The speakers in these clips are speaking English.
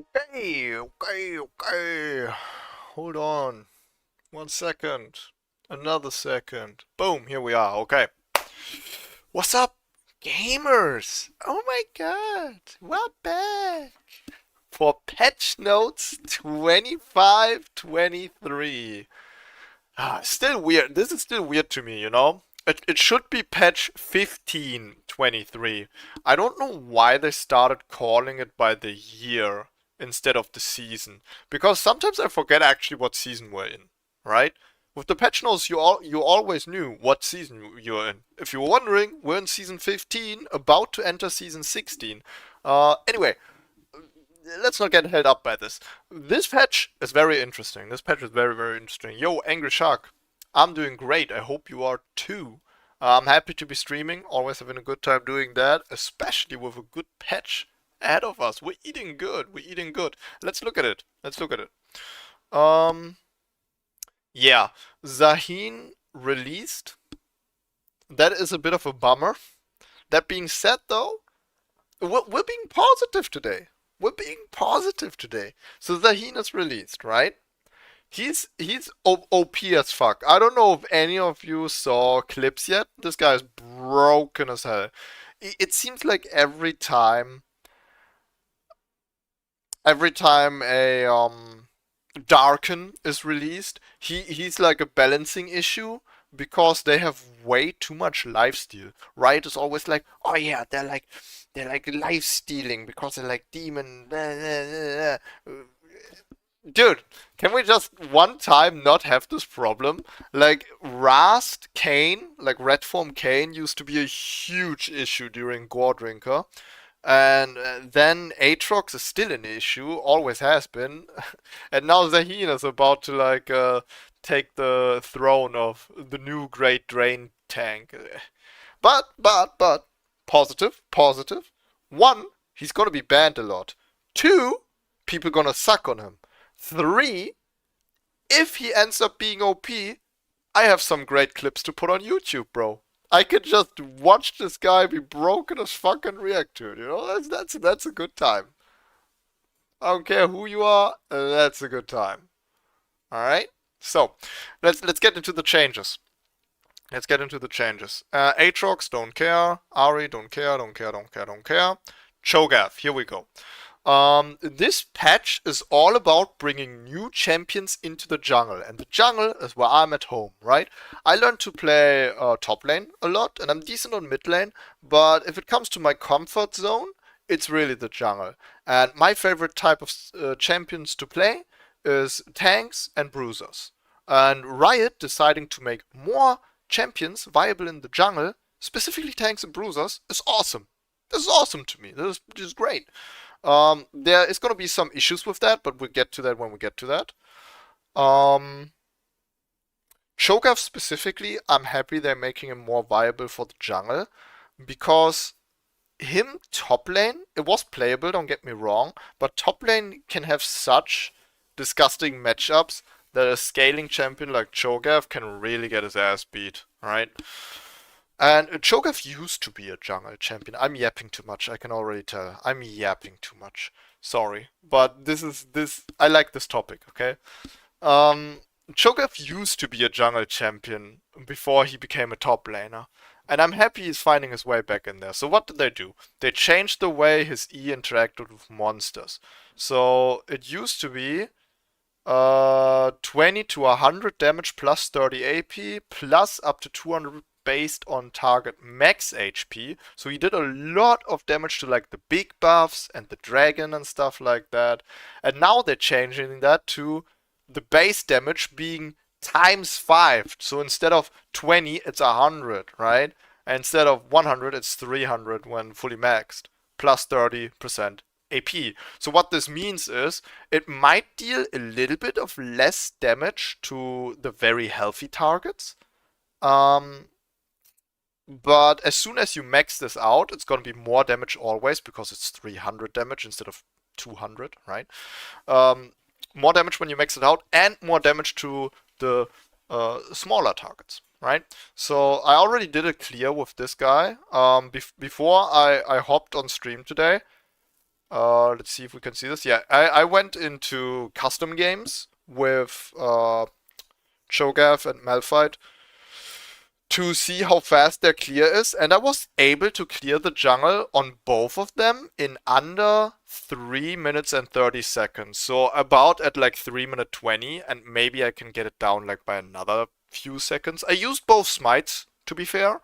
Okay. Hold on. 1 second. Another second. Boom, here we are. Okay. What's up, gamers? Oh my god. We're back for patch notes 2523. Still weird. This is still weird to me, you know? It should be patch 1523. I don't know why they started calling it by the year instead of the season. Because sometimes I forget actually what season we're in, right? With the patch notes, you always knew what season you're in. If you were wondering, we're in season 15, about to enter season 16. Anyway, let's not get held up by this. This patch is very interesting. This patch is very, very interesting. Yo, Angry Shark, I'm doing great. I hope you are too. I'm happy to be streaming. Always having a good time doing that, especially with a good patch ahead of us. We're eating good. We're eating good. Let's look at it. Let's look at it. Um, yeah, Zahin released. That is a bit of a bummer. That being said, though, we're being positive today. We're being positive today. So Zahin is released, right? He's OP as fuck. I don't know if any of you saw clips yet. This guy is broken as hell. It seems like every time a Darken is released, he's like a balancing issue because they have way too much lifesteal. Riot is always like, oh yeah, they're like life stealing because they're like demon. Dude, can we just one time not have this problem? Like Rast Kane, like Red Form Kane used to be a huge issue during Gore Drinker. And then Aatrox is still an issue, always has been. And now Zahin is about to take the throne of the new Great Drain tank. But, positive. One, he's gonna be banned a lot. Two, people gonna suck on him. Three, if he ends up being OP, I have some great clips to put on YouTube, bro. I could just watch this guy be broken as fuck and react to it. You know, that's a good time. I don't care who you are, that's a good time. All right. So let's get into the changes. Let's get into the changes. Aatrox, don't care. Ari, don't care. Cho'Gath, here we go. This patch is all about bringing new champions into the jungle, and the jungle is where I'm at home, right? I learned to play top lane a lot, and I'm decent on mid lane, but if it comes to my comfort zone, it's really the jungle. And my favorite type of champions to play is tanks and bruisers. And Riot deciding to make more champions viable in the jungle, specifically tanks and bruisers, is awesome. This is awesome to me. This is great. There is going to be some issues with that, but we'll get to that when we get to that. Cho'Gath specifically, I'm happy they're making him more viable for the jungle, because him top lane, it was playable, don't get me wrong, but top lane can have such disgusting matchups that a scaling champion like Cho'Gath can really get his ass beat, right? And Cho'Gath used to be a jungle champion. I'm yapping too much, I can already tell. I'm yapping too much. Sorry. But I like this topic, okay? Cho'Gath used to be a jungle champion before he became a top laner. And I'm happy he's finding his way back in there. So what did they do? They changed the way his E interacted with monsters. So it used to be 20 to 100 damage plus 30 AP plus up to 200 based on target max HP. So he did a lot of damage to like the big buffs and the dragon and stuff like that. And now they're changing that to the base damage being times 5. So instead of 20, it's 100, right? And instead of 100, it's 300 when fully maxed, plus 30% AP. So what this means is it might deal a little bit of less damage to the very healthy targets. But as soon as you max this out, it's going to be more damage always because it's 300 damage instead of 200, right? More damage when you max it out and more damage to the smaller targets, right? So I already did a clear with this guy before I hopped on stream today. Let's see if we can see this. Yeah, I went into custom games with Cho'Gath and Malphite to see how fast their clear is, and I was able to clear the jungle on both of them in under 3 minutes and 30 seconds. So about at like 3 minute 20, and maybe I can get it down like by another few seconds. I used both smites, to be fair.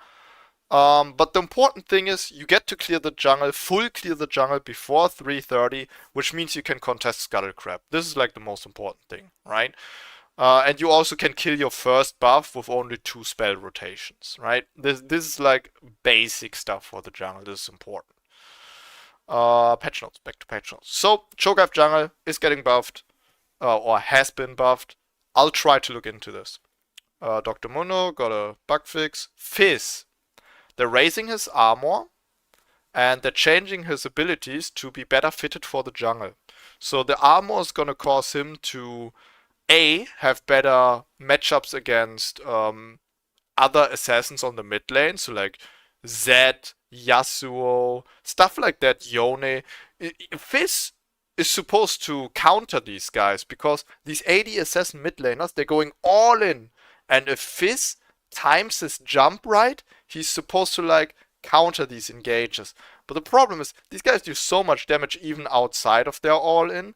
But the important thing is you get to clear the jungle, full clear the jungle before 3:30, which means you can contest Scuttle Crab. This is like the most important thing, right? And you also can kill your first buff with only 2 spell rotations, right? This is like basic stuff for the jungle. This is important. Patch notes, back to patch notes. So, Cho'Gath jungle is getting buffed, or has been buffed. I'll try to look into this. Dr. Mundo got a bug fix. Fizz. They're raising his armor, and they're changing his abilities to be better fitted for the jungle. So the armor is gonna cause him to have better matchups against other assassins on the mid lane, so like Zed, Yasuo, stuff like that, Yone. Fizz is supposed to counter these guys, because these AD assassin mid laners, they're going all in. And if Fizz times his jump right, he's supposed to like counter these engages. But the problem is, these guys do so much damage even outside of their all-in.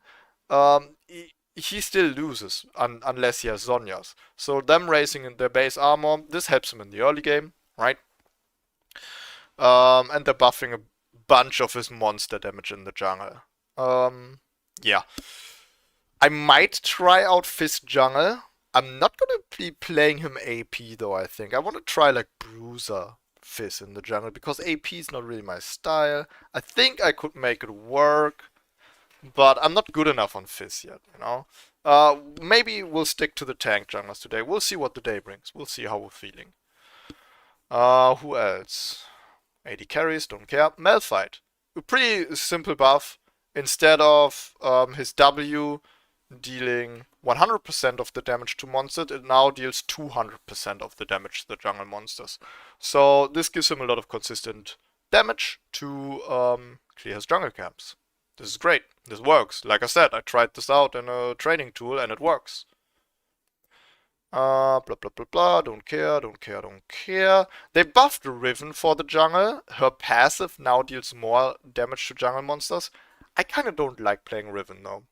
He still loses unless he has Zhonya's. So them raising in their base armor, this helps him in the early game, right? And they're buffing a bunch of his monster damage in the jungle. Yeah. I might try out Fizz jungle. I'm not gonna be playing him AP though, I think. I want to try like Bruiser Fizz in the jungle, because AP is not really my style. I think I could make it work, but I'm not good enough on Fizz yet, you know? Maybe we'll stick to the tank junglers today. We'll see what the day brings. We'll see how we're feeling. Who else? AD carries, don't care. Malphite. A pretty simple buff. Instead of his W dealing 100% of the damage to monsters, it now deals 200% of the damage to the jungle monsters. So this gives him a lot of consistent damage to clear his jungle camps. This is great. This works. Like I said, I tried this out in a training tool and it works. Blah blah blah blah, don't care, don't care, don't care. They buffed Riven for the jungle. Her passive now deals more damage to jungle monsters. I kinda don't like playing Riven though.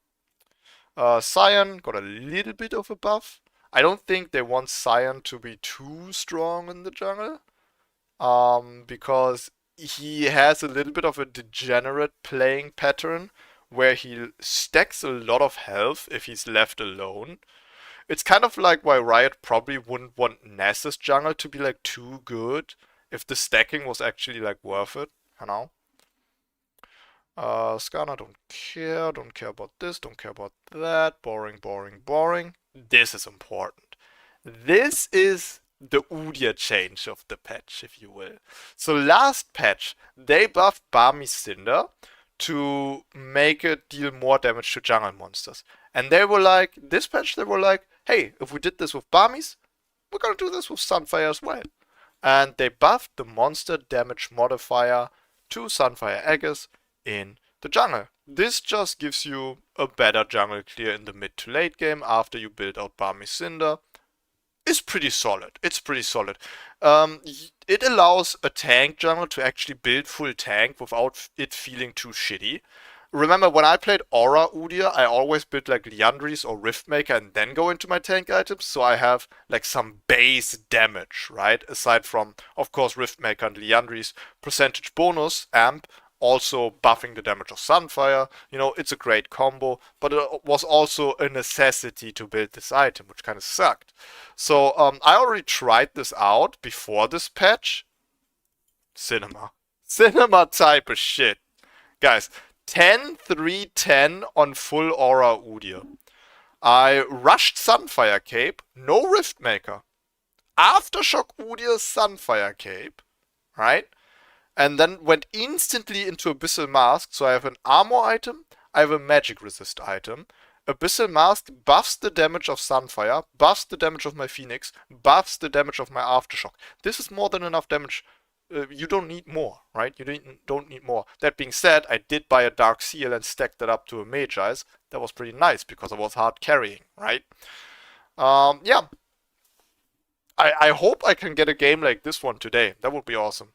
Sion got a little bit of a buff. I don't think they want Sion to be too strong in the jungle. Because he has a little bit of a degenerate playing pattern where he stacks a lot of health if he's left alone. It's kind of like why Riot probably wouldn't want Nasus jungle to be like too good if the stacking was actually like worth it, you know? Skana, don't care about this, don't care about that. Boring, boring, boring. This is important. This is the Udyr change of the patch, if you will. So last patch, they buffed Barmy's Cinder to make it deal more damage to jungle monsters. And they were like, this patch, they were like, hey, if we did this with Barmy's, we're gonna do this with Sunfire as well. And they buffed the monster damage modifier to Sunfire Aegis in the jungle. This just gives you a better jungle clear in the mid to late game after you build out Barmy's Cinder. It's pretty solid. It's pretty solid. It allows a tank jungle to actually build full tank without it feeling too shitty. Remember, when I played Aura Udyr, I always built like Liandry's or Riftmaker and then go into my tank items, so I have like some base damage, right? Aside from, of course, Riftmaker and Liandry's percentage bonus amp, also buffing the damage of Sunfire. You know, it's a great combo, but it was also a necessity to build this item, which kind of sucked. So I already tried this out before this patch. Cinema type of shit. Guys, 10, 3, 10 on full Aura Udyr. I rushed Sunfire Cape, no Riftmaker. Aftershock Udyr Sunfire Cape, right? And then went instantly into Abyssal Mask, so I have an armor item, I have a magic resist item. Abyssal Mask buffs the damage of Sunfire, buffs the damage of my Phoenix, buffs the damage of my Aftershock. This is more than enough damage you don't need more, right? You don't need more. That being said, I did buy a Dark Seal and stacked that up to a Mage Eyes. That was pretty nice because I was hard carrying, right? Yeah. I hope I can get a game like this one today. That would be awesome.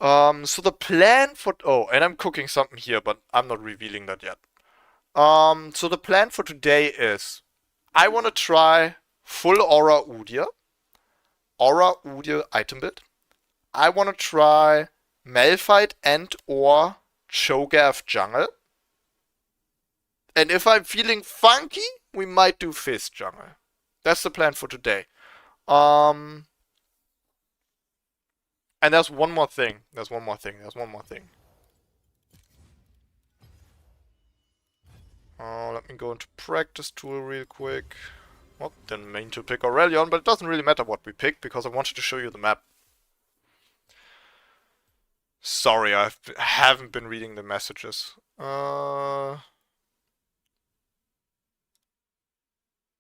So the plan for... Oh, and I'm cooking something here, but I'm not revealing that yet. So the plan for today is... I want to try full Aura Udyr. Aura Udyr item build. I want to try Malphite and or Cho'Gath jungle. And if I'm feeling funky, we might do Fizz jungle. That's the plan for today. And there's one more thing. There's one more thing. Let me go into practice tool real quick. Well, didn't mean to pick Aurelion, but it doesn't really matter what we pick because I wanted to show you the map. Sorry, I haven't been reading the messages.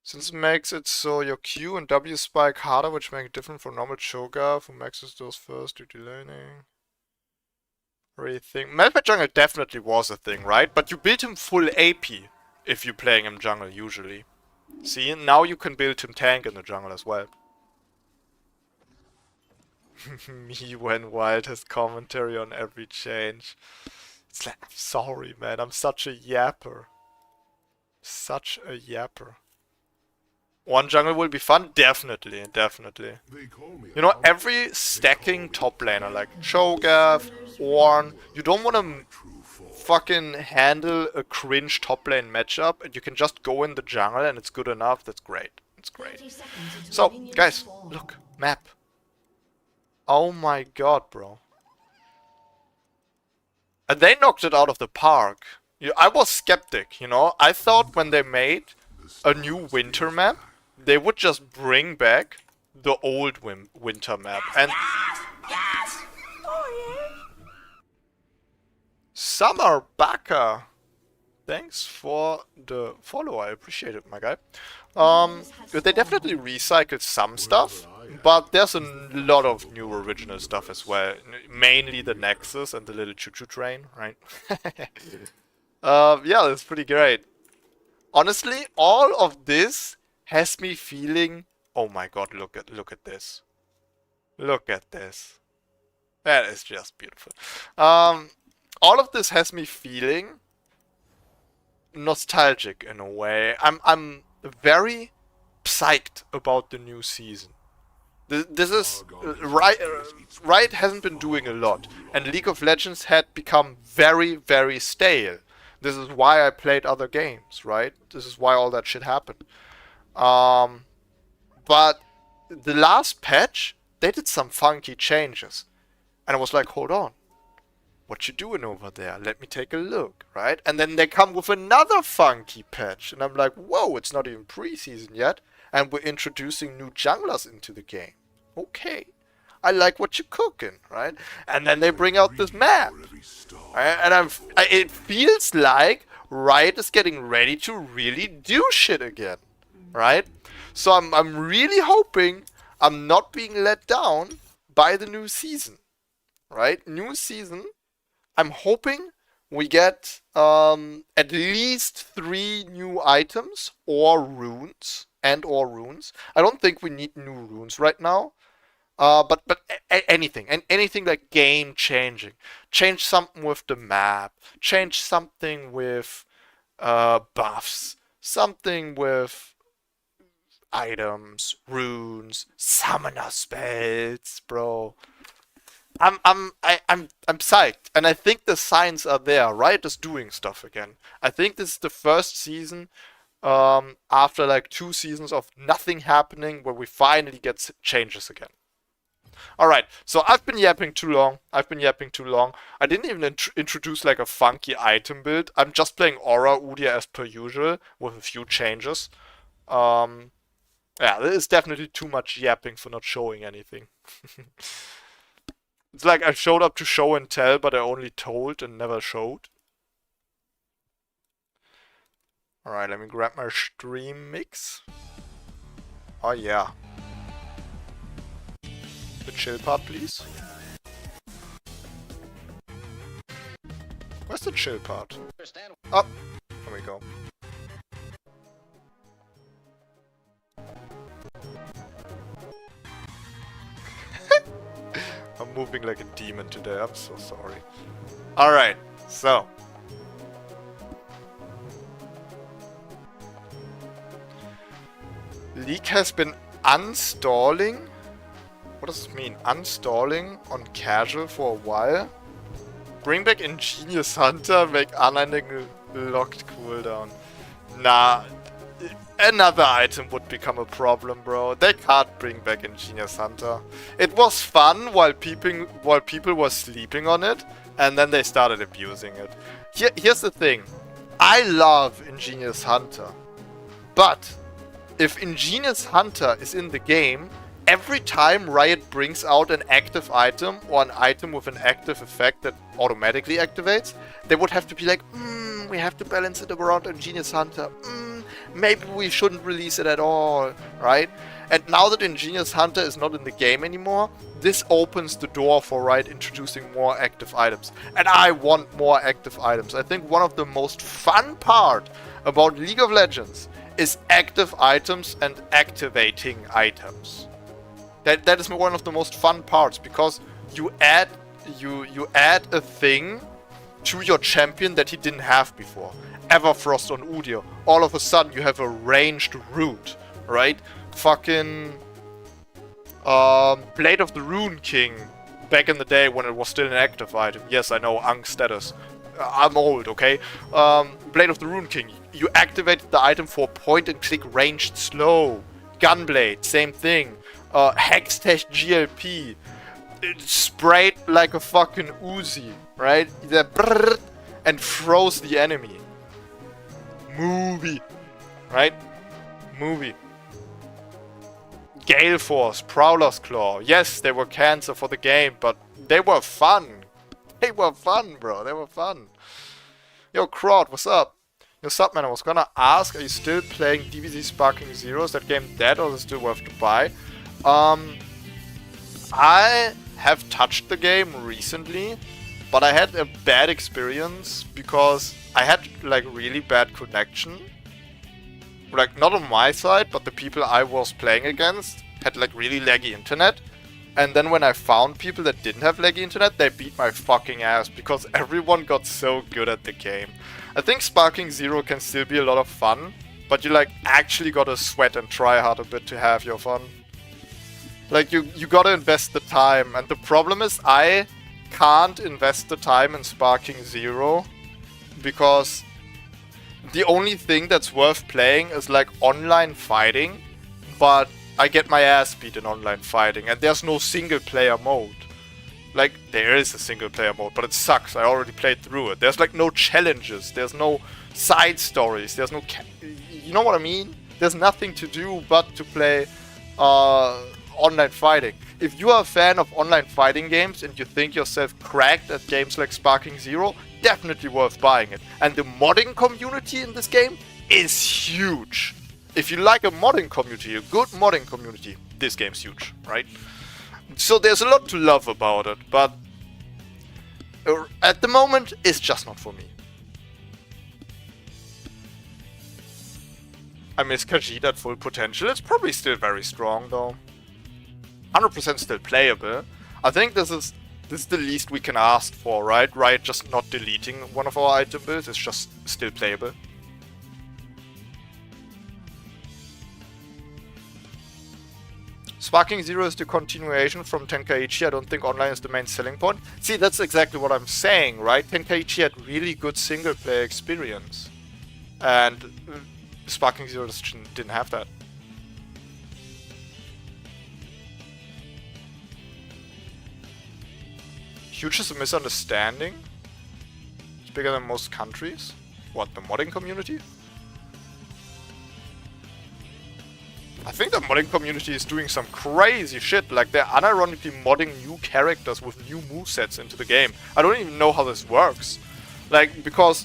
Since it makes it so your Q and W spike harder, which make it different from normal Cho'Gath, who maxes those first due to laning. Rethink. Malphite jungle definitely was a thing, right? But you build him full AP if you're playing him jungle usually. See, now you can build him tank in the jungle as well. Me when Wild has commentary on every change. It's like, I'm sorry, man. I'm such a yapper. Such a yapper. One jungle will be fun? Definitely, definitely. You know, every stacking top laner like Cho'Gath, Ornn, you don't want to fucking handle a cringe top lane matchup and you can just go in the jungle and it's good enough. That's great. It's great. So, guys, look, map. Oh my god, bro. And they knocked it out of the park. I was skeptic, you know. I thought when they made a new winter map, they would just bring back the old winter map. And Summer Baka, thanks for the follow. I appreciate it, my guy. They definitely recycled some stuff, but there's a lot of new original stuff as well. Mainly the Nexus and the little choo-choo train, right? Yeah, that's pretty great. Honestly, all of this has me feeling... Oh my god, look at this. Look at this. That is just beautiful. All of this has me feeling nostalgic in a way. I'm very psyched about the new season. This is... Riot hasn't been doing a lot. And League of Legends had become very, very stale. This is why I played other games, right? This is why all that shit happened. But the last patch, they did some funky changes. And I was like, hold on. What you doing over there? Let me take a look, right? And then they come with another funky patch. And I'm like, whoa, it's not even preseason yet. And we're introducing new junglers into the game. Okay. I like what you're cooking, right? And then they bring out this map. Right? And it feels like Riot is getting ready to really do shit again. Right? So I'm really hoping I'm not being let down by the new season. Right? New season. I'm hoping we get at least 3 new items or runes. I don't think we need new runes right now. But anything. And anything like game changing. Change something with the map. Change something with buffs. Something with items, runes, summoner spells, bro. I'm psyched, and I think the signs are there. Riot is doing stuff again. I think this is the first season after like 2 seasons of nothing happening where we finally get changes again. Alright, so I've been yapping too long. I didn't even introduce like a funky item build. I'm just playing Aura Udyr as per usual with a few changes. Yeah, this is definitely too much yapping for not showing anything. It's like I showed up to show and tell, but I only told and never showed. Alright, let me grab my stream mix. Oh yeah. The chill part, please? Where's the chill part? Oh, there we go. I'm moving like a demon today, I'm so sorry. Alright, so. League has been uninstalling. What does this mean? Uninstalling on casual for a while? Bring back Ingenious Hunter, make unending locked cooldown. Nah, another item would become a problem, bro. They can't bring back Ingenious Hunter. It was fun while people were sleeping on it, and then they started abusing it. Here's the thing. I love Ingenious Hunter, but if Ingenious Hunter is in the game, every time Riot brings out an active item or an item with an active effect that automatically activates, they would have to be like, we have to balance it around Ingenious Hunter. Maybe we shouldn't release it at all, right? And now that Ingenious Hunter is not in the game anymore, this opens the door for Riot introducing more active items. And I want more active items. I think one of the most fun part about League of Legends is active items and activating items. That is one of the most fun parts, because you add a thing to your champion that he didn't have before. Everfrost on Udyr. All of a sudden you have a ranged root, right? Fucking Blade of the Rune King back in the day when it was still an active item. Yes, I know, Ankh status. I'm old, okay? Blade of the Rune King. You activated the item for point and click ranged slow. Gunblade, same thing. Hextech GLP. It sprayed like a fucking Uzi, right? And froze the enemy. Movie. Right? Movie. Gale Force, Prowler's Claw. Yes, they were cancer for the game, but they were fun. They were fun, bro. They were fun. Yo, Crowd, what's up? Yo, Subman, I was gonna ask, are you still playing DBZ Sparking Zero? Is that game dead or is it still worth to buy? I have touched the game recently, but I had a bad experience because I had like really bad connection. Like not on my side, but the people I was playing against had like really laggy internet. And then when I found people that didn't have laggy internet, they beat my fucking ass because everyone got so good at the game. I think Sparking Zero can still be a lot of fun, but you like actually gotta sweat and try hard a bit to have your fun. Like you gotta invest the time, and the problem is I can't invest the time in Sparking Zero because the only thing that's worth playing is like online fighting, but I get my ass beat in online fighting and there's no single player mode. Like there is a single player mode, but it sucks. I already played through it. There's like no challenges, there's no side stories, there's no you know what I mean? There's nothing to do but to play online fighting. If you are a fan of online fighting games and you think yourself cracked at games like Sparking Zero, definitely worth buying it. And the modding community in this game is huge. If you like a modding community, a good modding community, this game's huge, right? So there's a lot to love about it, but at the moment, it's just not for me. I miss Khajiit at full potential. It's probably still very strong though. 100% still playable. I think this is the least we can ask for, right? Riot just not deleting one of our item builds, it's just still playable. Sparking Zero is the continuation from Tenkaichi. I don't think online is the main selling point. See, that's exactly what I'm saying, right? Tenkaichi had really good single player experience. And Sparking Zero just didn't have that. Huge is a misunderstanding. It's bigger than most countries. What, the modding community? I think the modding community is doing some crazy shit. Like they're unironically modding new characters with new movesets into the game. I don't even know how this works. Like, because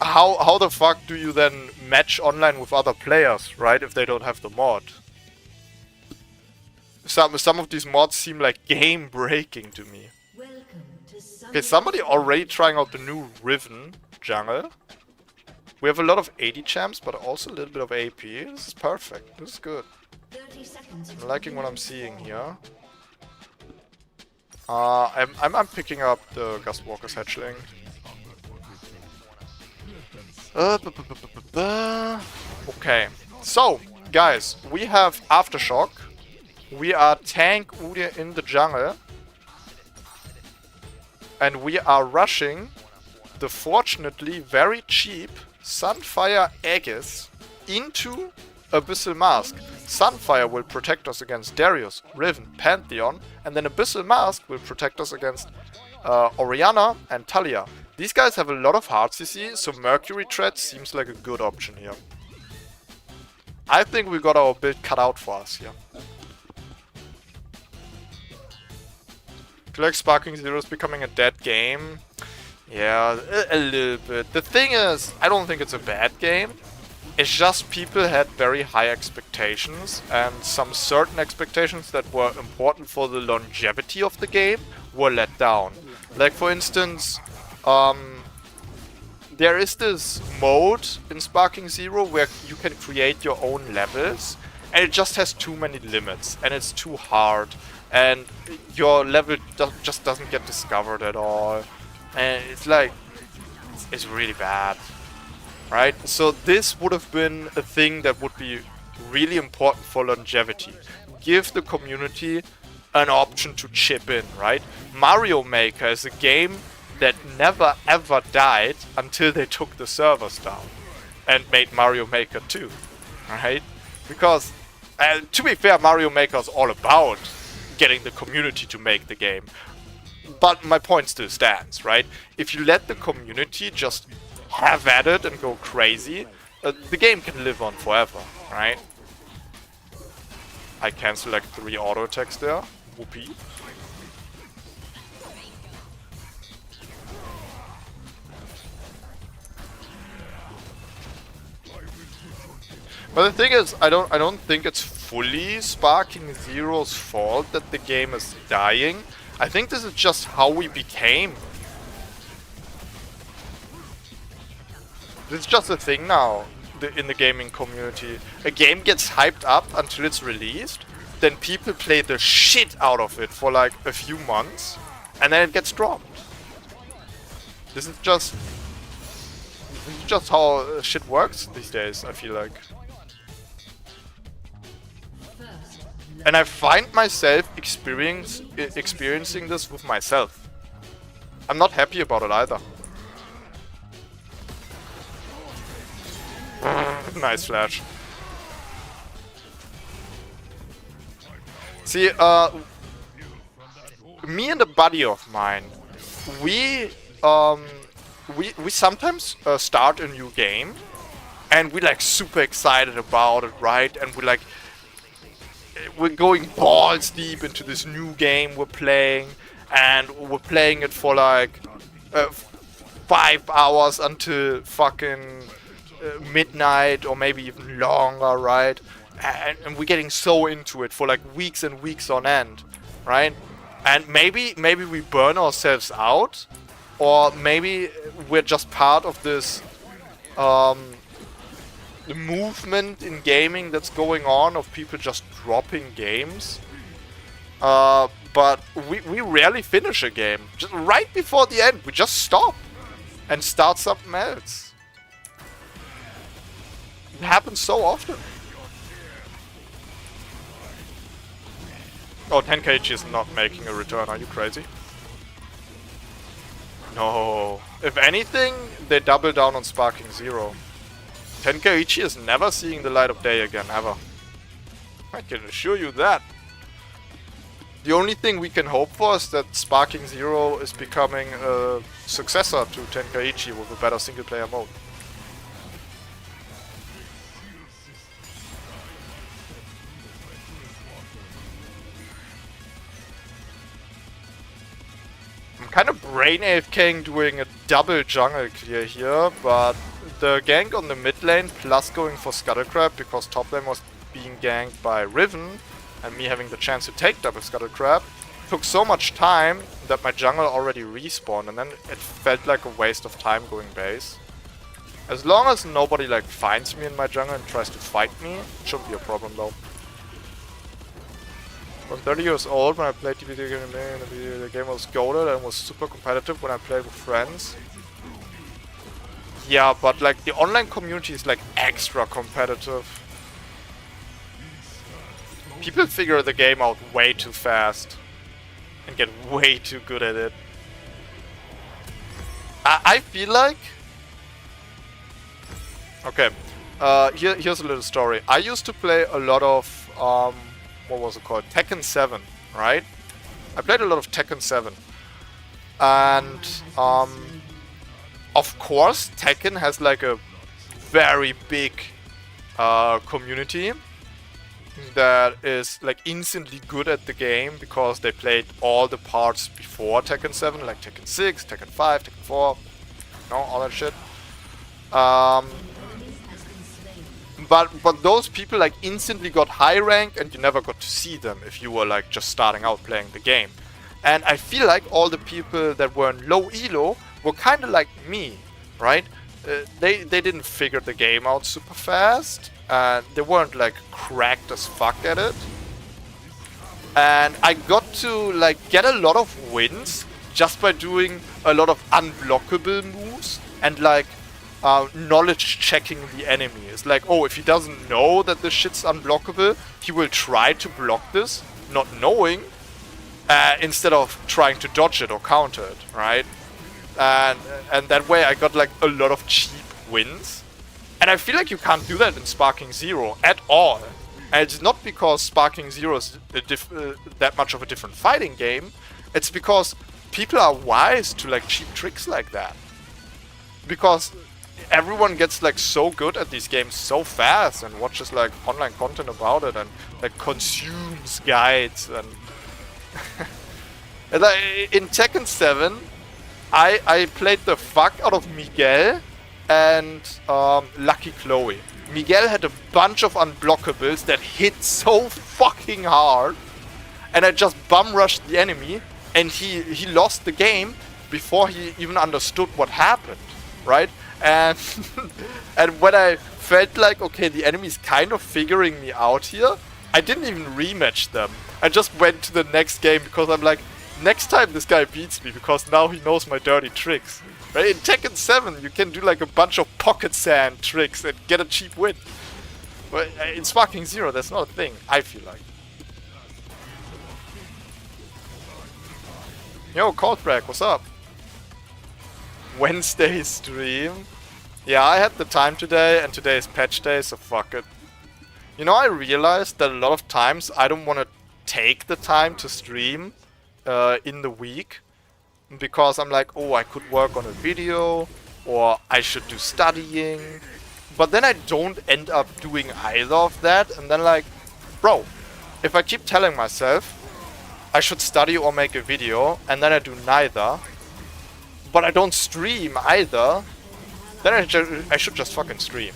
how the fuck do you then match online with other players, right? If they don't have the mod. Some of these mods seem like game breaking to me. Okay, somebody already trying out the new Riven jungle. We have a lot of AD champs, but also a little bit of AP. This is perfect. This is good. I'm liking what I'm seeing here. I'm picking up the Gustwalker's hatchling. Okay, so guys, we have Aftershock. We are tank Udyr in the jungle. And we are rushing the fortunately very cheap Sunfire Aegis into Abyssal Mask. Sunfire will protect us against Darius, Riven, Pantheon, and then Abyssal Mask will protect us against Orianna and Talia. These guys have a lot of hard CC, so Mercury Tread seems like a good option here. I think we got our build cut out for us here. I feel like Sparking Zero is becoming a dead game. Yeah, a little bit. The thing is, I don't think it's a bad game. It's just people had very high expectations, and some certain expectations that were important for the longevity of the game were let down. Like for instance, there is this mode in Sparking Zero where you can create your own levels, and it just has too many limits, and it's too hard, and your level just doesn't get discovered at all. And it's like, it's really bad, right? So this would have been a thing that would be really important for longevity. Give the community an option to chip in, right? Mario Maker is a game that never ever died until they took the servers down and made Mario Maker 2, right? Because, to be fair, Mario Maker is all about getting the community to make the game. But my point still stands, right? If you let the community just have at it and go crazy, the game can live on forever, right? I cancel like 3 auto attacks there. Whoopee. But the thing is, I don't think it's fully Sparking Zero's fault that the game is dying. I think this is just how we became. This is just a thing now in the gaming community. A game gets hyped up until it's released, then people play the shit out of it for like a few months, and then it gets dropped. This is just how shit works these days, I feel like. And I find myself experiencing this with myself. I'm not happy about it either. Nice flash. See, me and a buddy of mine, we sometimes start a new game, and we're like super excited about it, right? And we're going balls deep into this new game we're playing, and we're playing it for like 5 hours until fucking midnight or maybe even longer, right? And we're getting so into it for like weeks and weeks on end, right? And maybe we burn ourselves out, or maybe we're just part of this the movement in gaming that's going on of people just dropping games. But we rarely finish a game. Just right before the end, we just stop and start something else. It happens so often. Oh, 10kg is not making a return, are you crazy? No. If anything, they double down on Sparking Zero. 10kg is never seeing the light of day again, ever. I can assure you that. The only thing we can hope for is that Sparking Zero is becoming a successor to 10kg with a better single player mode. I'm kind of brain AFKing doing a double jungle clear here, but the gank on the mid lane plus going for Scuttle Crab because top lane was being ganked by Riven and me having the chance to take double Scuttle Crab took so much time that my jungle already respawned, and then it felt like a waste of time going base. As long as nobody like finds me in my jungle and tries to fight me, it shouldn't be a problem though. I was 30 years old when I played the video game. The game was goated and was super competitive when I played with friends. Yeah, but like the online community is like extra competitive. People figure the game out way too fast and get way too good at it. I feel like... Okay, here's a little story. I used to play a lot of, what was it called? Tekken 7, right? I played a lot of Tekken 7. And, of course, Tekken has like a very big community that is like instantly good at the game because they played all the parts before Tekken 7, like Tekken 6, Tekken 5, Tekken 4, you know, all that shit. But those people like instantly got high rank and you never got to see them if you were like just starting out playing the game. And I feel like all the people that were in low elo were kind of like me, right? They didn't figure the game out super fast. And they weren't like cracked as fuck at it. And I got to like get a lot of wins just by doing a lot of unblockable moves and like knowledge checking the enemy. It's like, oh, if he doesn't know that this shit's unblockable, he will try to block this, not knowing, instead of trying to dodge it or counter it, right? And that way I got like a lot of cheap wins. And I feel like you can't do that in Sparking Zero at all. And it's not because Sparking Zero is that much of a different fighting game. It's because people are wise to like cheap tricks like that. Because everyone gets like so good at these games so fast and watches like online content about it and like consumes guides and... and in Tekken 7, I played the fuck out of Miguel and Lucky Chloe. Miguel had a bunch of unblockables that hit so fucking hard, and I just bum rushed the enemy, and he lost the game before he even understood what happened, right? And and when I felt like, okay, the enemy's kind of figuring me out here, I didn't even rematch them. I just went to the next game because I'm like, next time this guy beats me because now he knows my dirty tricks. Right? In Tekken 7, you can do like a bunch of pocket sand tricks and get a cheap win. But in Sparking Zero, that's not a thing, I feel like. Yo, Coldbreak, what's up? Wednesday stream? Yeah, I had the time today, and today is patch day, so fuck it. You know, I realized that a lot of times I don't want to take the time to stream in the week. Because I'm like, oh, I could work on a video, or I should do studying. But then I don't end up doing either of that, and then like, bro, if I keep telling myself I should study or make a video, and then I do neither, but I don't stream either, then I should just fucking stream.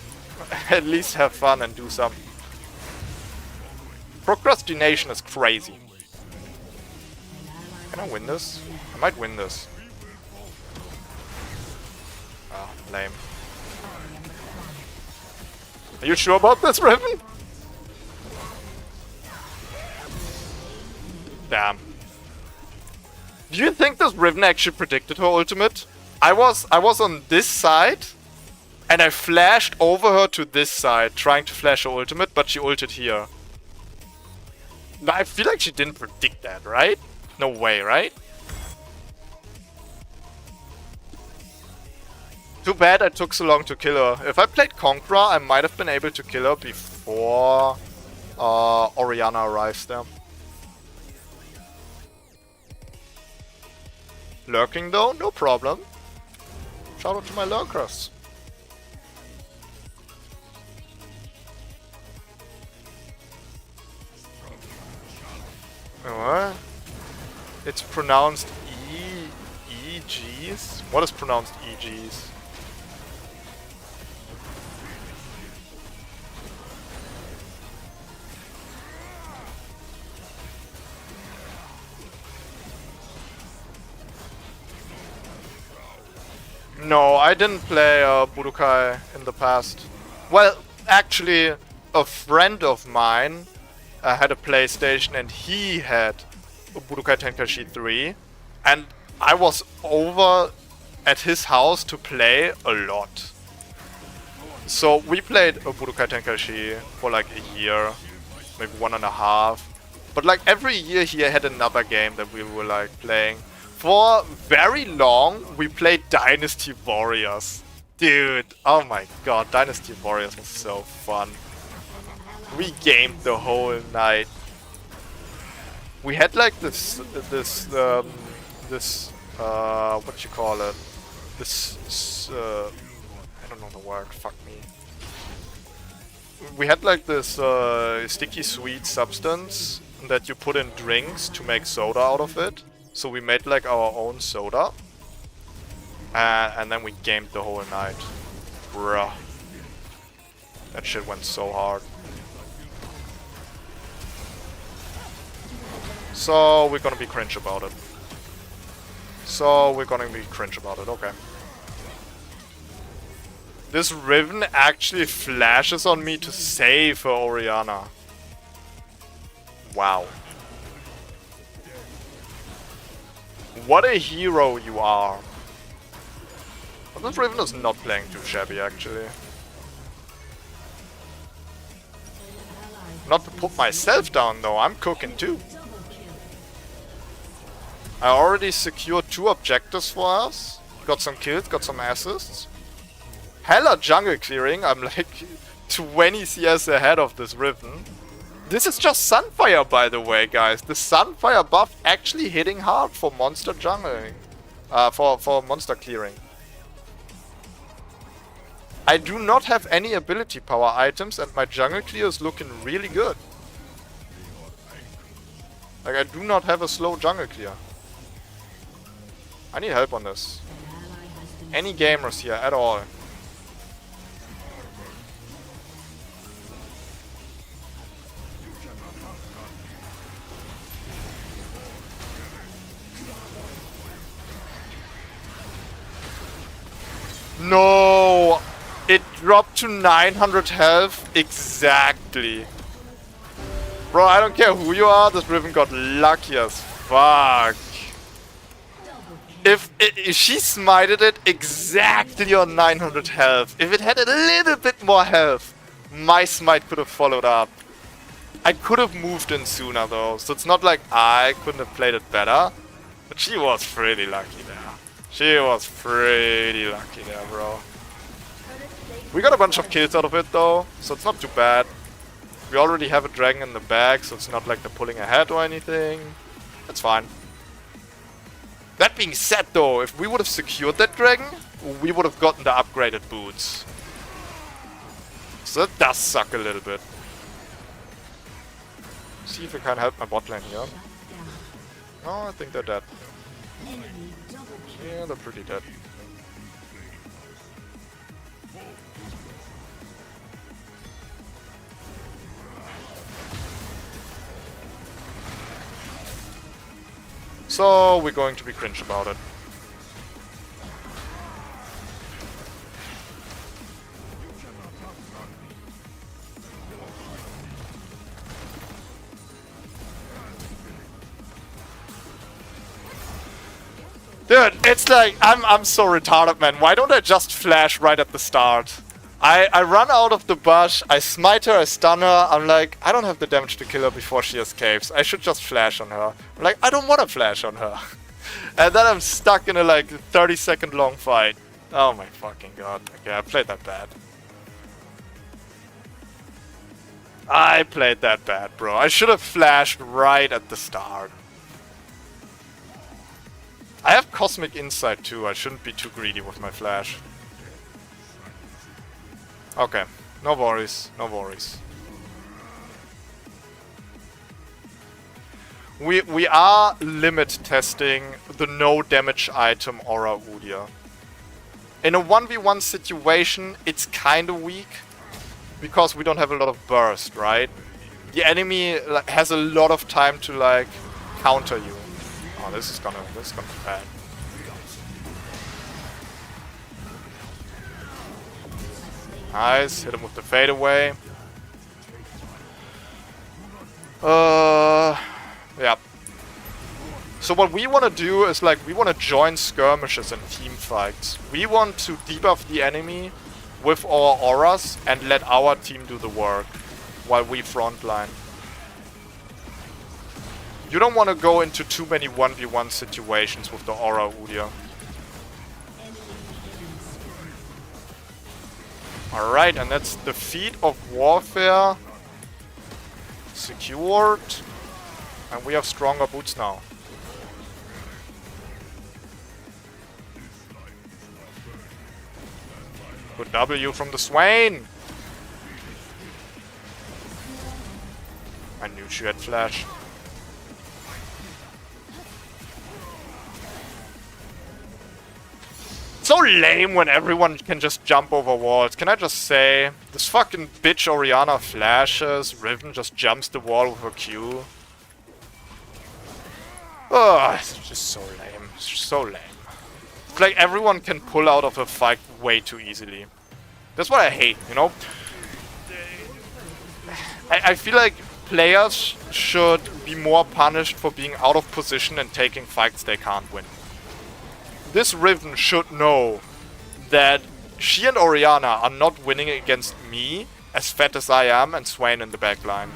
At least have fun and do something. Procrastination is crazy. Can I win this? I might win this. Ah, lame. Are you sure about this, Riven? Damn. Do you think this Riven actually predicted her ultimate? I was on this side, and I flashed over her to this side, trying to flash her ultimate, but she ulted here. Now, I feel like she didn't predict that, right? No way, right? Too bad I took so long to kill her. If I played Conqueror, I might have been able to kill her before Orianna arrives there. Lurking though, no problem. Shout out to my lurkers. What? It's pronounced EGs? What is pronounced EGs? No, I didn't play Budokai in the past. Well, actually, a friend of mine had a PlayStation and he had a Budokai Tenkaichi 3. And I was over at his house to play a lot. So we played a Budokai Tenkaichi for like a year, maybe 1.5. But like every year he had another game that we were like playing. For very long, we played Dynasty Warriors. Dude, oh my god, Dynasty Warriors was so fun. We gamed the whole night. We had like this, what you call it? I don't know the word, fuck me. We had like this sticky sweet substance that you put in drinks to make soda out of it. So we made like our own soda. And then we gamed the whole night. Bruh. That shit went so hard. So we're gonna be cringe about it. Okay. This Riven actually flashes on me to save her Orianna. Wow. What a hero you are. But this Riven is not playing too shabby actually. Not to put myself down though, I'm cooking too. I already secured 2 objectives for us. Got some kills, got some assists. Hella jungle clearing, I'm like 20 CS ahead of this Riven. This is just Sunfire by the way guys. The Sunfire buff actually hitting hard for monster jungling. For monster clearing. I do not have any ability power items and my jungle clear is looking really good. Like I do not have a slow jungle clear. I need help on this. Any gamers here at all? No! It dropped to 900 health exactly. Bro, I don't care who you are, this Riven got lucky as fuck. If she smited it exactly on 900 health, if it had a little bit more health, my smite could have followed up. I could have moved in sooner though, so it's not like I couldn't have played it better. But she was pretty lucky there. She was pretty lucky there, bro. We got a bunch of kills out of it though, so it's not too bad. We already have a dragon in the bag, so it's not like they're pulling ahead or anything. That's fine. That being said though, if we would have secured that dragon, we would have gotten the upgraded boots. So that does suck a little bit. See if we can help my bot lane here. No, I think they're dead. Yeah, they're pretty dead. So we're going to be cringe about it. Dude, it's like, I'm so retarded, man. Why don't I just flash right at the start? I run out of the bush, I smite her, I stun her, I'm like, I don't have the damage to kill her before she escapes. I should just flash on her. I'm like, I don't want to flash on her. And then I'm stuck in a like 30-second long fight. Oh my fucking god. Okay, I played that bad. I played that bad, bro. I should have flashed right at the start. I have Cosmic Insight too, I shouldn't be too greedy with my flash. Okay, no worries, no worries. We are limit testing the no damage item Aura Udyr. In a 1v1 situation, it's kinda weak, because we don't have a lot of burst, right? The enemy has a lot of time to like counter you. Oh, this is gonna be bad. Nice. Hit him with the fadeaway. Yeah. So what we want to do is like, we want to join skirmishes and team fights. We want to debuff the enemy with our auras and let our team do the work while we frontline. You don't want to go into too many 1v1 situations with the aura, Udyr. Alright, and that's the feat of warfare secured. And we have stronger boots now. Good W from the Swain. I knew she had flash. So lame when everyone can just jump over walls. Can I just say, this fucking bitch Orianna flashes, Riven just jumps the wall with her Q. Oh, it's just so lame. It's just so lame. It's like everyone can pull out of a fight way too easily. That's what I hate, you know? I feel like players should be more punished for being out of position and taking fights they can't win. This Riven should know that she and Orianna are not winning against me, as fat as I am, and Swain in the backline.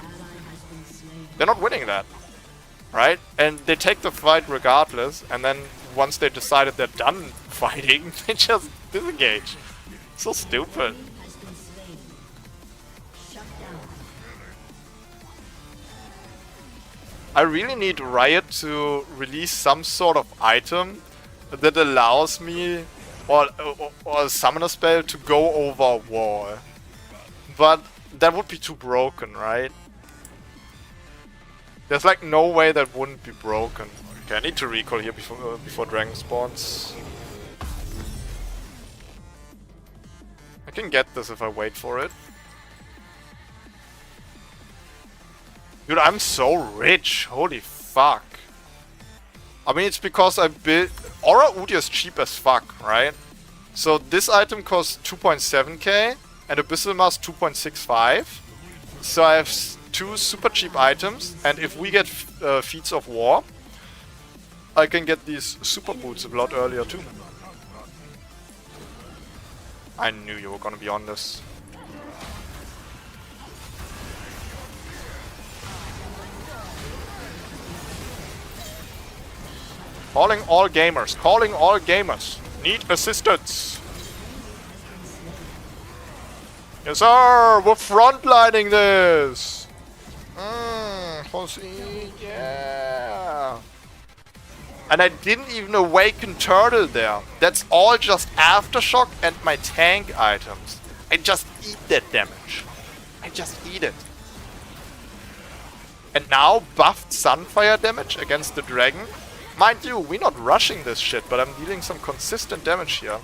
They're not winning that, right? And they take the fight regardless, and then once they decided they're done fighting, they just disengage. So stupid. I really need Riot to release some sort of item that allows me, or a summoner spell, to go over a wall. But that would be too broken, right? There's like no way that wouldn't be broken. Okay, I need to recall here before dragon spawns. I can get this if I wait for it. Dude, I'm so rich. Holy fuck. I mean, it's because I built... Aura Udyr is cheap as fuck, right? So this item costs 2.7k and Abyssal Mass 2.65. So I have two super cheap items, and if we get Feats of War, I can get these super boots a lot earlier too. I knew you were gonna be on this. Calling all gamers, calling all gamers. Need assistance. Yes sir, we're frontlining this. Jose, yeah. And I didn't even awaken Turtle there. That's all just Aftershock and my tank items. I just eat that damage. I just eat it. And now buffed Sunfire damage against the dragon. Mind you, we're not rushing this shit, but I'm dealing some consistent damage here.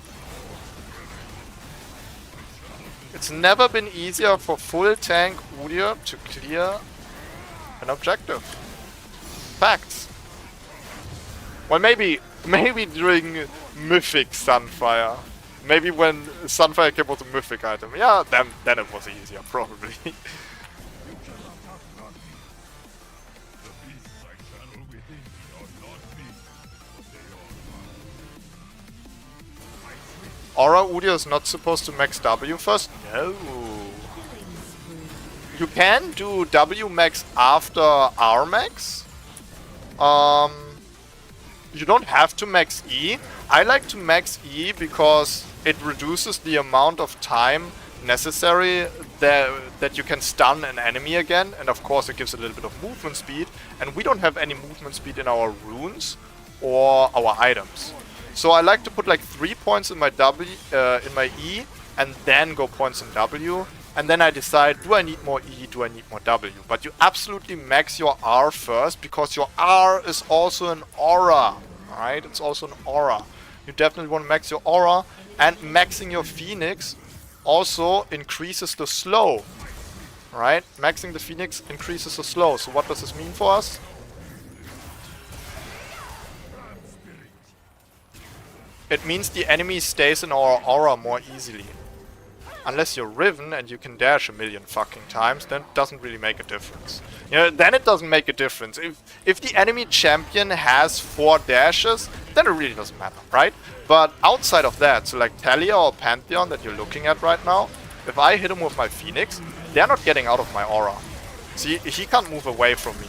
It's never been easier for full tank Udyr to clear an objective. Facts. Well, maybe during Mythic Sunfire. Maybe when Sunfire came with a Mythic item. Yeah, then it was easier, probably. Aura Udyr is not supposed to max W first? No. You can do W max after R max. You don't have to max E. I like to max E because it reduces the amount of time necessary that you can stun an enemy again, and of course it gives a little bit of movement speed, and we don't have any movement speed in our runes or our items. So I like to put like 3 points in my W, in my E, and then go points in W, and then I decide, do I need more E, do I need more W? But you absolutely max your R first, because your R is also an aura, right? It's also an aura. You definitely want to max your aura, and maxing your Phoenix also increases the slow, right? Maxing the Phoenix increases the slow. So what does this mean for us? It means the enemy stays in our aura more easily. unless you're Riven and you can dash a million fucking times, then it doesn't really make a difference. You know, then it doesn't make a difference. If the enemy champion has 4 dashes, then it really doesn't matter, right? But outside of that, so like Talia or Pantheon that you're looking at right now, if I hit him with my Phoenix, they're not getting out of my aura. See, he can't move away from me.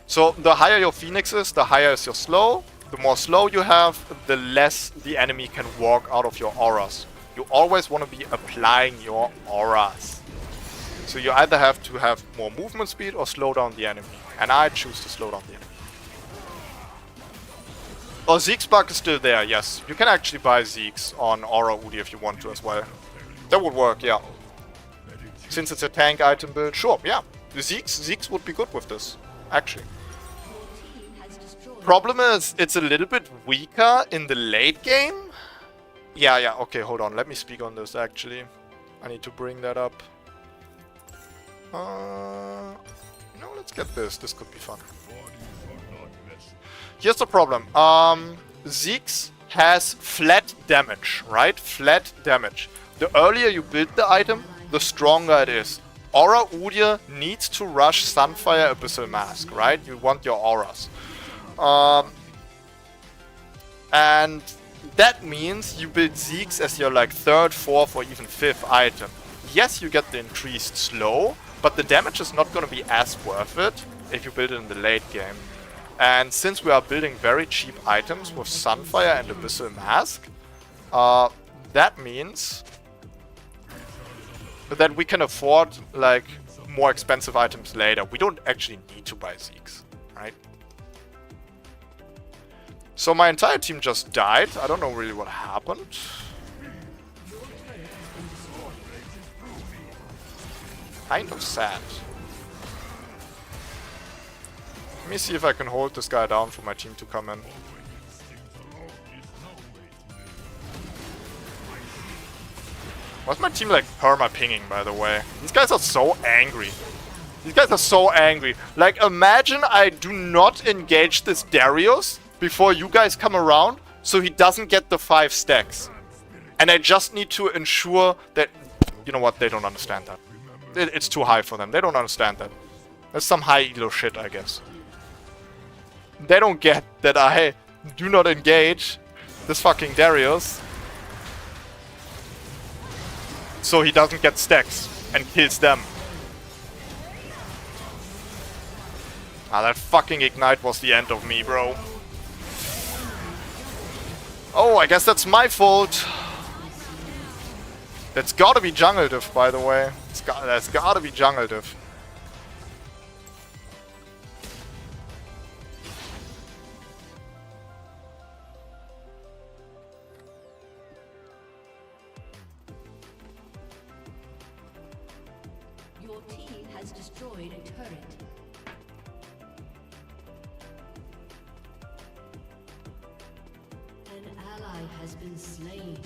So the higher your Phoenix is, the higher is your slow. The more slow you have, the less the enemy can walk out of your auras. You always want to be applying your auras. So you either have to have more movement speed or slow down the enemy. And I choose to slow down the enemy. Oh, Zeke's bug is still there, yes. You can actually buy Zeke's on Aura Udyr if you want to as well. That would work, yeah. Since it's a tank item build, sure, yeah. The Zeke's would be good with this, actually. Problem is, it's a little bit weaker in the late game. Yeah, okay, hold on. Let me speak on this, actually. I need to bring that up. No, let's get this. This could be fun. Here's the problem. Zeke's has flat damage, right? Flat damage. The earlier you build the item, the stronger it is. Aura Udyr needs to rush Sunfire Abyssal Mask, right? You want your auras. And that means you build Zeke's as your like 3rd, 4th or even 5th item. Yes, you get the increased slow, but the damage is not going to be as worth it if you build it in the late game. And since we are building very cheap items with Sunfire and Abyssal Mask, that means that we can afford like more expensive items later. We don't actually need to buy Zeke's, right? So my entire team just died. I don't know really what happened. Kind of sad. Let me see if I can hold this guy down for my team to come in. Why's my team like perma-pinging, by the way? These guys are so angry. These guys are so angry. Like, imagine I do not engage this Darius before you guys come around, so he doesn't get the 5 stacks. And I just need to ensure that... You know what? They don't understand that. It's too high for them. They don't understand that. That's some high elo shit, I guess. They don't get that I do not engage this fucking Darius, so he doesn't get stacks and kills them. Ah, that fucking ignite was the end of me, bro. Oh, I guess that's my fault. That's gotta be jungle diff, by the way. That's gotta be jungle diff. Your team has destroyed a turret. An ally has been slain.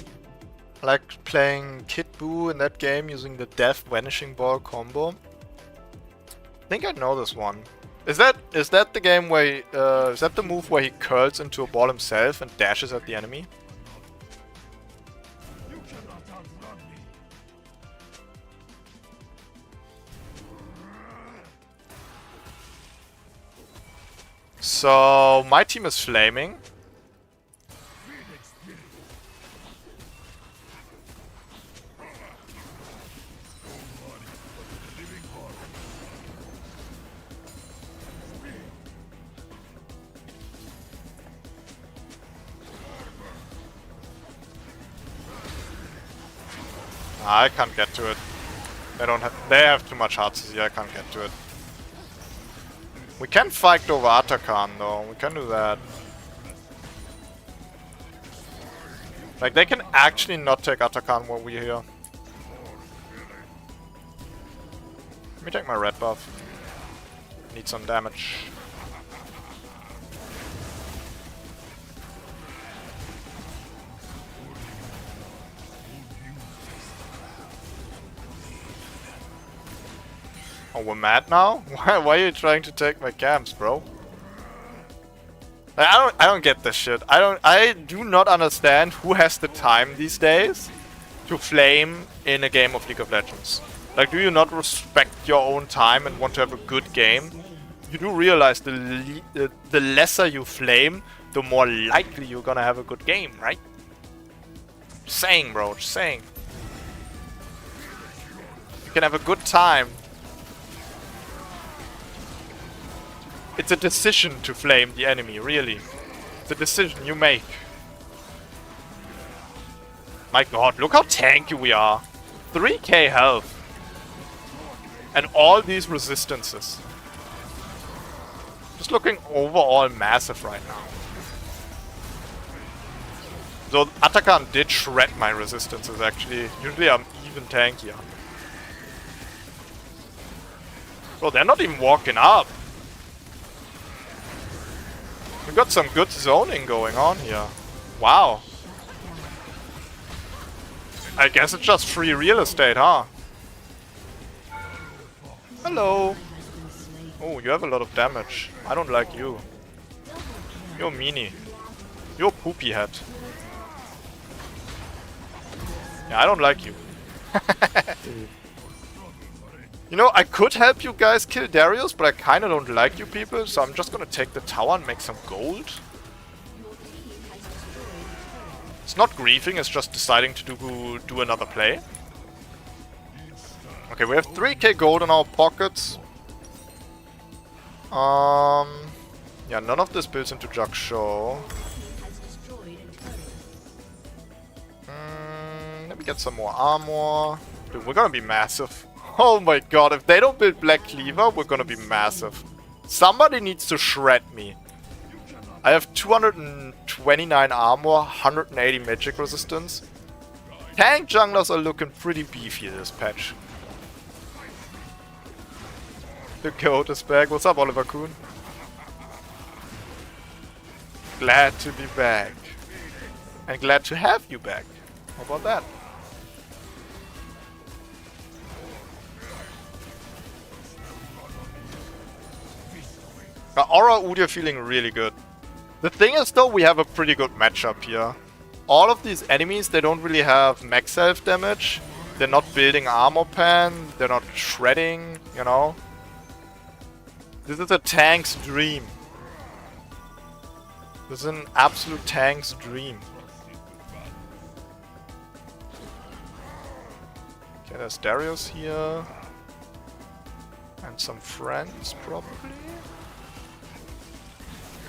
I like playing Kid Buu in that game using the Death Vanishing Ball combo. I think I know this one. Is that the game where he, is that the move where he curls into a ball himself and dashes at the enemy? So my team is flaming. I can't get to it. They have too much hearts here, I can't get to it. We can fight over Atakan though, we can do that. Like, they can actually not take Atakan while we're here. Let me take my red buff. Need some damage. Oh, we're mad now? Why are you trying to take my camps, bro? Like, I don't get this shit. I do not understand who has the time these days to flame in a game of League of Legends. Like, do you not respect your own time and want to have a good game? You do realize the lesser you flame, the more likely you're gonna have a good game, right? Just saying, bro, just saying. You can have a good time. It's a decision to flame the enemy, really. It's a decision you make. My god, look how tanky we are. 3k health. And all these resistances. Just looking overall massive right now. So Atakan did shred my resistances actually. Usually I'm even tankier. Bro, they're not even walking up. We got some good zoning going on here. Wow. I guess it's just free real estate, huh? Hello. Oh, you have a lot of damage. I don't like you. You're meanie. You're poopy head. Yeah, I don't like you. You know, I could help you guys kill Darius, but I kinda don't like you people, so I'm just gonna take the tower and make some gold. It's not griefing, it's just deciding to do another play. Okay, we have 3k gold in our pockets. Yeah, none of this builds into Jaksho. Let me get some more armor. Dude, we're gonna be massive. Oh my god, if they don't build Black Cleaver, we're gonna be massive. Somebody needs to shred me. I have 229 armor, 180 magic resistance. Tank junglers are looking pretty beefy this patch. The goat is back. What's up, Oliver Kuhn? Glad to be back. And glad to have you back. How about that? Aura Udyr feeling really good. The thing is though, we have a pretty good matchup here. All of these enemies, they don't really have max health damage. They're not building armor pan. They're not shredding, you know. This is a tank's dream. This is an absolute tank's dream. Okay, there's Darius here. And some friends, probably.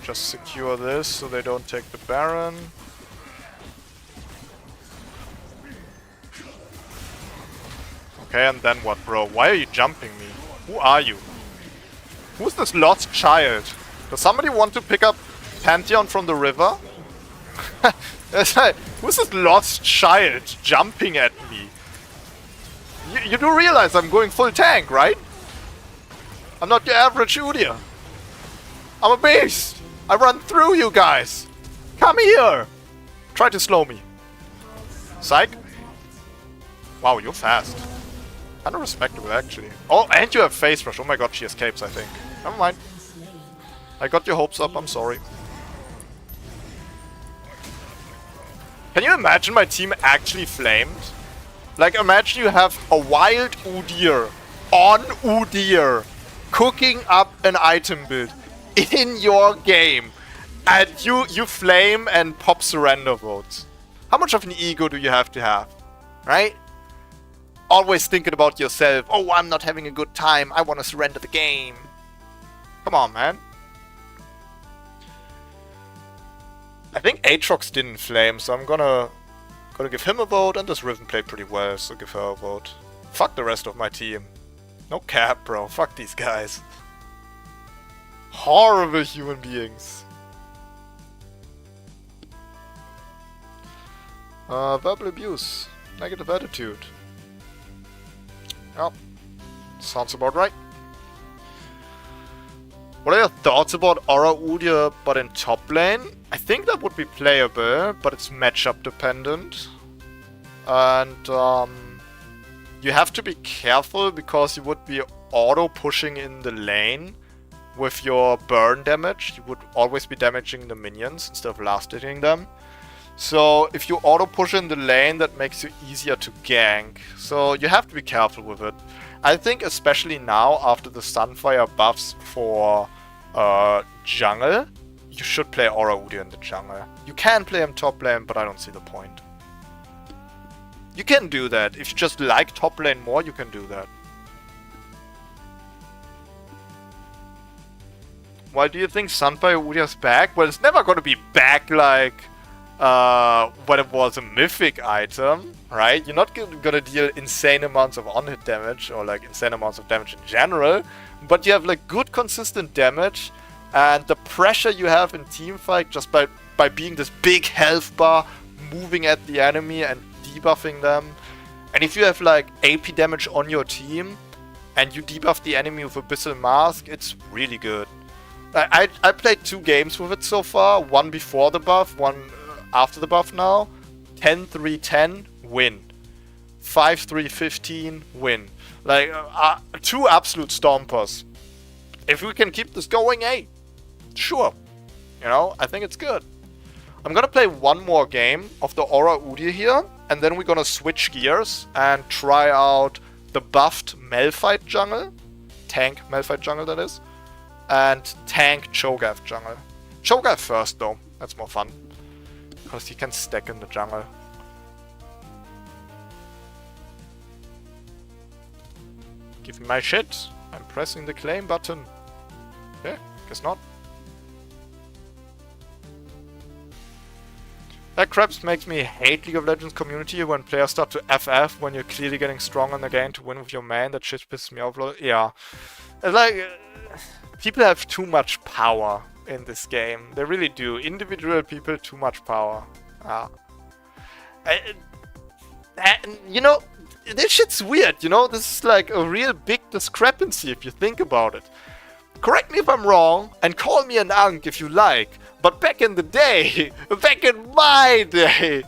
Just secure this so they don't take the Baron. Okay, and then what, bro? Why are you jumping me? Who are you? Who's this lost child? Does somebody want to pick up Pantheon from the river? Who's this lost child jumping at me? You do realize I'm going full tank, right? I'm not your average Udyr. I'm a beast! I run through you guys! Come here! Try to slow me. Psych? Wow, you're fast. Kinda respectable, actually. Oh, and you have face rush. Oh my god, she escapes, I think. Never mind. I got your hopes up, I'm sorry. Can you imagine my team actually flamed? Like, imagine you have a wild Udyr on Udyr cooking up an item build in your game, and you flame and pop surrender votes. How much of an ego do you have, right? Always thinking about yourself. Oh, I'm not having a good time. I want to surrender the game. Come on, man. I think Aatrox didn't flame, so I'm gonna give him a vote, and this Riven played pretty well, so give her a vote. Fuck the rest of my team. No cap, bro. Fuck these guys. Horrible human beings. Verbal abuse. Negative attitude. Yep. Sounds about right. What are your thoughts about Aura Udyr but in top lane? I think that would be playable, but it's matchup dependent. And you have to be careful because you would be auto pushing in the lane with your burn damage, you would always be damaging the minions instead of last hitting them. So if you auto push in the lane, that makes you easier to gank. So you have to be careful with it. I think especially now after the Sunfire buffs for jungle, you should play Aura Udyr in the jungle. You can play him top lane, but I don't see the point. You can do that. If you just like top lane more, you can do that. Why do you think Sunfire Udyr's back? Well, it's never going to be back like when it was a mythic item, right? You're not gonna deal insane amounts of on-hit damage or like insane amounts of damage in general, but you have like good consistent damage, and the pressure you have in teamfight just by being this big health bar, moving at the enemy and debuffing them. And if you have like AP damage on your team and you debuff the enemy with Abyssal Mask, it's really good. I played 2 games with it so far, one before the buff, one after the buff now. 10-3-10, win. 5-3-15, win. Like, 2 absolute stompers. If we can keep this going, hey, sure. You know, I think it's good. I'm gonna play one more game of the Aura Udyr here, and then we're gonna switch gears and try out the buffed Malphite jungle. Tank Malphite jungle, that is. And tank Cho'Gath jungle. Cho'Gath first, though. That's more fun. Because he can stack in the jungle. Give me my shit. I'm pressing the claim button. Okay, guess not. That crap makes me hate League of Legends community when players start to FF when you're clearly getting strong in the game to win with your man. That shit pisses me off. Yeah. It's like, people have too much power in this game. They really do. Individual people, too much power. You know, this shit's weird, you know? This is like a real big discrepancy if you think about it. Correct me if I'm wrong, and call me an unk if you like, but back in the day, back in my day,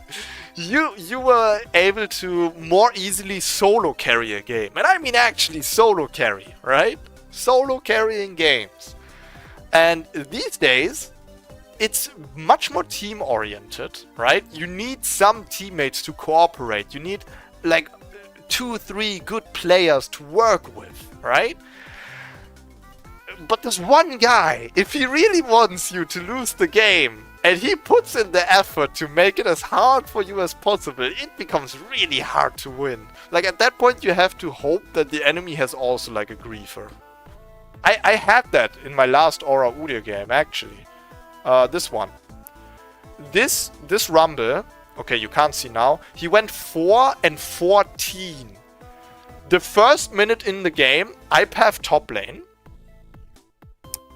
you were able to more easily solo carry a game. And I mean actually solo carry, right? Solo carrying games. And these days, it's much more team-oriented, right? You need some teammates to cooperate. You need, like, 2-3 good players to work with, right? But there's one guy, if he really wants you to lose the game, and he puts in the effort to make it as hard for you as possible, it becomes really hard to win. Like, at that point, you have to hope that the enemy has also, like, a griefer. I had that in my last Aura Udyr game, actually. This one. This Rumble, okay, you can't see now, he went 4-14. The first minute in the game, I path top lane.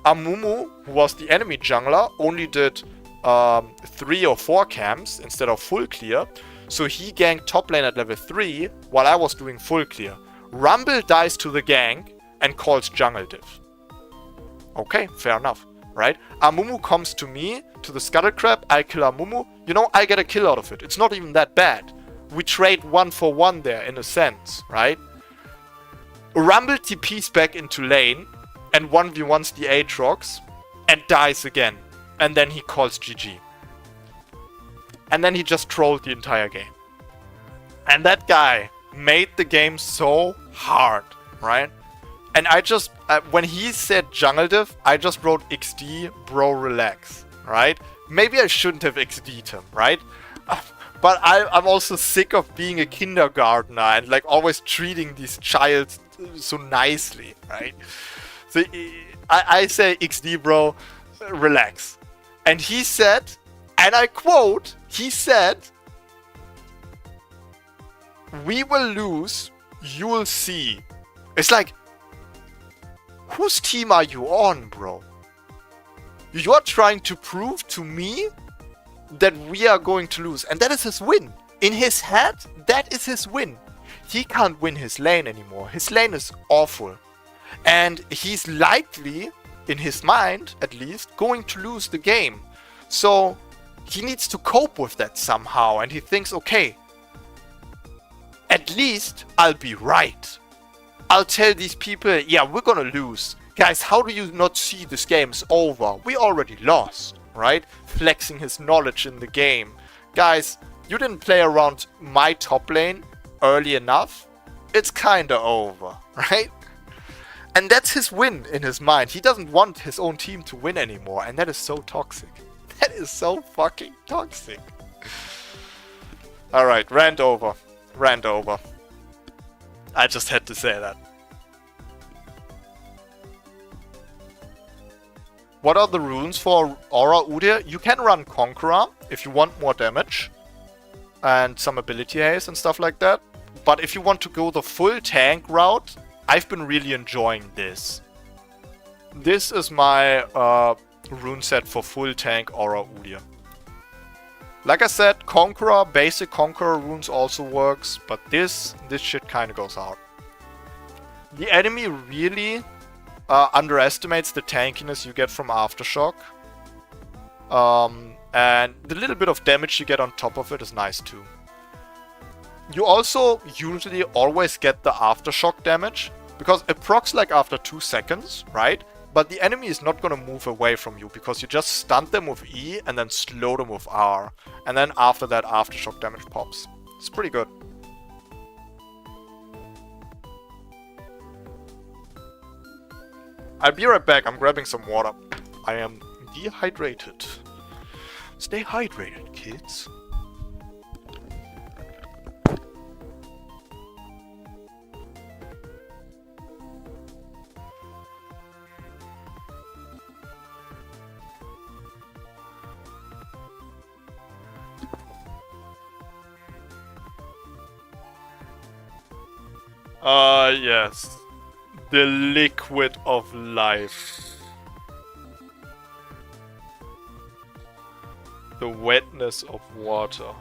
Amumu, who was the enemy jungler, only did 3 or 4 camps instead of full clear. So he ganked top lane at level 3 while I was doing full clear. Rumble dies to the gank and calls jungle div. Okay, fair enough, right? Amumu comes to me, to the Scuttle Crab, I kill Amumu. You know, I get a kill out of it. It's not even that bad. We trade 1-for-1 there, in a sense, right? Rumble TPs back into lane and 1v1s the Aatrox and dies again. And then he calls GG. And then he just trolled the entire game. And that guy made the game so hard, right? And I just, when he said jungle div, I just wrote XD, bro, relax, right? Maybe I shouldn't have XD'd him, right? But I'm also sick of being a kindergartner and like always treating these childs so nicely, right? So I say XD, bro, relax. And he said, and I quote, he said, "We will lose, you will see." It's like, whose team are you on, bro? You're trying to prove to me that we are going to lose. And that is his win. In his head, that is his win. He can't win his lane anymore. His lane is awful. And he's likely, in his mind at least, going to lose the game. So he needs to cope with that somehow. And he thinks, okay, at least I'll be right. I'll tell these people, yeah, we're gonna lose. Guys, how do you not see this game is over? We already lost, right? Flexing his knowledge in the game. Guys, you didn't play around my top lane early enough. It's kinda over, right? And that's his win in his mind. He doesn't want his own team to win anymore, and that is so toxic. That is so fucking toxic. Alright, rant over. Rant over. I just had to say that. What are the runes for Aura Udyr? You can run Conqueror if you want more damage. And some ability haste and stuff like that. But if you want to go the full tank route, I've been really enjoying this. This is my rune set for full tank Aura Udyr. Like I said, Conqueror, basic Conqueror runes also works, but this shit kinda goes out. The enemy really underestimates the tankiness you get from Aftershock. And the little bit of damage you get on top of it is nice too. You also usually always get the Aftershock damage, because it procs like after 2 seconds, right? But the enemy is not gonna move away from you, because you just stun them with E and then slow them with R. And then after that, Aftershock damage pops. It's pretty good. I'll be right back, I'm grabbing some water. I am dehydrated. Stay hydrated, kids. Yes. The liquid of life. The wetness of water.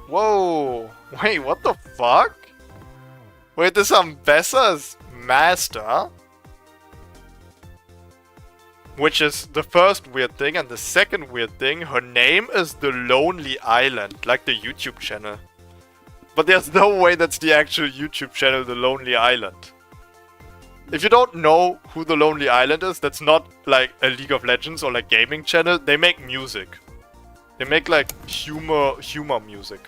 Whoa! Wait, what the fuck? Wait, this Ambessa's master? Which is the first weird thing, and the second weird thing, her name is The Lonely Island, like the YouTube channel. But there's no way that's the actual YouTube channel, The Lonely Island. If you don't know who The Lonely Island is, that's not like a League of Legends or like gaming channel. They make music. They make like humor music.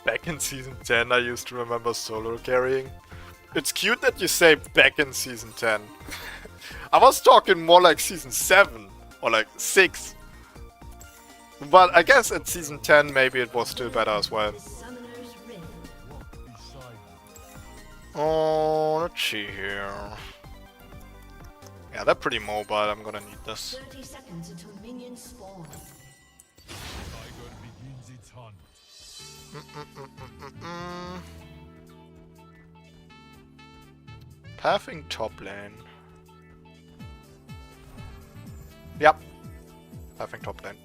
Back in Season 10 I used to remember solo carrying. It's cute that you say back in Season 10. I was talking more like Season 7 or like 6. But I guess at Season 10 maybe it was still better as well. Oh, let's see here. Yeah, they're pretty mobile. I'm gonna need this. 30 seconds until minions spawn. Pathing top lane. Yep. Pathing top lane.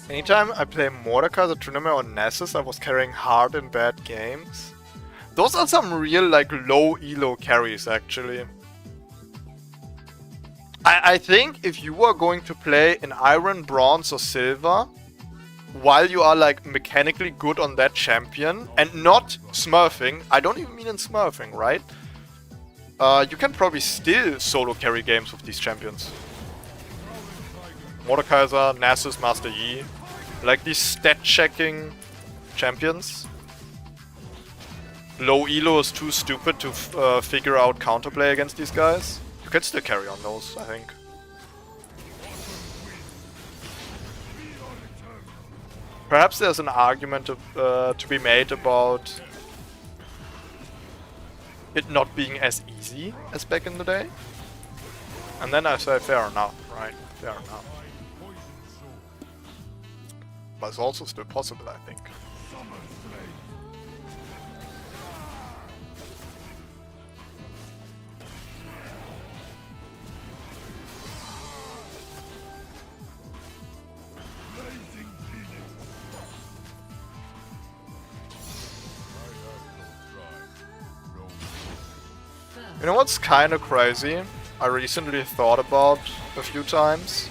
Anytime I play Mordecai, the Trinome, or Nessus, I was carrying hard in bad games. Those are some real, like, low elo carries, actually. I think if you are going to play in Iron, Bronze, or Silver, while you are, like, mechanically good on that champion, and not smurfing, I don't even mean in smurfing, right? You can probably still solo carry games with these champions. Mordekaiser, Nasus, Master Yi. Like these stat checking champions. Low elo is too stupid to figure out counterplay against these guys. You can still carry on those, I think. Perhaps there's an argument to be made about it not being as easy as back in the day. And then I say fair enough, right? Fair enough. But it's also still possible, I think. You know what's kinda crazy? I recently thought about a few times.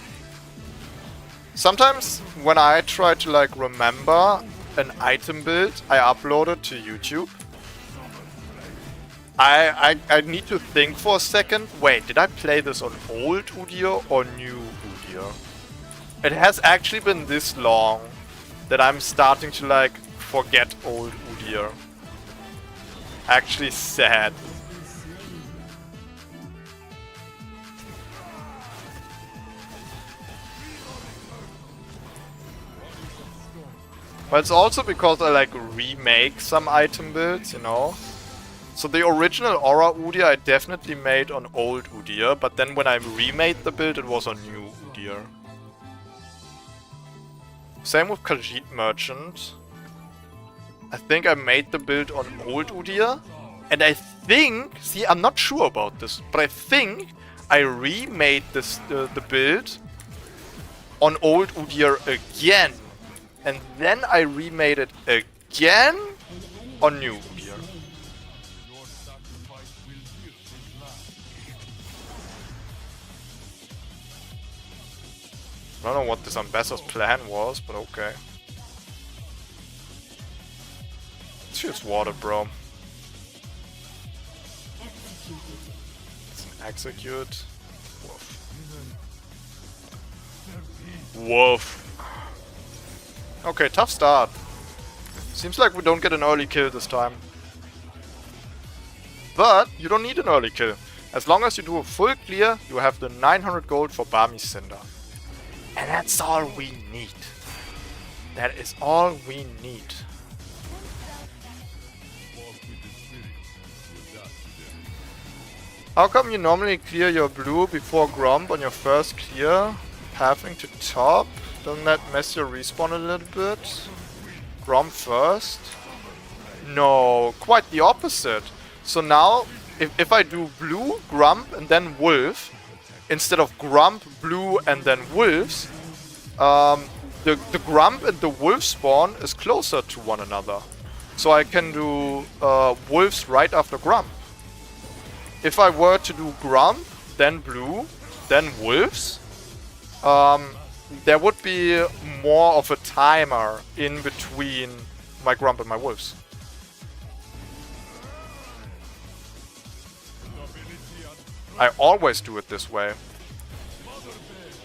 Sometimes when I try to like remember an item build I uploaded to YouTube, I need to think for a second. Wait, did I play this on old Udyr or new Udyr? It has actually been this long that I'm starting to like forget old Udyr. Actually sad. But it's also because I like remake some item builds, you know? So the original Aura Udyr I definitely made on old Udyr, but then when I remade the build it was on new Udyr. Same with Khajiit Merchant. I think I made the build on old Udyr, and I think, see, I'm not sure about this, but I think I remade this the build on old Udyr again, and then I remade it again on new Udyr. I don't know what this Ambessa's plan was, but okay. It's just water, bro. It's an execute. Woof. Woof. Okay, tough start. Seems like we don't get an early kill this time. But you don't need an early kill. As long as you do a full clear, you have the 900 gold for Bami's Cinder. And that's all we need. That is all we need. How come you normally clear your blue before Gromp on your first clear? Pathing to top? Doesn't that mess your respawn a little bit? Gromp first? No, quite the opposite. So now, if I do blue, Grump, and then Wolf, instead of Grump, Blue, and then Wolves, the Grump and the Wolf spawn is closer to one another. So I can do Wolves right after Grump. If I were to do Grump, then Blue, then Wolves, there would be more of a timer in between my Grump and my Wolves. I always do it this way.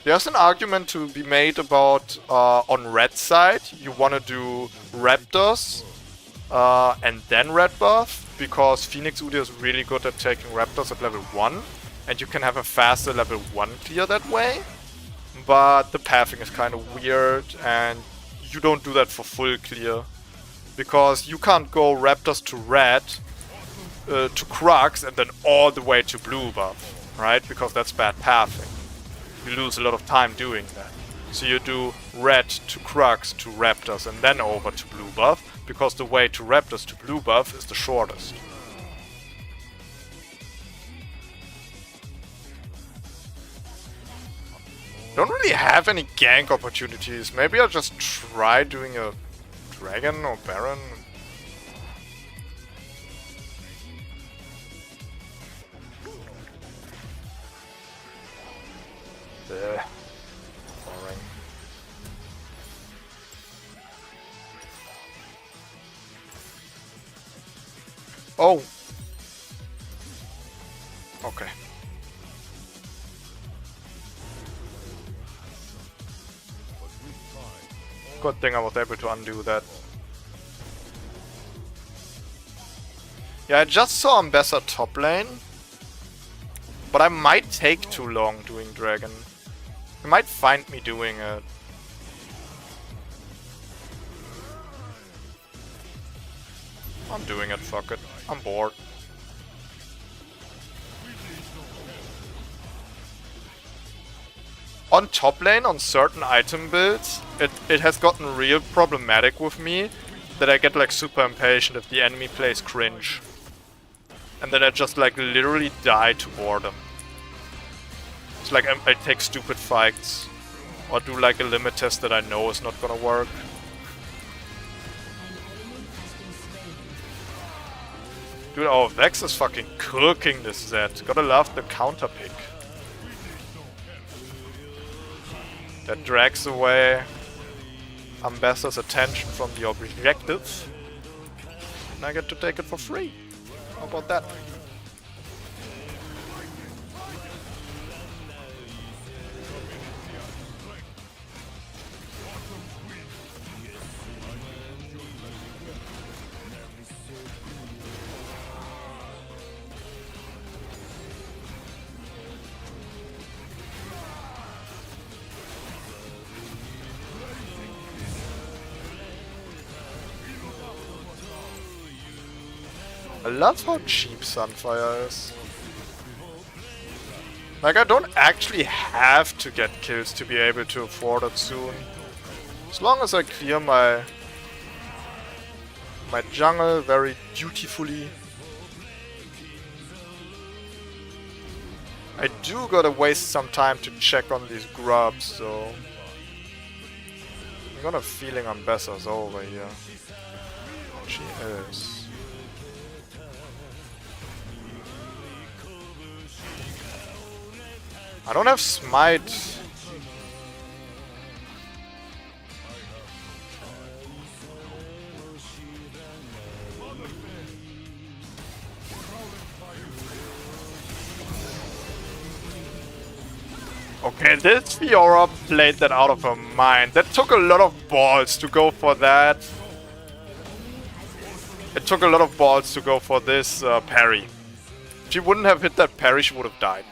There's an argument to be made about on red side, you want to do Raptors and then red buff, because Phoenix Udyr is really good at taking Raptors at level 1, and you can have a faster level 1 clear that way. But the pathing is kind of weird, and you don't do that for full clear, because you can't go Raptors to red, to Crux, and then all the way to blue buff, right? Because that's bad pathing. You lose a lot of time doing that. So you do red to Crux to Raptors and then over to blue buff, because the way to Raptors to blue buff is the shortest. Don't really have any gank opportunities. Maybe I'll just try doing a Dragon or Baron. Boring. Oh! Okay. Good thing I was able to undo that. Yeah, I just saw Ambessa top lane. But I might take too long doing Dragon. He might find me doing it. I'm doing it, fuck it. I'm bored. On top lane, on certain item builds, it has gotten real problematic with me that I get like super impatient if the enemy plays cringe. And then I just like literally die to boredom. It's like I take stupid fights, or do like a limit test that I know is not gonna work. Dude, oh, Vex is fucking cooking this Zed. Gotta love the counter pick. That drags away Ambessa's attention from the objective. And I get to take it for free. How about that? I love how cheap Sunfire is. Like, I don't actually have to get kills to be able to afford it soon. As long as I clear my jungle very dutifully. I do gotta waste some time to check on these grubs, so... I got a feeling Ambessa's over here. She is. I don't have smite. Okay, this Fiora played that out of her mind. That took a lot of balls to go for that. It took a lot of balls to go for this parry. If she wouldn't have hit that parry, she would have died.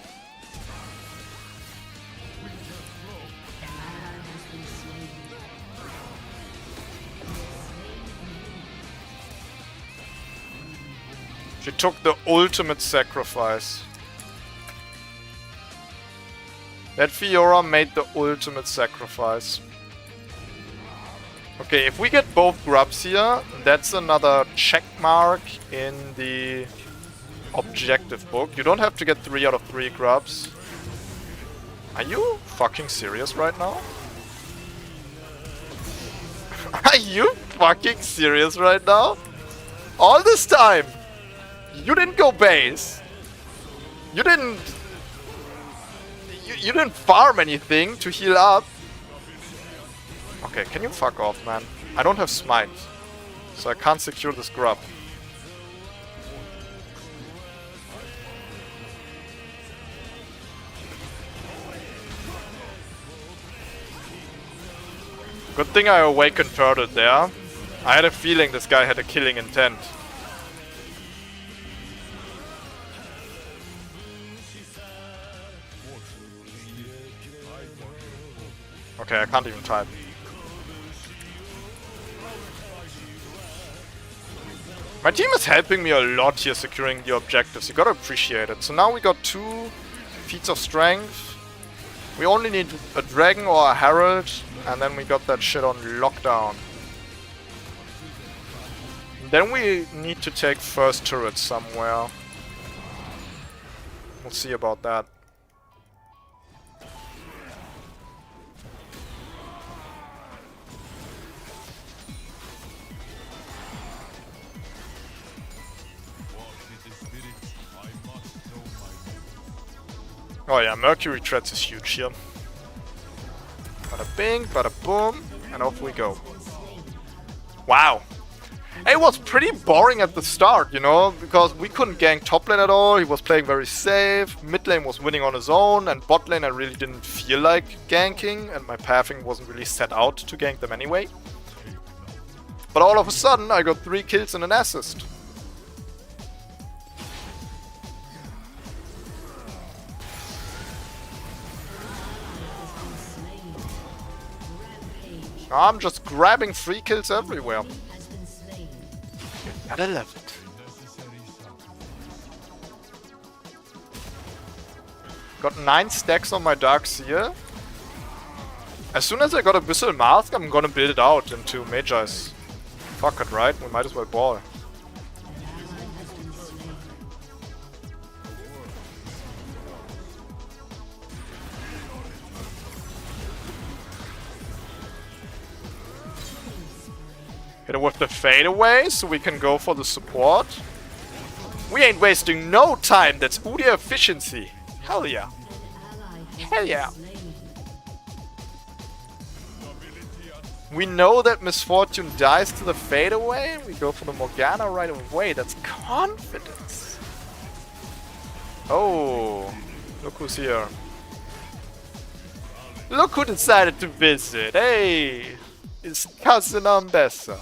She took the ultimate sacrifice. That Fiora made the ultimate sacrifice. Okay, if we get both grubs here, that's another check mark in the objective book. You don't have to get 3 out of 3 grubs. Are you fucking serious right now? Are you fucking serious right now? All this time! You didn't go base. You didn't farm anything to heal up. Okay, can you fuck off, man? I don't have smite, so I can't secure this grub. Good thing I awakened Turtle there. I had a feeling this guy had a killing intent. Okay, I can't even type. My team is helping me a lot here securing the objectives, you gotta appreciate it. So now we got 2 feats of strength. We only need a dragon or a herald, and then we got that shit on lockdown. Then we need to take first turret somewhere. We'll see about that. Oh yeah, Mercury Treads is huge here. Bada bing, bada boom, and off we go. Wow. It was pretty boring at the start, you know, because we couldn't gank top lane at all, he was playing very safe, mid lane was winning on his own, and bot lane I really didn't feel like ganking, and my pathing wasn't really set out to gank them anyway. But all of a sudden I got 3 kills and an assist. I'm just grabbing 3 kills everywhere. Gotta love it. Got 9 stacks on my Dark Seer. As soon as I got Abyssal Mask, I'm gonna build it out into Magi's. Fuck it, right? We might as well ball. Hit it with the fadeaway so we can go for the support. We ain't wasting no time. That's Udyr efficiency. Hell yeah. Hell yeah. We know that Misfortune dies to the fadeaway. We go for the Morgana right away. That's confidence. Oh, look who's here. Look who decided to visit. Hey, it's cousin Ambessa.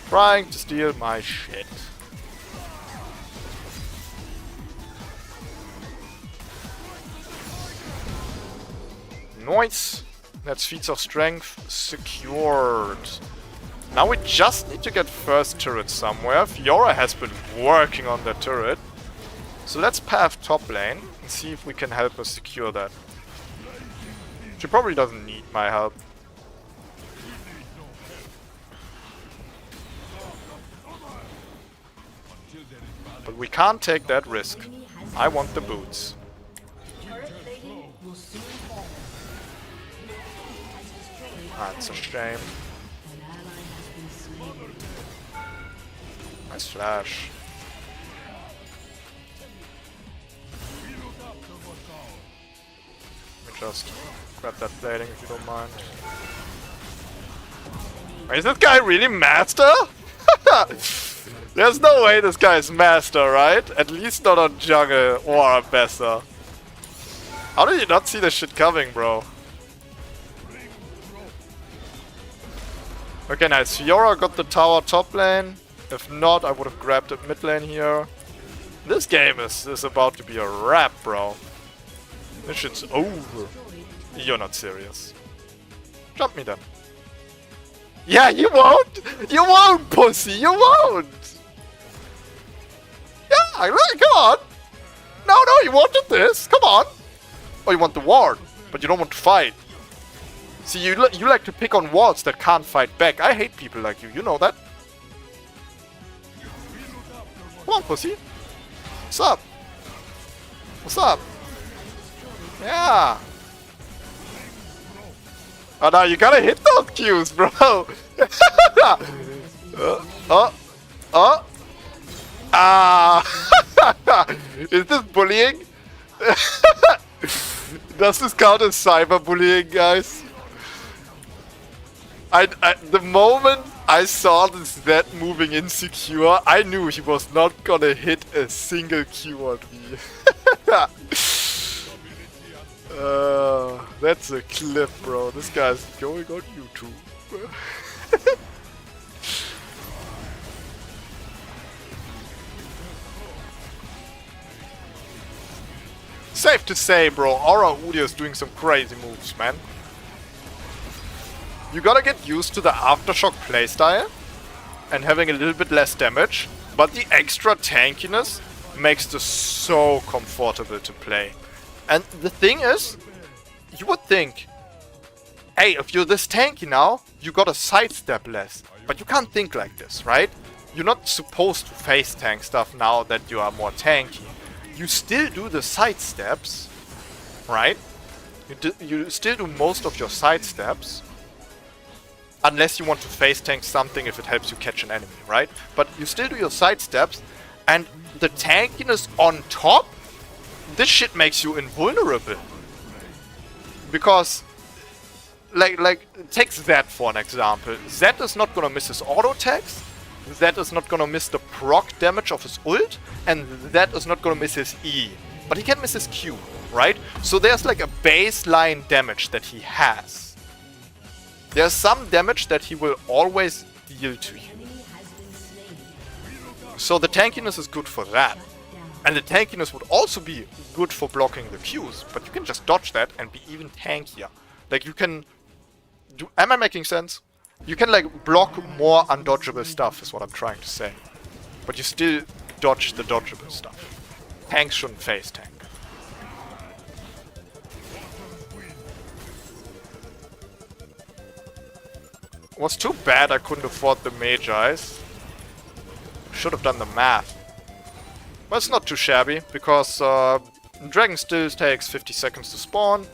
Trying to steal my shit. Nice. That's feats of strength secured. Now we just need to get first turret somewhere. Fiora has been working on that turret. So let's path top lane and see if we can help us secure that. She probably doesn't need my help. But we can't take that risk. I want the boots. That's a shame. Nice flash. Let me just grab that plating if you don't mind. Is this guy really master? There's no way this guy is master, right? At least not on jungle or Ambessa. How did you not see this shit coming, bro? Okay, nice. Fiora got the tower top lane. If not, I would have grabbed it mid lane here. This game is about to be a wrap, bro. This shit's over. You're not serious. Jump me then. Yeah, you won't! You won't, pussy! You won't! Yeah, come on! No, you wanted this! Come on! Oh, you want the ward, but you don't want to fight. See, you like to pick on wards that can't fight back. I hate people like you know that. Come on, pussy. What's up? What's up? Yeah. Oh, no, you gotta hit those Qs, bro. Is this bullying? Does this count as cyberbullying, guys? The moment I saw this Zed moving insecure, I knew he was not gonna hit a single Q on me. That's a clip, bro. This guy's going on YouTube. Safe to say, bro, Aura Udyr is doing some crazy moves, man. You gotta get used to the Aftershock playstyle and having a little bit less damage, but the extra tankiness makes this so comfortable to play. And the thing is, you would think, hey, if you're this tanky now, you gotta sidestep less. But you can't think like this, right? You're not supposed to face tank stuff now that you are more tanky. You still do the sidesteps, right? You still do most of your sidesteps. Unless you want to face tank something if it helps you catch an enemy, right? But you still do your sidesteps, and the tankiness on top, this shit makes you invulnerable. Because, like, take Zed for an example. Zed is not gonna miss his auto attacks, Zed is not gonna miss the proc damage of his ult, and Zed is not gonna miss his E. But he can miss his Q, right? So there's like a baseline damage that he has. There's some damage that he will always deal to you. So the tankiness is good for that. And the tankiness would also be good for blocking the Qs, but you can just dodge that and be even tankier. Like you can do, am I making sense? You can like block more undodgeable stuff is what I'm trying to say. But you still dodge the dodgeable stuff. Tanks shouldn't face tank. It was too bad I couldn't afford the Magi's. Should have done the math. But it's not too shabby, because Dragon still takes 50 seconds to spawn.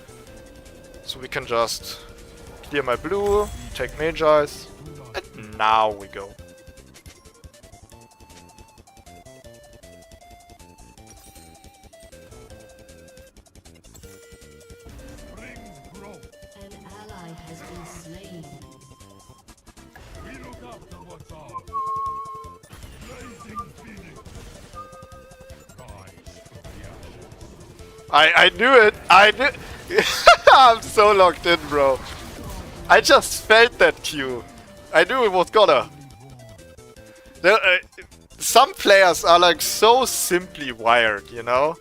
So we can just clear my blue, take Magi's, and now we go. has been slain. I knew it! I knew. I'm so locked in, bro. I just felt that Q. I knew it was gonna. There, some players are like so simply wired, you know?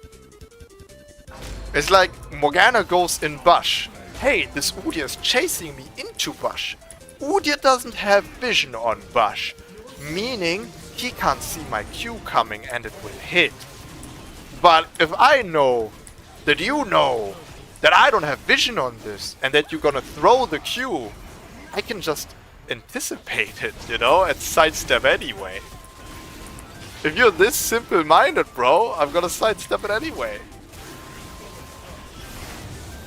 It's like Morgana goes in bush. Hey, this Udyr is chasing me into bush. Udyr doesn't have vision on bush, meaning he can't see my Q coming and it will hit. But if I know that you know that I don't have vision on this and that you're gonna throw the Q, I can just anticipate it, you know, and sidestep anyway. If you're this simple-minded, bro, I'm gonna sidestep it anyway.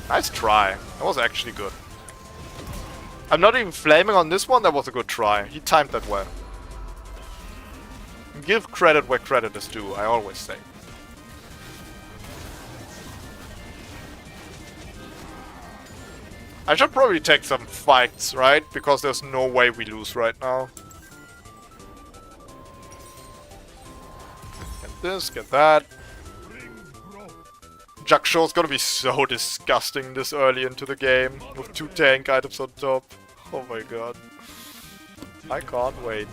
Nice try. That was actually good. I'm not even flaming on this one, that was a good try. He timed that well. Give credit where credit is due, I always say. I should probably take some fights, right? Because there's no way we lose right now. Get this, get that. Jackshaw's gonna be so disgusting this early into the game with 2 tank items on top. Oh my god. I can't wait.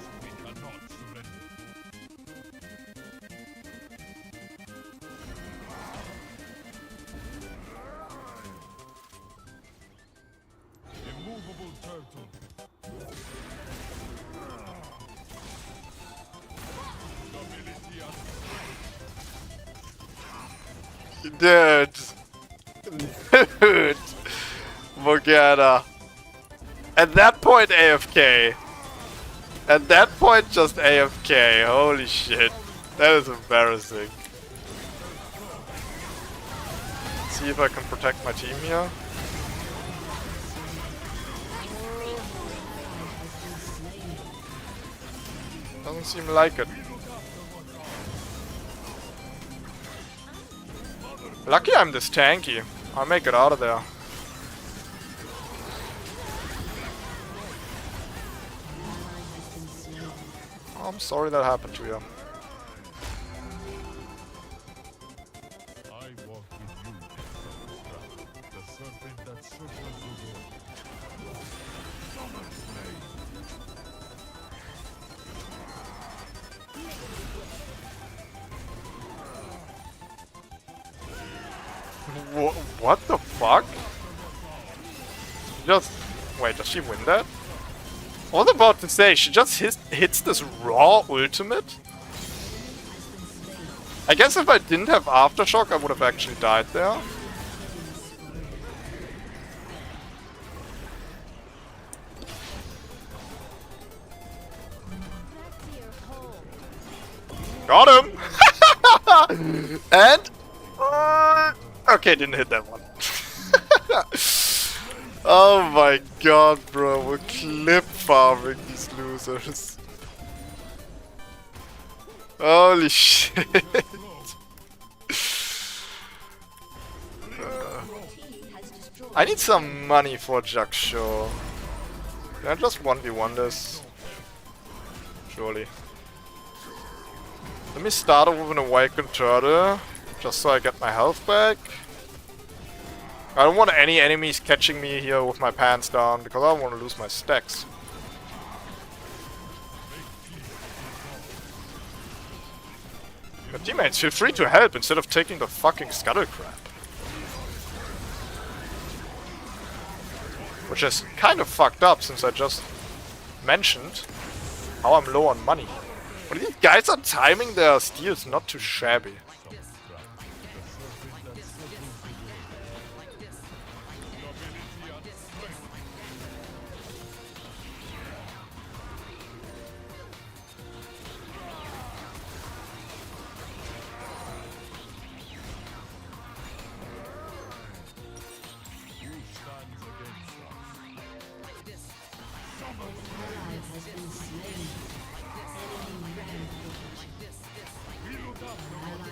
Dude. Dude. Morgana. At that point AFK. At that point just AFK. Holy shit. That is embarrassing. Let's see if I can protect my team here. Doesn't seem like it. Lucky I'm this tanky. I'll make it out of there. Oh, I'm sorry that happened to you. What the fuck? Just... Wait, does she win that? I was about to say, she just hits this raw ultimate? I guess if I didn't have Aftershock, I would have actually died there. Got him! And... okay, didn't hit that one. Oh my god, bro. We're clip farming these losers. Holy shit. I need some money for Jackshaw. Can I just 1v1 this? Surely. Let me start off with an Awakened Turtle. Just so I get my health back. I don't want any enemies catching me here with my pants down, because I don't want to lose my stacks. My teammates, feel free to help instead of taking the fucking scuttle crap. Which is kind of fucked up, since I just mentioned how I'm low on money. But these guys are timing their steals not too shabby.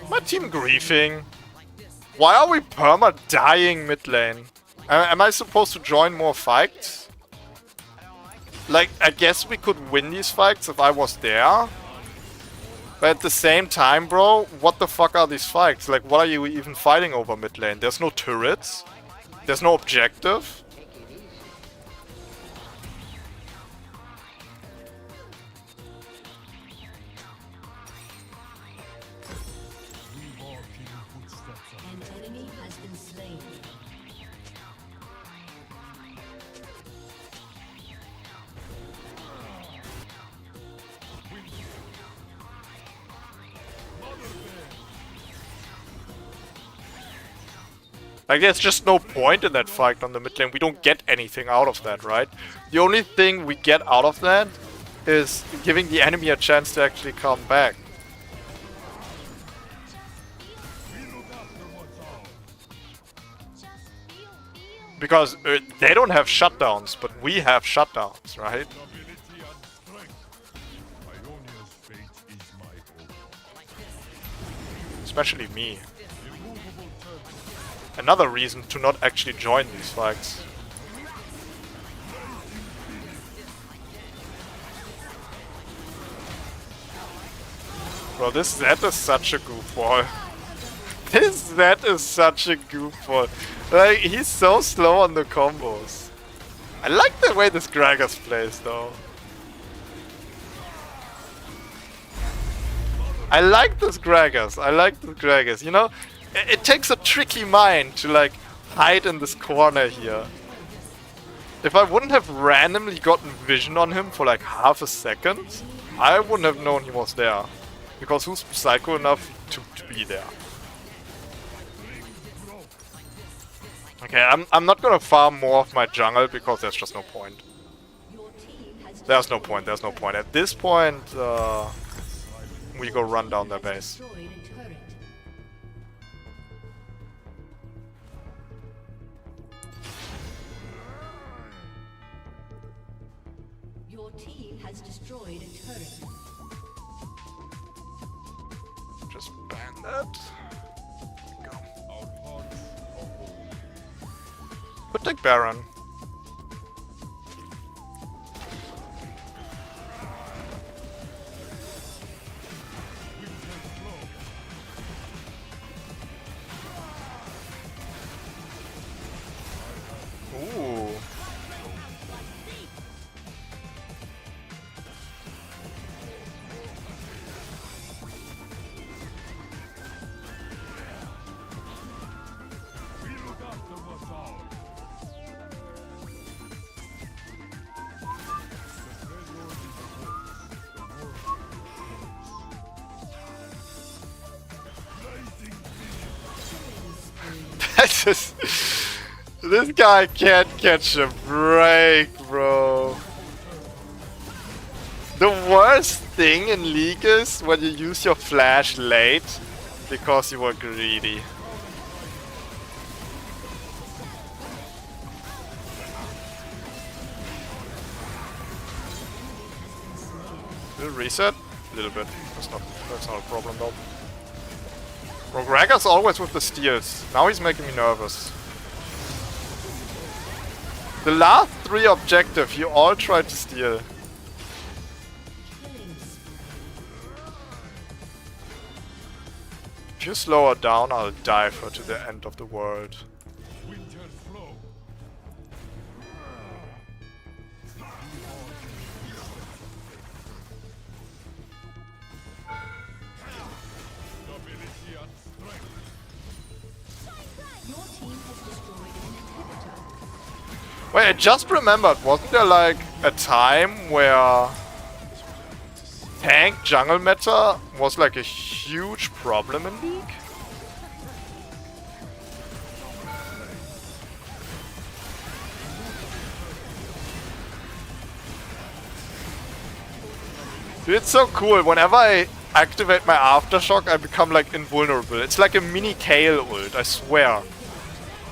My team griefing. Why are we perma dying mid lane? Am I supposed to join more fights? Like, I guess we could win these fights if I was there. But at the same time, bro, what the fuck are these fights? Like, what are you even fighting over mid lane? There's no turrets. There's no objective. An enemy has been slain. Like, there's just no point in that fight on the mid lane. We don't get anything out of that, right? The only thing we get out of that is giving the enemy a chance to actually come back. Because they don't have shutdowns, but we have shutdowns, right? Especially me. Another reason to not actually join these fights. Bro, this Zed is such a goofball. This Zed is such a goofball. Like, he's so slow on the combos. I like the way this Gragas plays, though. I like this Gragas. You know, it takes a tricky mind to, like, hide in this corner here. If I wouldn't have randomly gotten vision on him for like half a second, I wouldn't have known he was there. Because who's psycho enough to be there? Okay, I'm not gonna farm more of my jungle because there's just no point. There's no point. At this point, we go run down their base. Your team has destroyed a turret. Just ban that. Go. Could take Baron. Ooh. This guy can't catch a break, bro. The worst thing in League is when you use your flash late because you were greedy. Little reset? A little bit. That's not a problem though. Bro, Gragas always with the steals. Now he's making me nervous. The last 3 objectives, you all tried to steal. If you slow her down, I'll dive her to the end of the world. Wait, I just remembered, wasn't there like a time where tank jungle meta was like a huge problem in League? Dude, it's so cool. Whenever I activate my Aftershock, I become like invulnerable. It's like a mini Kale ult, I swear.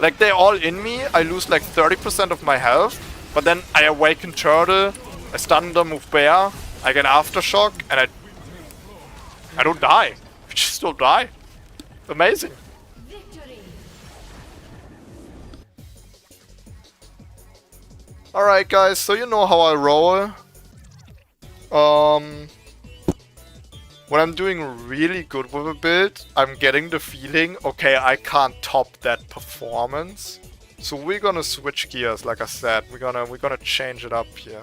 Like, they're all in me, I lose like 30% of my health, but then I awaken Turtle, I stun them with Bear, I get Aftershock, and I don't die. I just don't die. Amazing. Victory. Alright guys, so you know how I roll. When I'm doing really good with a build, I'm getting the feeling, okay, I can't top that performance. So we're gonna switch gears, like I said. We're gonna change it up here.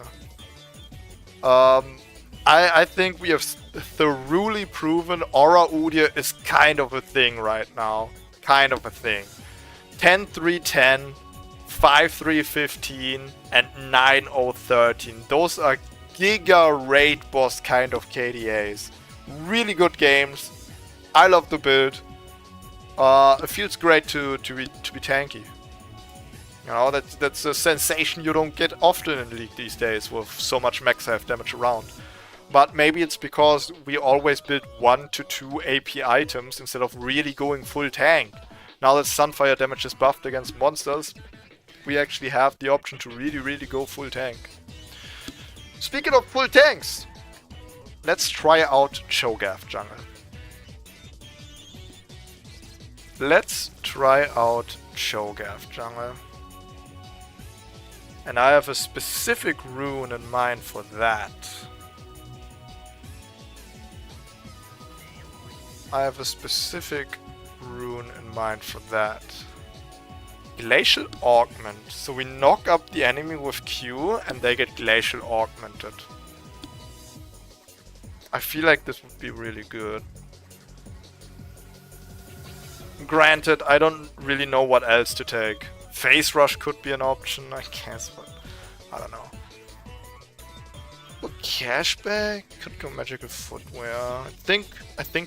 I think we have thoroughly proven Aura Udyr is kind of a thing right now. Kind of a thing. 10-3-10, 5-3-15, and 9-0-13. Those are giga raid boss kind of KDAs. Really good games. I love the build. It feels great to be tanky. You know, that's a sensation you don't get often in League these days with so much max health damage around. But maybe it's because we always build 1 to 2 AP items instead of really going full tank. Now that Sunfire damage is buffed against monsters, we actually have the option to really go full tank. Speaking of full tanks, let's try out Cho'Gath jungle. Let's try out Cho'Gath jungle. And I have a specific rune in mind for that. I have a specific rune in mind for that. Glacial Augment. So we knock up the enemy with Q and they get Glacial Augmented. I feel like this would be really good. Granted, I don't really know what else to take. Phase Rush could be an option, I guess, but I don't know. Well, Cashback could go Magical Footwear. I think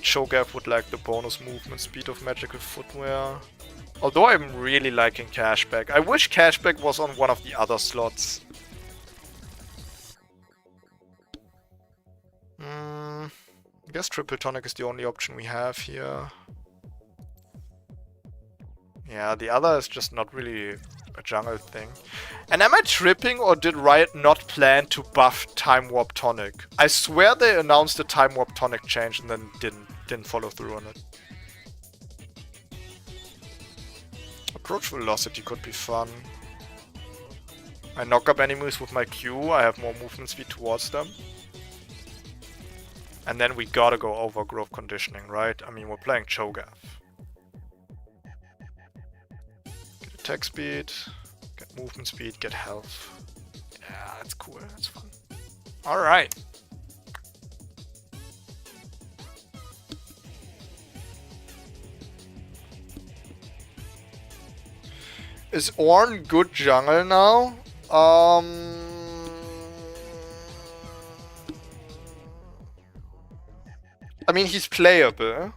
Cho'Gath would like the bonus movement speed of Magical Footwear. Although I'm really liking Cashback. I wish Cashback was on one of the other slots. I guess Triple Tonic is the only option we have here. Yeah, the other is just not really a jungle thing. And am I tripping or did Riot not plan to buff Time Warp Tonic? I swear they announced the Time Warp Tonic change and then didn't follow through on it. Approach Velocity could be fun. I knock up enemies with my Q, I have more movement speed towards them. And then we gotta go Overgrowth Conditioning, right? I mean, we're playing Cho'Gath. Get attack speed, get movement speed, get health. Yeah, that's cool, that's fun. Alright. Is Ornn good jungle now? I mean, he's playable.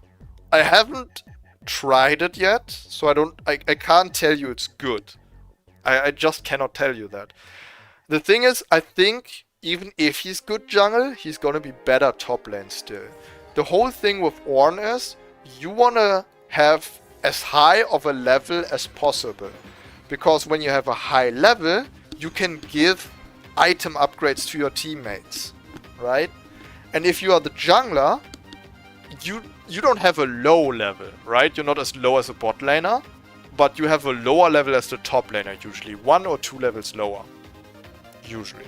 I haven't tried it yet, so I can't tell you it's good. I just cannot tell you that. The thing is, I think even if he's good jungle, he's gonna be better top lane still. The whole thing with Ornn is, you wanna have as high of a level as possible. Because when you have a high level, you can give item upgrades to your teammates, right? And if you are the jungler, you don't have a low level, right? You're not as low as a bot laner, but you have a lower level as the top laner usually. 1 or 2 levels lower, usually.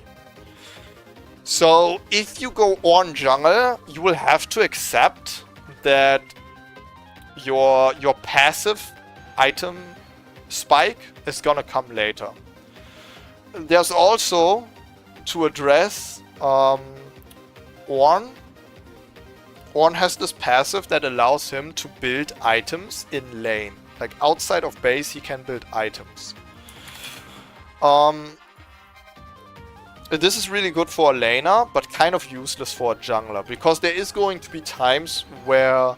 So if you go Ornn jungle, you will have to accept that your passive item spike is gonna come later. There's also, to address Ornn. Ornn has this passive that allows him to build items in lane. Like outside of base, he can build items. This is really good for a laner, but kind of useless for a jungler, because there is going to be times where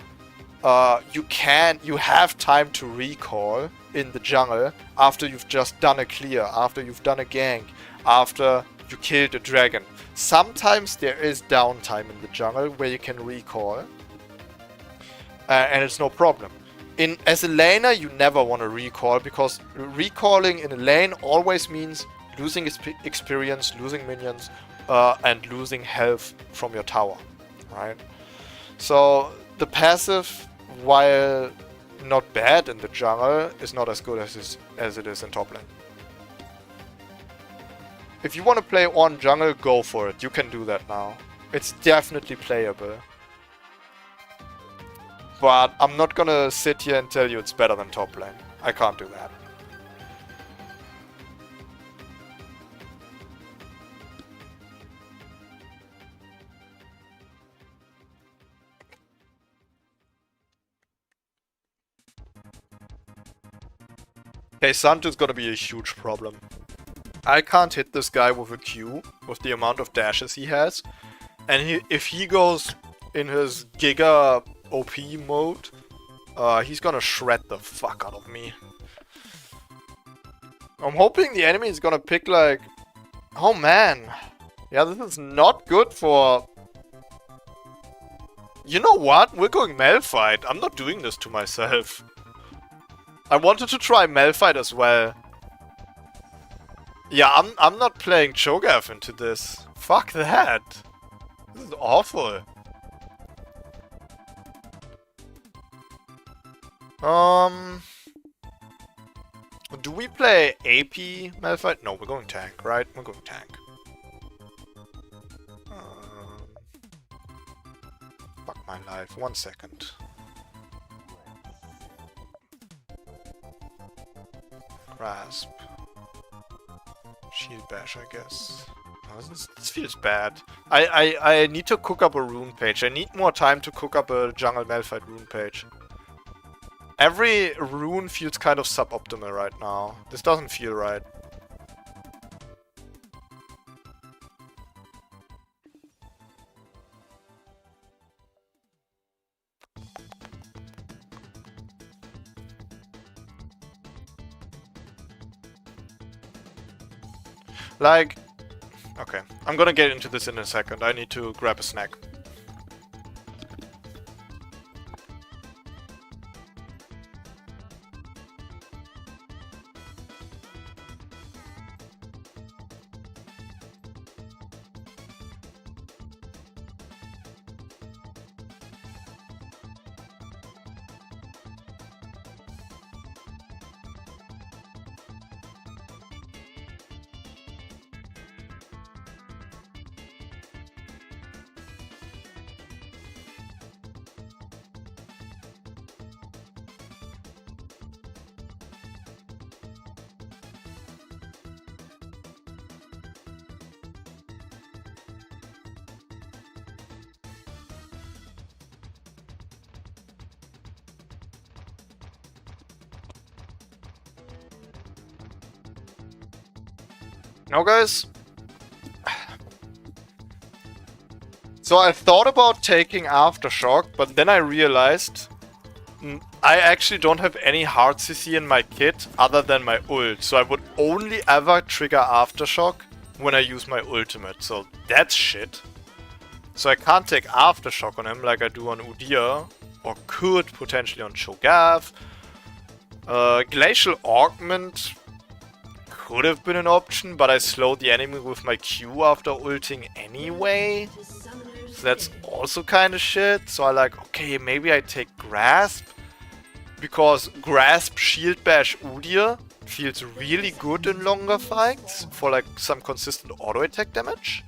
you have time to recall in the jungle after you've just done a clear, after you've done a gank, after you killed a dragon. Sometimes there is downtime in the jungle where you can recall, and it's no problem. As a laner, you never want to recall, because recalling in a lane always means losing experience, losing minions, and losing health from your tower, right? So the passive, while not bad in the jungle, is not as good as it is in top lane. If you want to play on jungle, go for it. You can do that now. It's definitely playable. But I'm not gonna sit here and tell you it's better than top lane. I can't do that. Okay, Santu's gonna be a huge problem. I can't hit this guy with a Q, with the amount of dashes he has. And if he goes in his Giga OP mode, he's gonna shred the fuck out of me. I'm hoping the enemy is gonna pick like... Oh man! Yeah, this is not good for... You know what? We're going Malphite. I'm not doing this to myself. I wanted to try Malphite as well. Yeah, I'm not playing Cho'Gath into this. Fuck that. This is awful. Do we play AP Malphite? No, we're going tank, right? We're going tank. Fuck my life. 1 second. Grasp. Shield bash, I guess. Oh, this feels bad. I need to cook up a rune page. I need more time to cook up a jungle Malphite rune page. Every rune feels kind of suboptimal right now. This doesn't feel right. Like, okay, I'm gonna get into this in a second. I need to grab a snack. Now guys, so I thought about taking Aftershock, but then I realized I actually don't have any hard CC in my kit other than my ult, so I would only ever trigger Aftershock when I use my ultimate, so that's shit. So I can't take Aftershock on him like I do on Udyr, or could potentially on Cho'Gath. Glacial Augment could have been an option, but I slowed the enemy with my Q after ulting anyway. So that's also kind of shit. So I like, okay, maybe I take Grasp. Because Grasp Shield Bash Udyr feels really good in longer fights for like some consistent auto attack damage.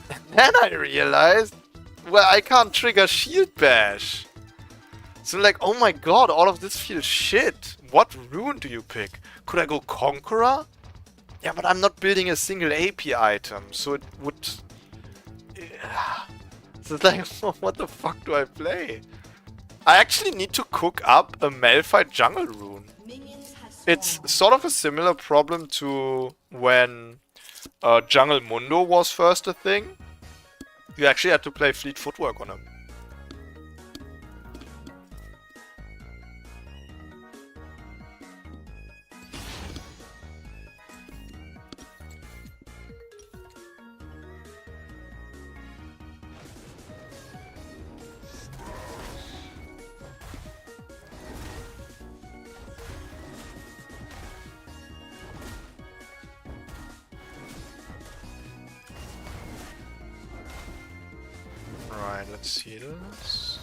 And then I realized, well, I can't trigger Shield Bash. So like, oh my god, all of this feels shit. What rune do you pick? Could I go Conqueror? Yeah, but I'm not building a single AP item, so it would... So it's like, what the fuck do I play? I actually need to cook up a Malphite jungle rune. It's sort of a similar problem to when Jungle Mundo was first a thing. You actually had to play Fleet Footwork on him. Right, let's see this.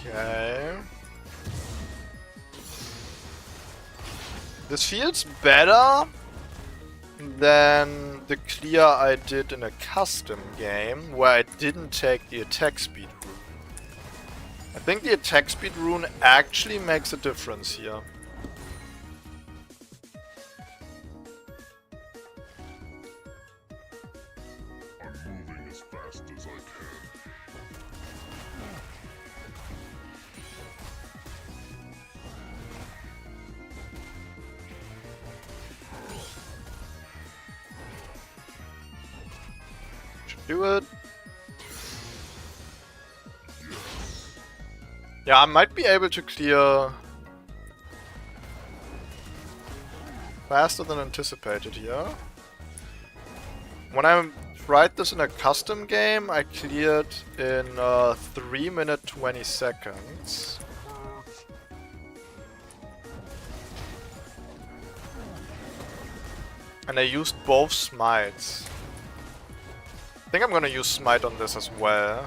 Okay. This feels better than the clear I did in a custom game, where I didn't take the attack speed rune. I think the attack speed rune actually makes a difference here. I'm moving as fast as I can. Should do it. Yeah, I might be able to clear faster than anticipated here. When I tried this in a custom game, I cleared in 3 minutes 20 seconds. And I used both smites. I think I'm gonna use smite on this as well,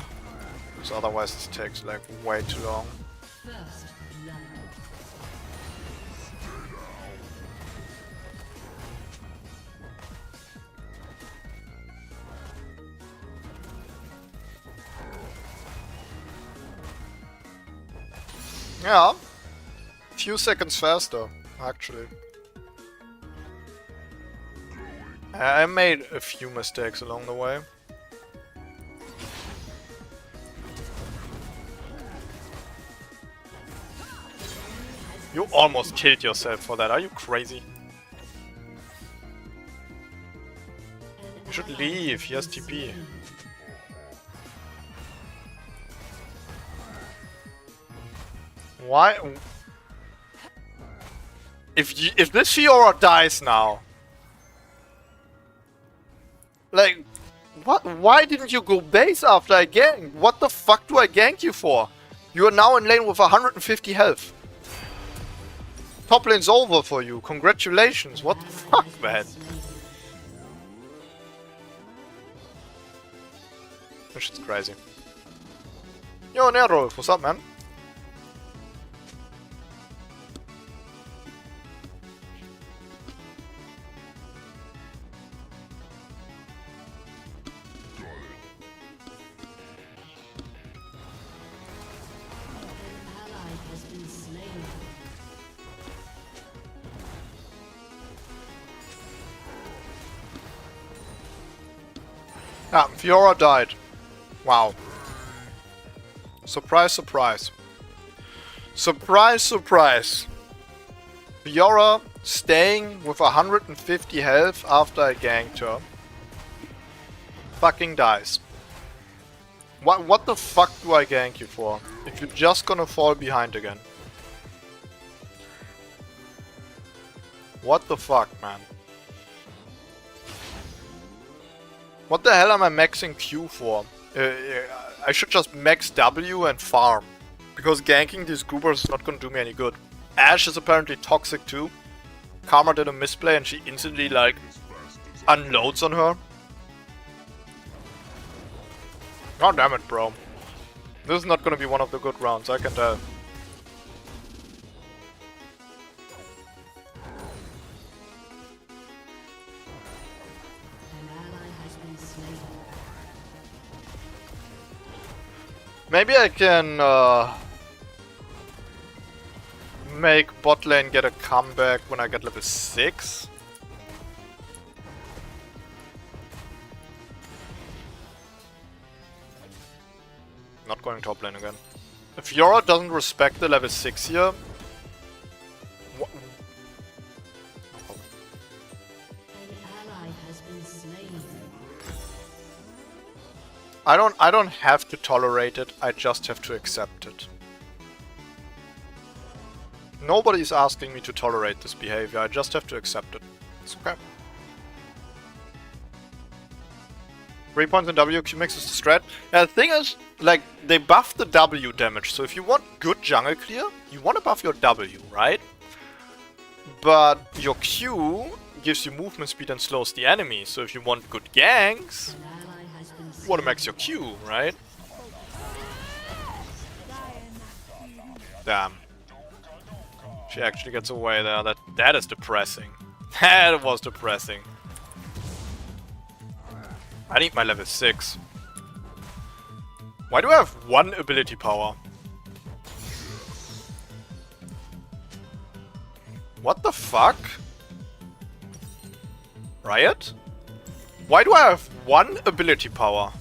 because otherwise this takes like way too long. First blood. Yeah, few seconds faster, actually. I made a few mistakes along the way. You almost killed yourself for that, are you crazy? You should leave, he has TP. Why? If this Fiora dies now, like, what? Why didn't you go base after I ganked? What the fuck do I gank you for? You are now in lane with 150 health. Top lane's over for you. Congratulations. What the fuck, man? This shit's crazy. Yo, Nero, what's up, man? Ah, Fiora died. Wow. Surprise, surprise. Surprise, surprise. Fiora staying with 150 health after I ganked her. Fucking dies. What the fuck do I gank you for? If you're just gonna fall behind again. What the fuck, man? What the hell am I maxing Q for? I should just max W and farm. Because ganking these goobers is not gonna do me any good. Ashe is apparently toxic too. Karma did a misplay and she instantly like unloads on her. God damn it, bro. This is not gonna be one of the good rounds, I can tell. Maybe I can make bot lane get a comeback when I get level 6. Not going top lane again. If Fiora doesn't respect the level 6 here... I don't have to tolerate it, I just have to accept it. Nobody's asking me to tolerate this behavior, I just have to accept it. It's okay. 3 points in W, Q makes is the strat. Yeah, the thing is, like, they buff the W damage, so if you want good jungle clear, you want to buff your W, right? But your Q gives you movement speed and slows the enemy, so if you want good ganks, you want to max your Q, right? Damn. She actually gets away there, that That is depressing. That was depressing. I need my level 6. Why do I have 1 ability power? What the fuck? Riot? Why do I have 1 ability power?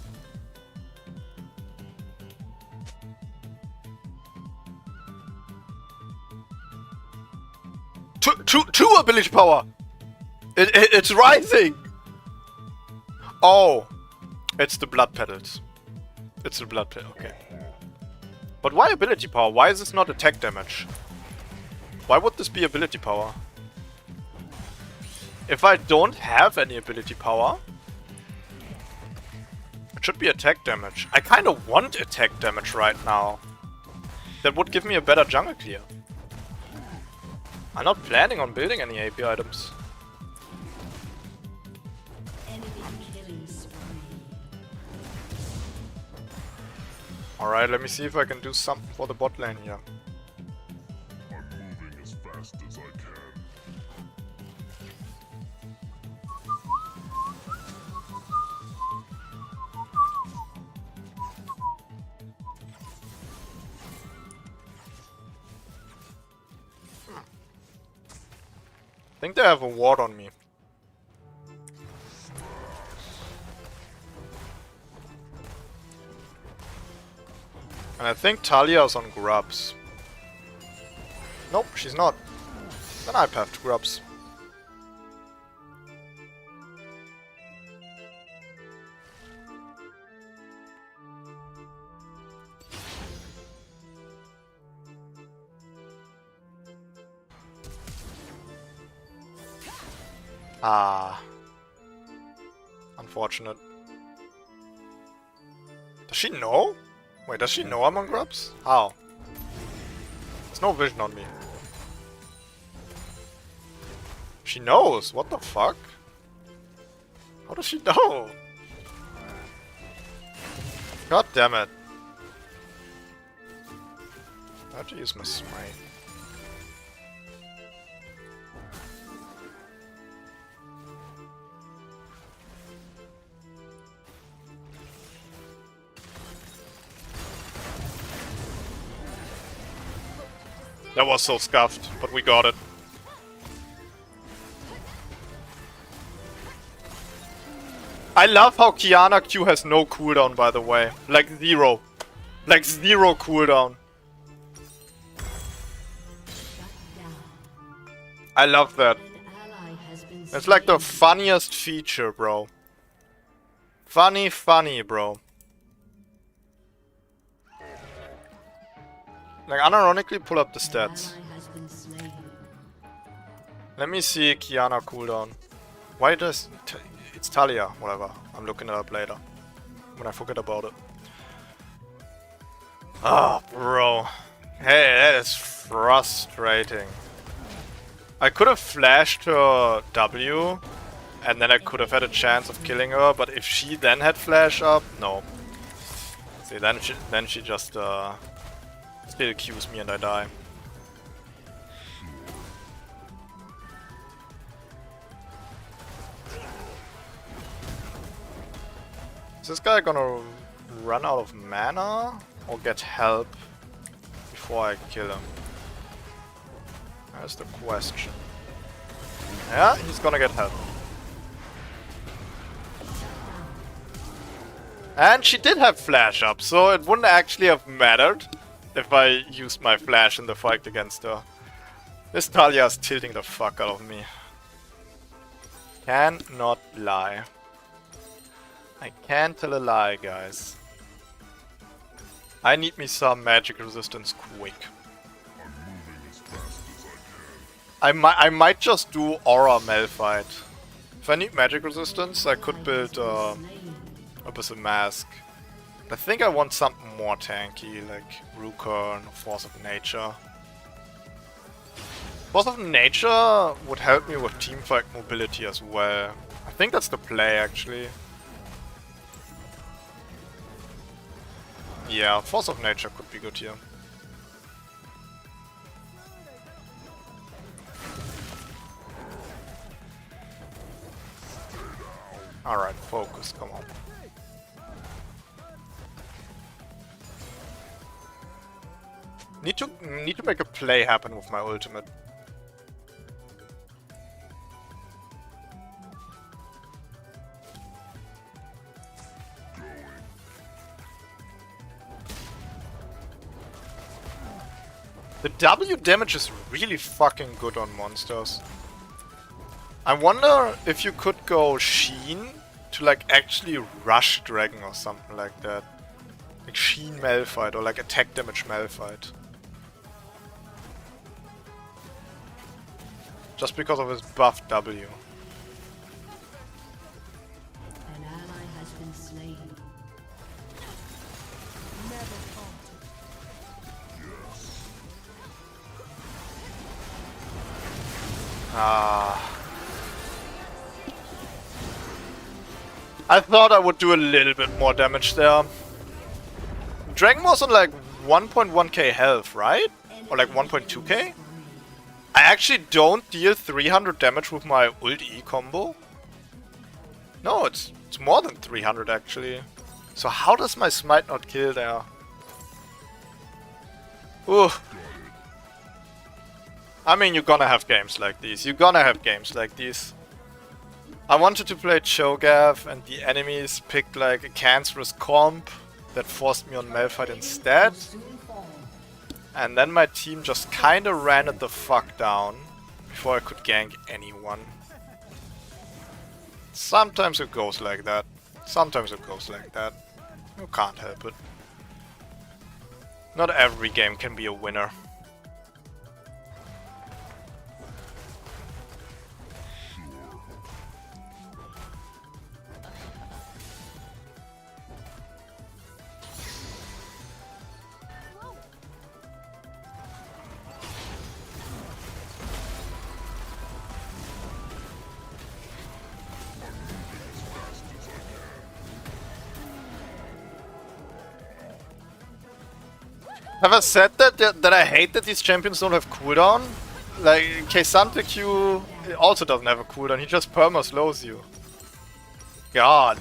Two ability power! It's rising! Oh! It's the blood petals. It's the blood petal, okay. But why ability power? Why is this not attack damage? Why would this be ability power? If I don't have any ability power, it should be attack damage. I kind of want attack damage right now. That would give me a better jungle clear. I'm not planning on building any AP items. Enemy killing spree. Alright, let me see if I can do something for the bot lane here. I'm moving as fast as I can. I think they have a ward on me. And I think Talia's on grubs. Nope, she's not. Then I path grubs. Ah. Unfortunate. Does she know? Wait, does she know I'm on grubs? How? There's no vision on me. She knows! What the fuck? How does she know? God damn it. I have to use my smite. That was so scuffed, but we got it. I love how Qiyana Q has no cooldown, by the way. Like zero. Like zero cooldown. I love that. An ally has been It's like the slain. funniest feature, bro. Funny, bro. Like, unironically, pull up the stats. Ally has been slain. Let me see Qiyana cooldown. Why does... It's Talia, whatever. I'm looking it up later. When I forget about it. Ah, bro. Hey, that is frustrating. I could have flashed her W, and then I could have had a chance of killing her, but if she then had flash up, no. See, then she just still Qs me and I die. Is this guy gonna run out of mana or get help before I kill him? That's the question. Yeah, he's gonna get help. And she did have flash up, so it wouldn't actually have mattered if I used my flash in the fight against her. This Talia is tilting the fuck out of me. Cannot lie. I can't tell a lie, guys. I need me some magic resistance quick. I'm moving as fast as I can. I might just do Aura Malphite. If I need magic resistance, I could build Abyssal Mask. I think I want something more tanky, like Rukorn or Force of Nature. Force of Nature would help me with teamfight mobility as well. I think that's the play, actually. Yeah, Force of Nature could be good here. Alright, focus, come on. Need to make a play happen with my ultimate. The W damage is really fucking good on monsters. I wonder if you could go Sheen to like actually rush Dragon or something like that. Like Sheen Malphite or like attack damage Malphite. Just because of his buff W. An ally has been slain. I thought I would do a little bit more damage there. Dragon was on like 1.1k health, right? Or like 1.2k? I actually don't deal 300 damage with my ult E combo. No, it's more than 300 actually. So how does my smite not kill there? Ooh. I mean, you're gonna have games like these. You're gonna have games like these. I wanted to play Cho'Gath and the enemies picked like a cancerous comp that forced me on Malphite instead. And then my team just kinda ran it the fuck down before I could gank anyone. Sometimes it goes like that. Sometimes it goes like that. You can't help it. Not every game can be a winner. Have I said that I hate that these champions don't have cooldown? Like, K'Sante Q also doesn't have a cooldown, he just perma-slows you. God.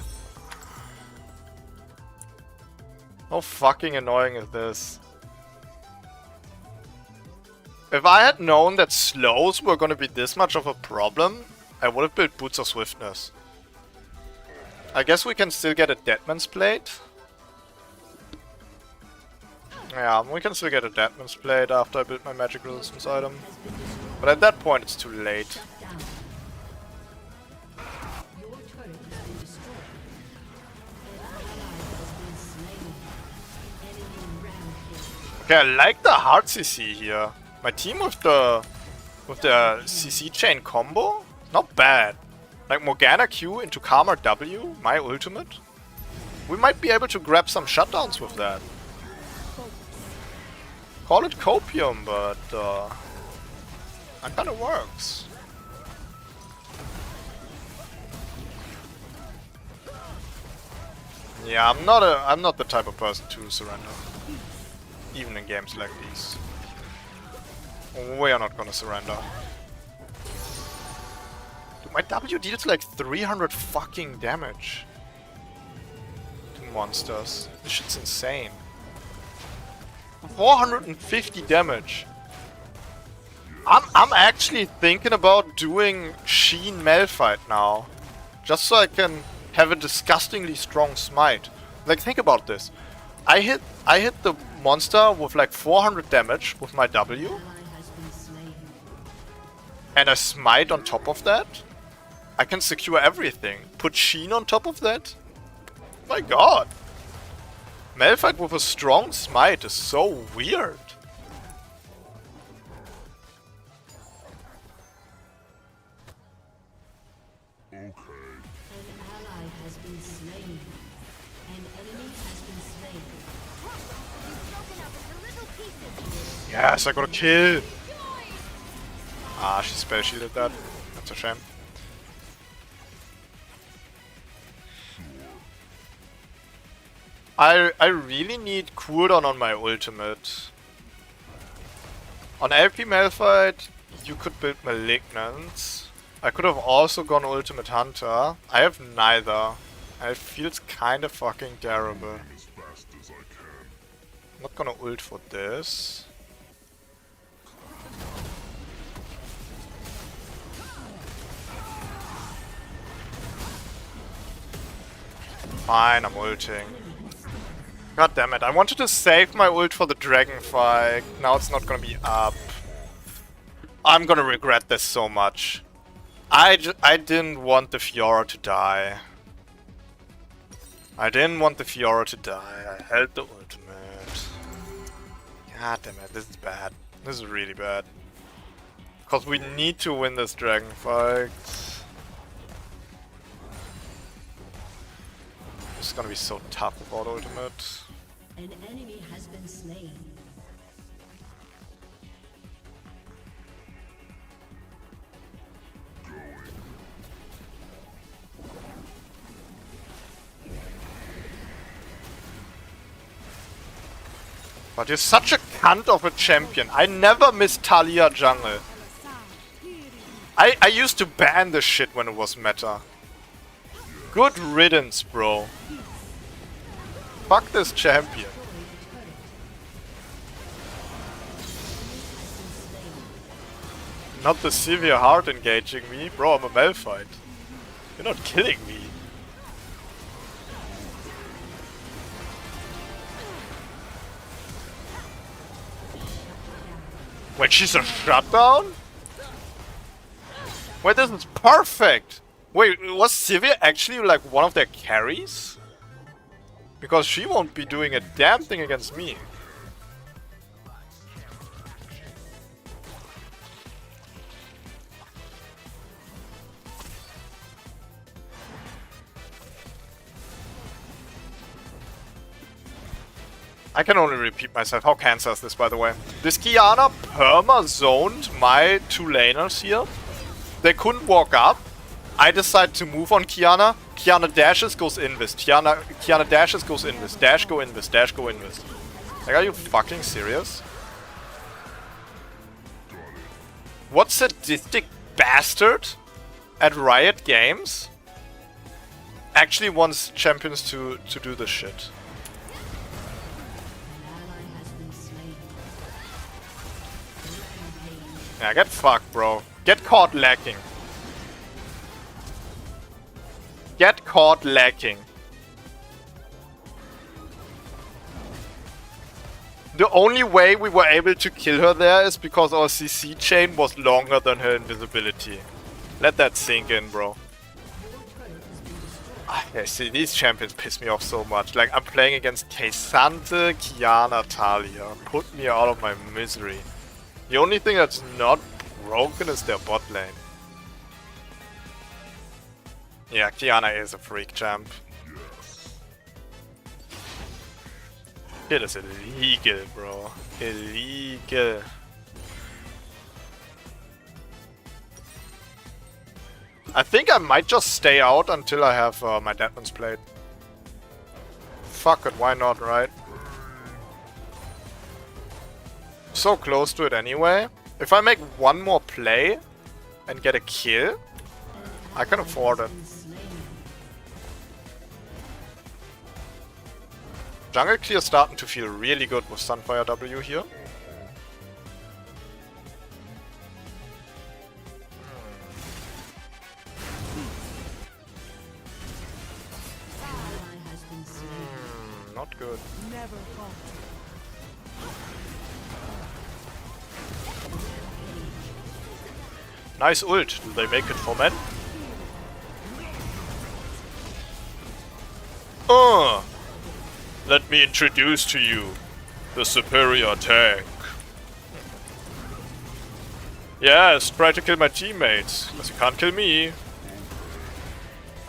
How fucking annoying is this? If I had known that slows were gonna be this much of a problem, I would have built Boots of Swiftness. I guess we can still get a Deadman's Plate. Yeah, we can still get a Deadman's Plate after I build my magic resistance item. But at that point it's too late. Shut down. Your turret has been destroyed. An ally has been slain. Enemy rampage. Okay, I like the hard CC here. My team with the CC chain combo, not bad. Like Morgana Q into Karma W, my ultimate. We might be able to grab some shutdowns with that. Call it copium, but that kind of works. Yeah, I'm not the type of person to surrender, even in games like these. We are not gonna surrender. Dude, my W deals like 300 fucking damage to monsters. This shit's insane. 450 damage. I'm actually thinking about doing Sheen Malphite now, just so I can have a disgustingly strong smite. Like, think about this. I hit the monster with like 400 damage with my W, Ally has been slain. and I smite on top of that. I can secure everything. Put Sheen on top of that. My god. Malphite with a strong smite is so weird. Okay. An ally has been slain. An enemy has been slain. Yes, I got a kill. Ah, she spell shielded that. That's a shame. I really need cooldown on my ultimate. On LP Malphite, you could build Malignance. I could have also gone Ultimate Hunter. I have neither. It feels kind of fucking terrible. As fast as I can. I'm not gonna ult for this. Fine, I'm ulting. God damn it, I wanted to save my ult for the dragon fight. Now it's not gonna be up. I'm gonna regret this so much. I didn't want the Fiora to die. I didn't want the Fiora to die. I held the ultimate. God damn it, this is bad. This is really bad. Because we need to win this dragon fight. It's gonna be so tough without ultimate. An enemy has been slain. But you're such a cunt of a champion. I never miss Talia jungle. I used to ban this shit when it was meta. Good riddance, bro. Fuck this champion. Not the severe heart engaging me. Bro, I'm a Malphite. You're not killing me. Wait, she's a shutdown? Wait, this is perfect! Wait, was Sivir actually like one of their carries? Because she won't be doing a damn thing against me. I can only repeat myself. How cancer is this, by the way? This Qiyana perma-zoned my two laners here. They couldn't walk up. I decide to move on Qiyana. Qiyana dashes, goes invis. Qiyana dashes, goes invis. Dash, go invis. Dash, go invis. Like, are you fucking serious? What sadistic bastard at Riot Games actually wants champions to do this shit? Yeah, get fucked, bro. Get caught lacking. Get caught lacking. The only way we were able to kill her there is because our CC chain was longer than her invisibility. Let that sink in, bro. Yeah, see, these champions piss me off so much. Like, I'm playing against Kaysante, Qiyana, Talia. Put me out of my misery. The only thing that's not broken is their bot lane. Yeah, Qiyana is a freak champ. Shit is illegal, bro. Illegal. I think I might just stay out until I have my Deadman's Blade. Fuck it, why not, right? So close to it anyway. If I make one more play and get a kill, I can afford it. Jungle clear starting to feel really good with Sunfire W here. Not good. Never falter. Nice ult. Do they make it for men? Let me introduce to you the superior tank. Yes, try to kill my teammates, because you can't kill me.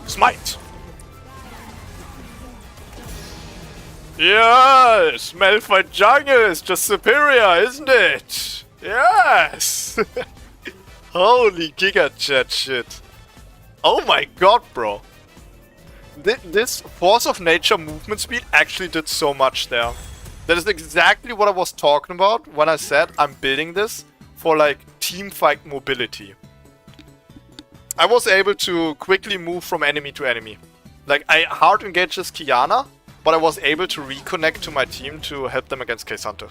Smite! Yes! Malphite jungle is just superior, isn't it? Yes! Holy giga chat shit. Oh my god, bro. This force of nature movement speed actually did so much there. That is exactly what I was talking about when I said I'm building this for like team fight mobility. I was able to quickly move from enemy to enemy. Like, I hard engaged this Qiyana, but I was able to reconnect to my team to help them against K'Sante.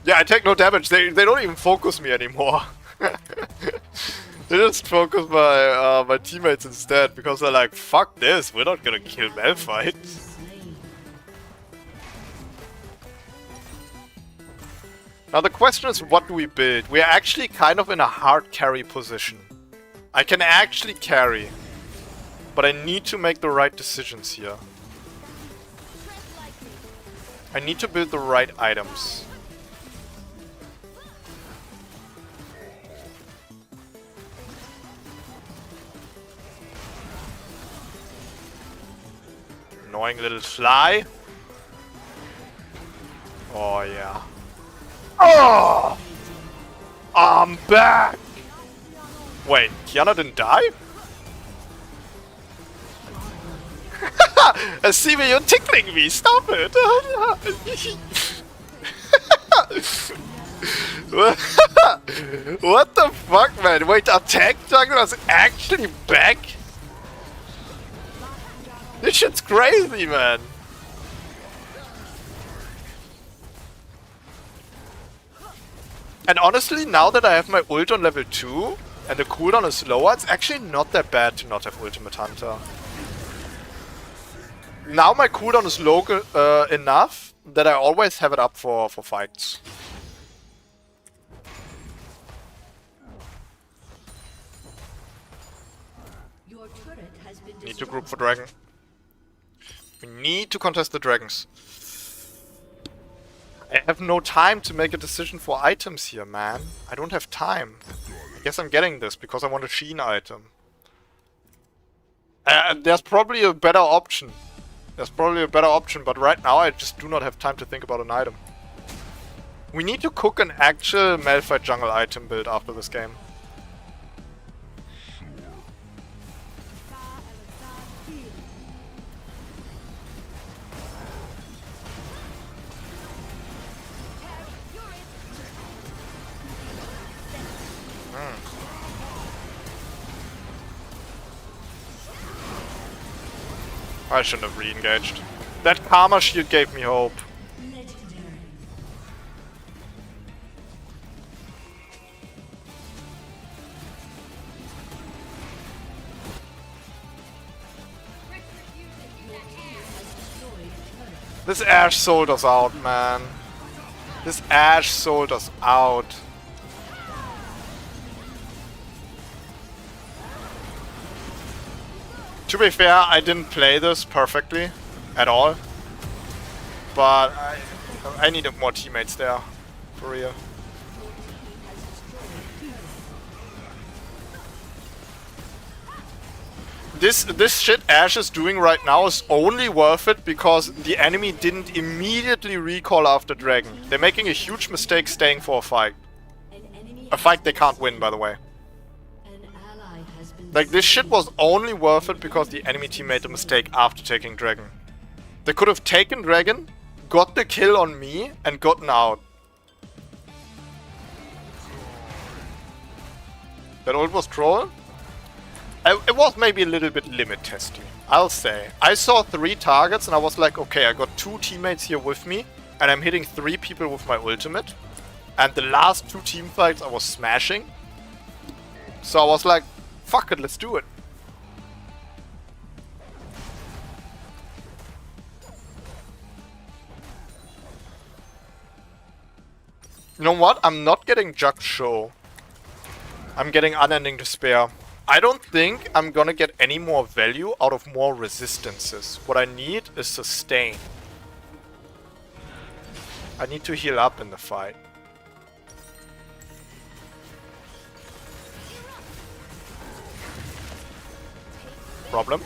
Yeah, I take no damage. They don't even focus me anymore. They just focus my my teammates instead because they're like, fuck this, we're not gonna kill Malphite. Slain. Now the question is, what do we build? We're actually kind of in a hard carry position. I can actually carry, but I need to make the right decisions here. I need to build the right items. Annoying little fly. Oh yeah. Oh! I'm back! Wait, Qiyana didn't die? Steven, you're tickling me! Stop it! What the fuck, man? Wait, attack jungle is actually back? This shit's crazy, man! And honestly, now that I have my ult on level 2 and the cooldown is lower, it's actually not that bad to not have Ultimate Hunter. Now my cooldown is low enough that I always have it up for fights. Your turret has been Need to destroyed. group for dragon. We need to contest the dragons. I have no time to make a decision for items here, man. I don't have time. I guess I'm getting this because I want a Sheen item. There's probably a better option. But right now I just do not have time to think about an item. We need to cook an actual Malphite jungle item build after this game. I shouldn't have re-engaged. That Karma shield gave me hope. Legendary. This Ashe sold us out, man. This Ashe sold us out. To be fair, I didn't play this perfectly at all. But I needed more teammates there. For real. This shit Ashe is doing right now is only worth it because the enemy didn't immediately recall after Dragon. They're making a huge mistake staying for a fight. An enemy A fight they can't win, by the way. An ally has been Like, this shit was only worth it because the enemy team made a mistake after taking Dragon. They could have taken Dragon, got the kill on me, and gotten out. That ult was troll? It was maybe a little bit limit testy, I'll say. I saw 3 targets and I was like, okay, I got 2 teammates here with me, and I'm hitting 3 people with my ultimate. And the last 2 team fights I was smashing. So I was like, fuck it, let's do it. You know what? I'm not getting Jug Show. I'm getting Unending Despair. I don't think I'm gonna get any more value out of more resistances. What I need is sustain. I need to heal up in the fight. Problem?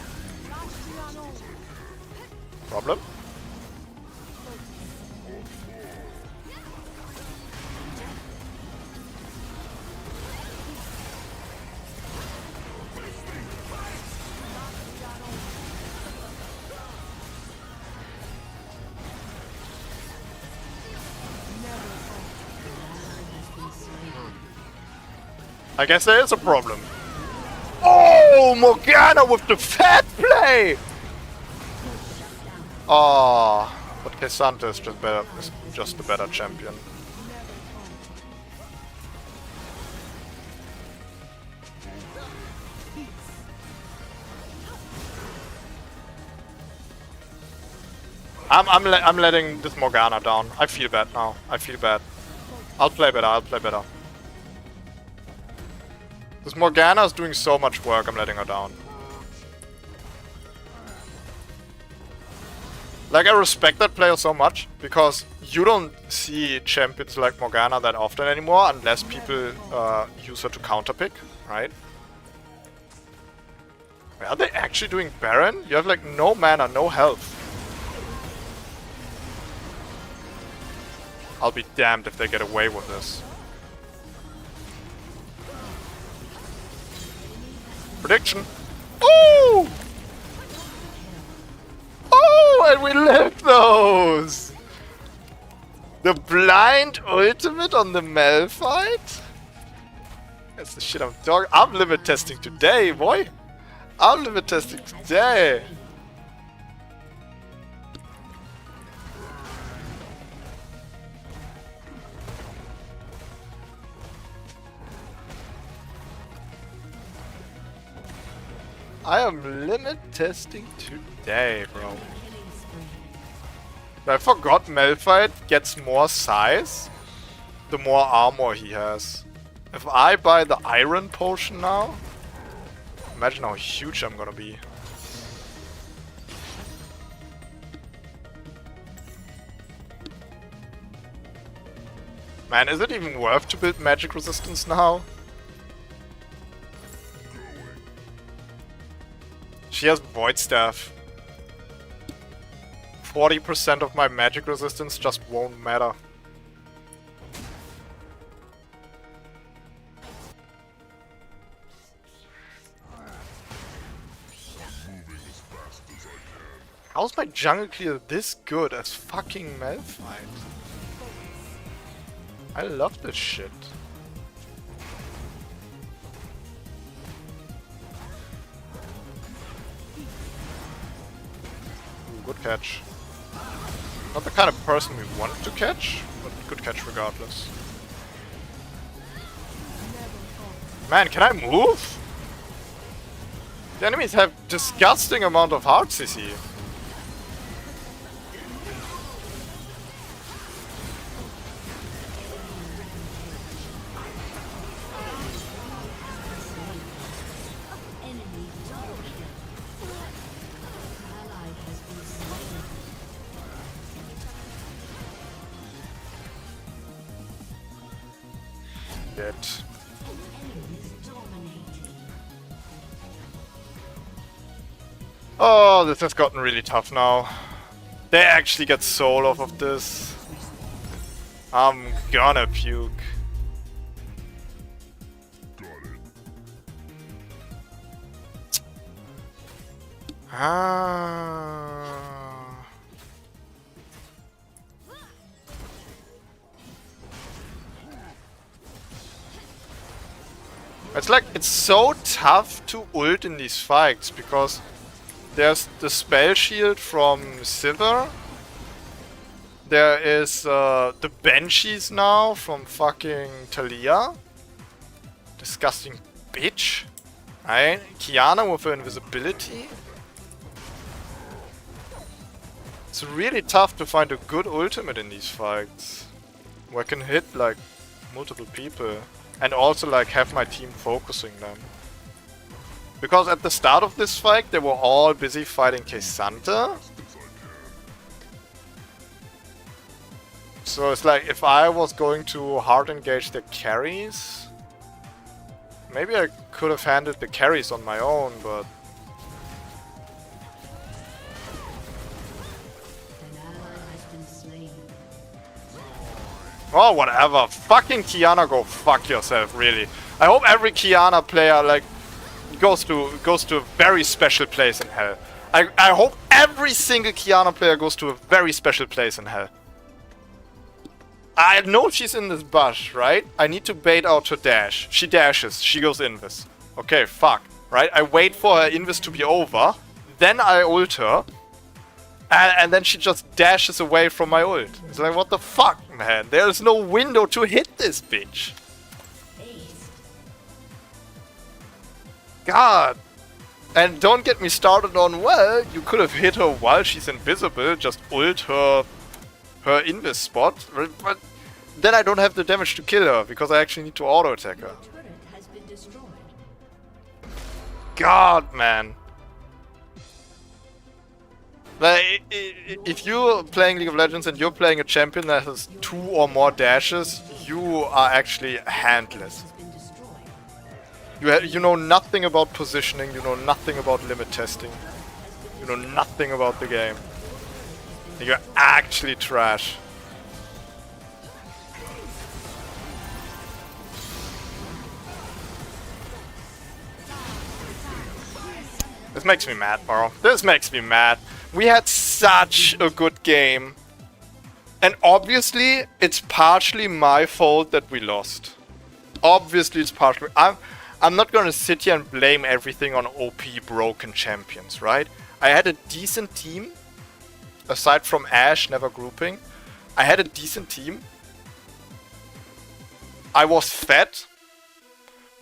Problem? I guess there is a problem. Oh, Morgana with the fat play! Oh, but Cassandra is just better. Is just a better champion. I'm letting this Morgana down. I feel bad now. I feel bad. I'll play better. I'll play better. This Morgana is doing so much work. I'm letting her down. Like, I respect that player so much, because you don't see champions like Morgana that often anymore, unless people use her to counterpick, right? Are they actually doing Baron? You have like no mana, no health. I'll be damned if they get away with this. Prediction. Ooh! Oh, and we lived those! The blind ultimate on the Malphite? That's the shit I'm talking. I'm limit testing today, boy! I'm limit testing today! I am limit testing today, bro. I forgot Malphite gets more size the more armor he has. If I buy the iron potion now, imagine how huge I'm gonna be. Man, is it even worth to build magic resistance now? She has Void Staff. 40% of my magic resistance just won't matter. How's my jungle clear this good as fucking Malphite? I love this shit. Good catch. Not the kind of person we want to catch, but good catch regardless. Man, can I move? The enemies have disgusting amount of heart CC. Dead. Oh, this has gotten really tough now. They actually get soul off of this. I'm gonna puke. Ah. It's like, it's so tough to ult in these fights, because there's the spell shield from Sivir. There is the Banshees now from fucking Talia. Disgusting bitch. Right? Qiyana with her invisibility. It's really tough to find a good ultimate in these fights, where I can hit like multiple people. And also like have my team focusing them. Because at the start of this fight they were all busy fighting Cassandra. So it's like, if I was going to hard engage the carries, maybe I could have handled the carries on my own, but oh, whatever. Fucking Qiyana, go fuck yourself, really. I hope every Qiyana player, like, goes to a very special place in hell. I hope every single Qiyana player goes to a very special place in hell. I know she's in this bush, right? I need to bait out her dash. She dashes. She goes invis. Okay, fuck. Right? I wait for her invis to be over. Then I ult her. And then she just dashes away from my ult. It's like, what the fuck, man? There's no window to hit this bitch. God. And don't get me started on, well, you could have hit her while she's invisible. Just ult her invis spot, but then I don't have the damage to kill her because I actually need to auto attack her. Turret has been destroyed. God, man. Like, if you're playing League of Legends and you're playing a champion that has 2 or more dashes, you are actually handless. Has been destroyed. You know nothing about positioning, you know nothing about limit testing, you know nothing about the game. You're actually trash. This makes me mad, bro. This makes me mad. We had such a good game. And obviously, it's partially my fault that we lost. Obviously, it's partially... I'm not gonna sit here and blame everything on OP broken champions, right? I had a decent team. Aside from Ashe never grouping, I had a decent team. I was fed,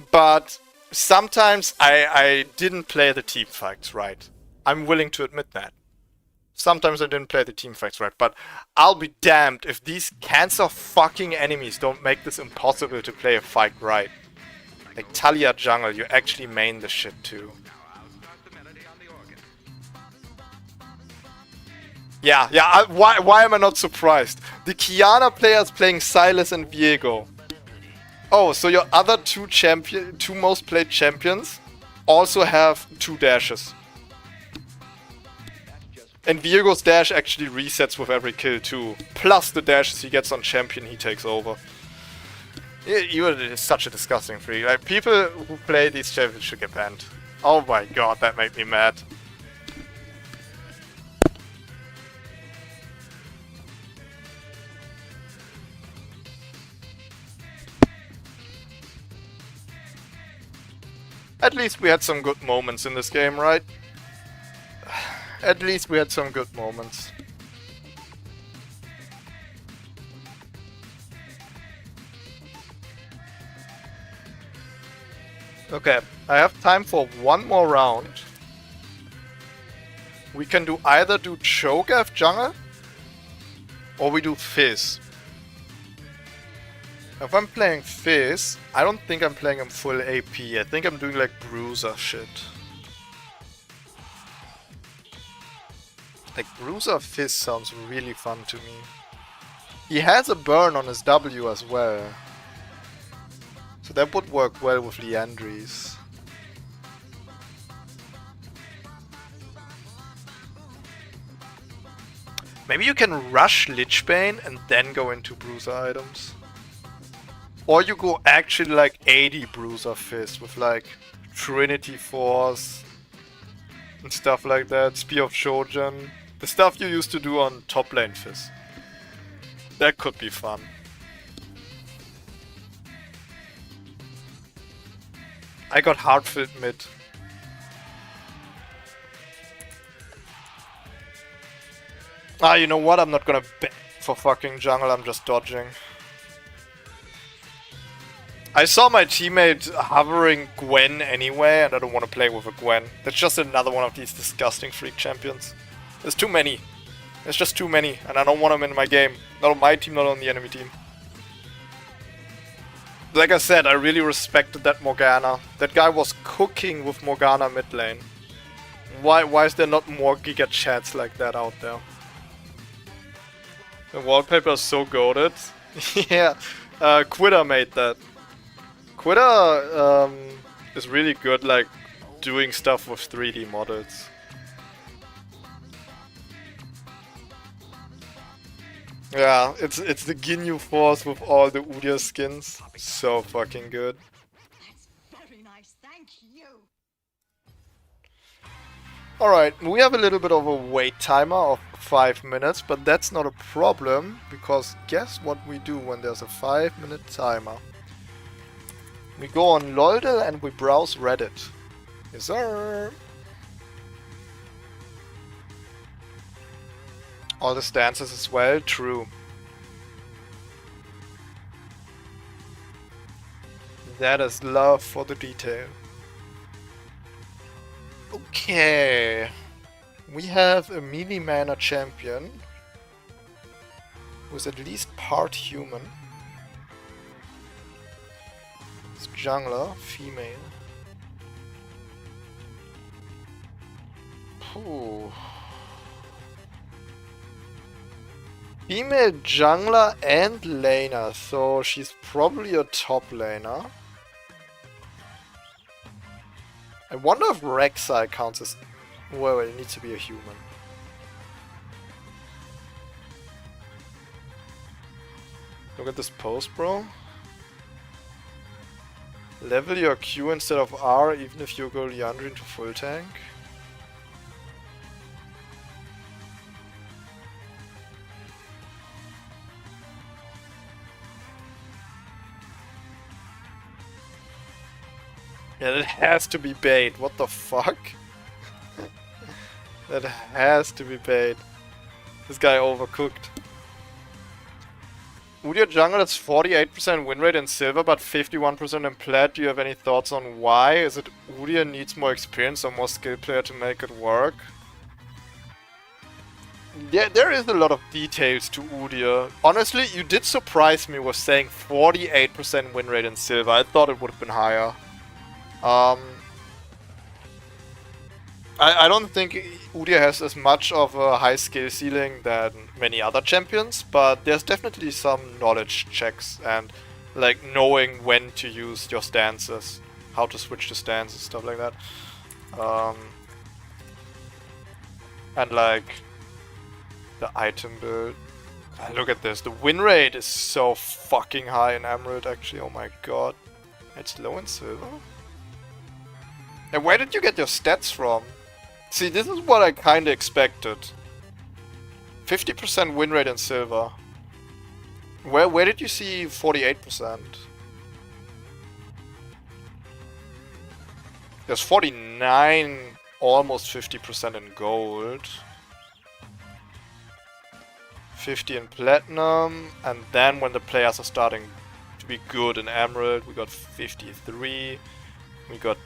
but sometimes I didn't play the team fights right. I'm willing to admit that. Sometimes I didn't play the team fights right, but I'll be damned if these cancer fucking enemies don't make this impossible to play a fight right. Like Talia jungle, you actually main the shit too. Yeah, why am I not surprised? The Qiyana players playing Sylas and Viego. Oh, so your other two most played champions also have 2 dashes. And Viego's dash actually resets with every kill too. Plus the dashes he gets on champion he takes over. You are such a disgusting freak. Like, people who play these champions should get banned. Oh my god, that made me mad. At least we had some good moments in this game, right? At least we had some good moments. Okay, I have time for one more round. We can either do Cho'Gath jungle or we do Fizz. If I'm playing Fizz, I don't think I'm playing him full AP. I think I'm doing like Bruiser shit. Like Bruiser Fizz sounds really fun to me. He has a burn on his W as well. So that would work well with Liandry's. Maybe you can rush Lichbane and then go into Bruiser items. Or you go actually like 80 Bruiser Fizz with like Trinity Force and stuff like that. Spear of Shojin. The stuff you used to do on top lane Fizz. That could be fun. I got hard-filled mid. Ah, you know what? I'm not gonna bet for fucking jungle, I'm just dodging. I saw my teammate hovering Gwen anyway, and I don't want to play with a Gwen. That's just another one of these disgusting freak champions. There's too many. There's just too many, and I don't want them in my game. Not on my team, not on the enemy team. Like I said, I really respected that Morgana. That guy was cooking with Morgana mid lane. Why is there not more Giga chats like that out there? The wallpaper is so goated. Yeah, Quitter made that. Quitter is really good, like, doing stuff with 3D models. Yeah, it's the Ginyu Force with all the Udyr skins. So fucking good. That's very nice, thank you. Alright, we have a little bit of a wait timer of 5 minutes, but that's not a problem, because guess what we do when there's a 5-minute timer? We go on Loldel and we browse Reddit. Yes sir! All the stances as well, true. That is love for the detail. Okay. We have a melee mana champion who's at least part human. It's jungler, female. Ooh. Female jungler and laner, so she's probably a top laner. I wonder if Rek'Sai counts as... Well, it needs to be a human. Look at this post, bro. Level your Q instead of R even if you go Liandry into full tank. Yeah, that has to be bait. What the fuck? That has to be bait. This guy overcooked. Udyr jungle is 48% win rate in silver, but 51% in plat. Do you have any thoughts on why? Is it Udyr needs more experience or more skill player to make it work? Yeah, there is a lot of details to Udyr. Honestly, you did surprise me with saying 48% win rate in silver. I thought it would have been higher. I don't think Udyr has as much of a high skill ceiling than many other champions, but there's definitely some knowledge checks and like knowing when to use your stances, how to switch the stances, stuff like that. And like the item build. Look at this, the win rate is so fucking high in Emerald actually, oh my god. It's low in silver? And where did you get your stats from? See, this is what I kinda expected. 50% win rate in silver. Where did you see 48%? There's 49, almost 50% in gold. 50 in platinum, and then when the players are starting to be good in emerald, we got 53. We got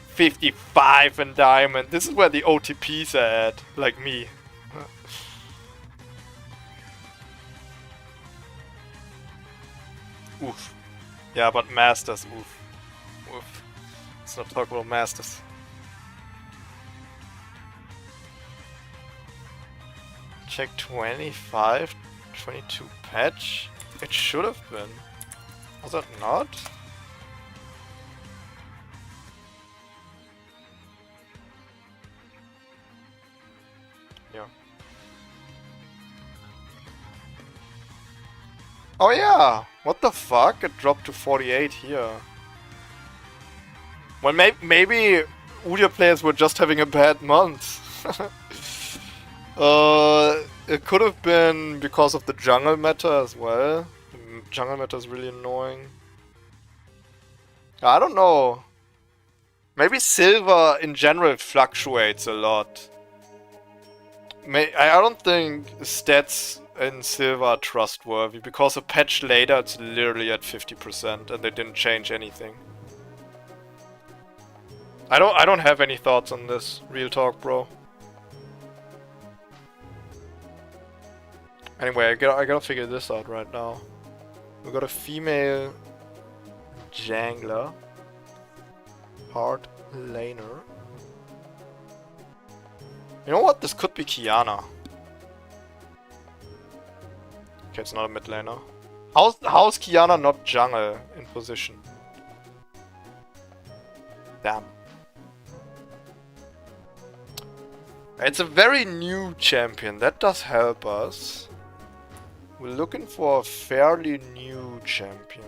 55 in diamond. This is where the OTPs are at, like me. Oof. Yeah, but masters, oof. Oof. Let's not talk about masters. Check 25, 22 patch. It should have been. Was it not? Yeah. Oh yeah! What the fuck? It dropped to 48 here. Well, maybe Udyr players were just having a bad month. It could have been because of the jungle meta as well. The jungle meta is really annoying. I don't know. Maybe silver in general fluctuates a lot. I don't think stats in silver are trustworthy because a patch later it's literally at 50% and they didn't change anything. I don't have any thoughts on this. Real talk, bro. Anyway, I gotta figure this out right now. We got a female jangler, hard laner. You know what? This could be Qiyana. Okay, it's not a mid laner. How's Qiyana not jungle in position? Damn. It's a very new champion. That does help us. We're looking for a fairly new champion.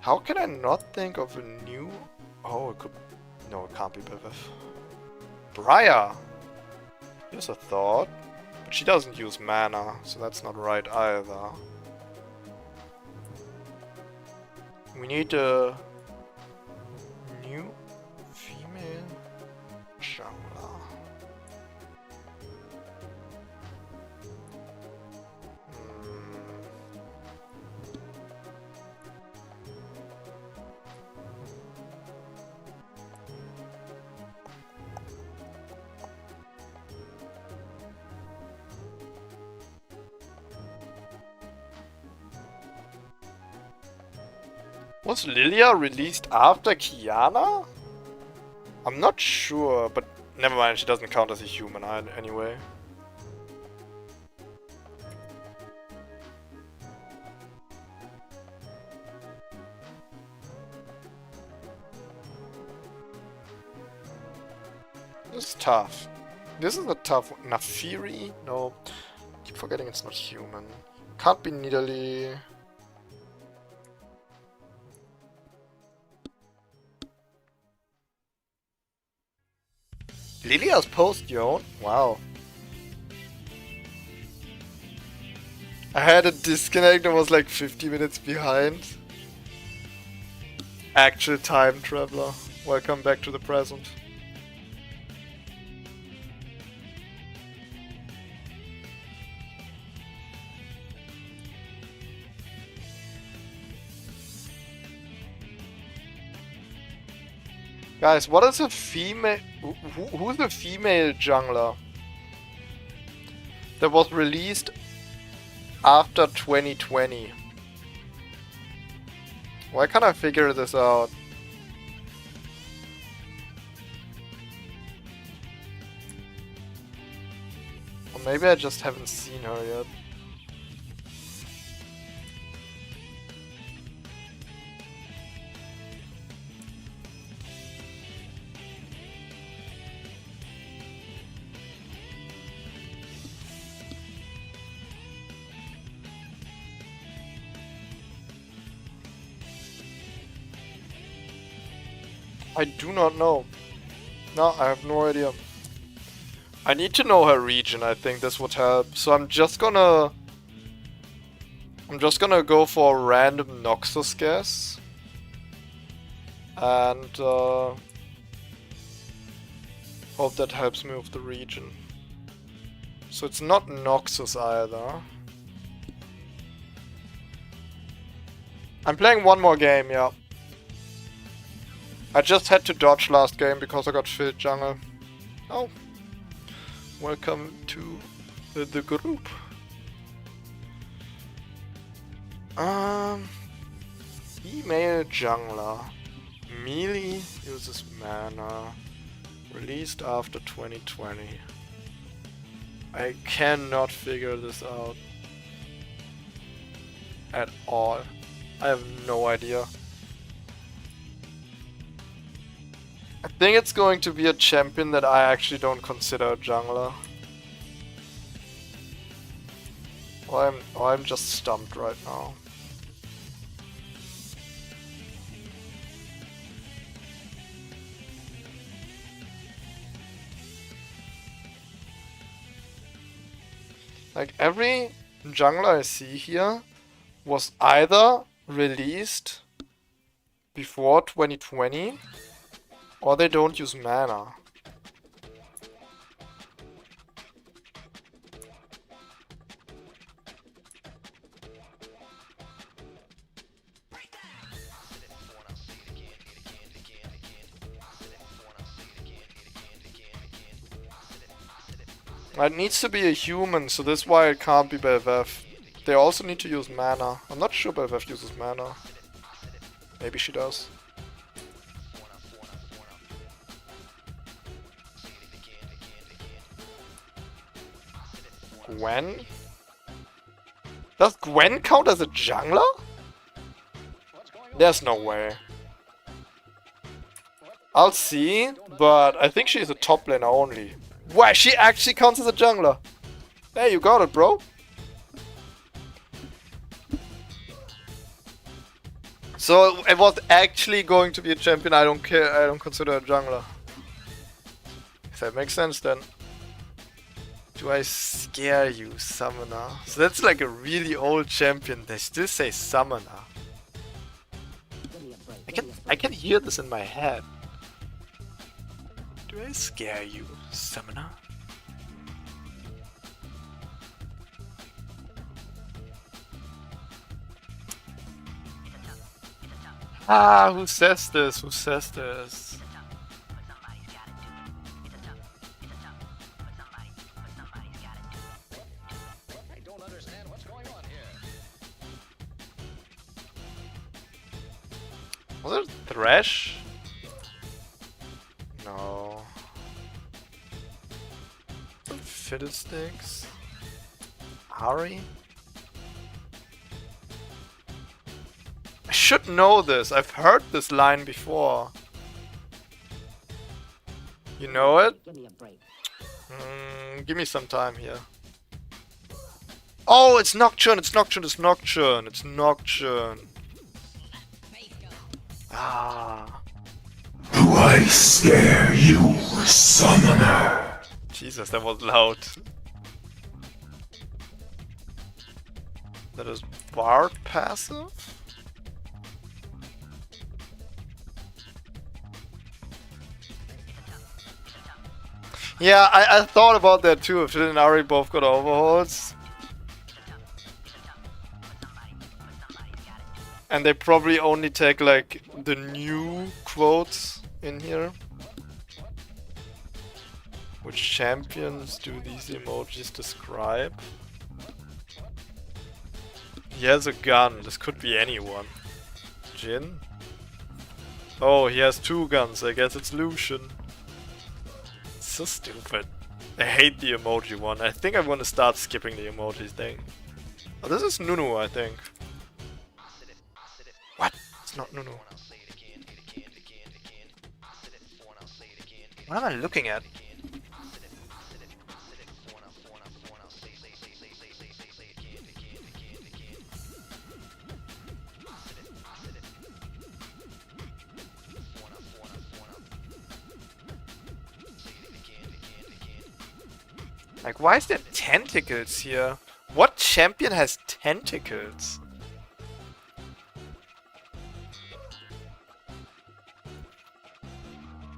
How can I not think of a new... Oh, it could... No, it can't be Bivif. Briar! Here's a thought. But she doesn't use mana, so that's not right either. We need a new female jungler. Was Lilia released after Qiyana? I'm not sure, but never mind, she doesn't count as a human anyway. This is tough. This is a tough one. Nafiri? No. Keep forgetting it's not human. Can't be Nidalee. Lilia's post-Yon? Wow. I had a disconnect that was like 50 minutes behind. Actual time traveler. Welcome back to the present. Guys, what is a female... Who's the female jungler that was released after 2020? Why can't I figure this out? Or maybe I just haven't seen her yet. I do not know. No, I have no idea. I need to know her region, I think this would help. So I'm just gonna go for a random Noxus guess. And hope that helps me with the region. So it's not Noxus either. I'm playing one more game, yeah. I just had to dodge last game because I got filled jungle. Oh. Welcome to the group. Female jungler. Melee uses mana. Released after 2020. I cannot figure this out. At all. I have no idea. I think it's going to be a champion that I actually don't consider a jungler. Or I'm just stumped right now. Like every jungler I see here was either released before 2020 or they don't use mana. It needs to be a human, so that's why it can't be Bel'Veth. They also need to use mana. I'm not sure Bel'Veth uses mana. Maybe she does. Gwen? Does Gwen count as a jungler? There's no way. I'll see, but I think she's a top laner only. Wow, she actually counts as a jungler. Hey, you got it, bro. So it was actually going to be a champion. I don't care. I don't consider a jungler. If that makes sense, then. Do I scare you, Summoner? So that's like a really old champion. They still say Summoner. I can hear this in my head. Do I scare you, Summoner? Ah, who says this? Who says this? I don't understand what's going on here. Was it Thresh? No. Fiddlesticks? Ari? I should know this. I've heard this line before. You know it? Give me a break. Give me some time here. Oh, it's Nocturne, it's Nocturne, it's Nocturne, it's Nocturne. Ah. Do I scare you, Summoner? Jesus, that was loud. That is Bard passive? Yeah, I thought about that too. If Fiddle and Ari both got overholds. And they probably only take like the new quotes in here. Which champions do these emojis describe? He has a gun. This could be anyone. Jin? Oh, he has two guns. I guess it's Lucian. So stupid. I hate the emoji one. I think I want to start skipping the emoji thing. Oh, this is Nunu, I think. What? It's not Nunu. What am I looking at? Like, why is there tentacles here? What champion has tentacles?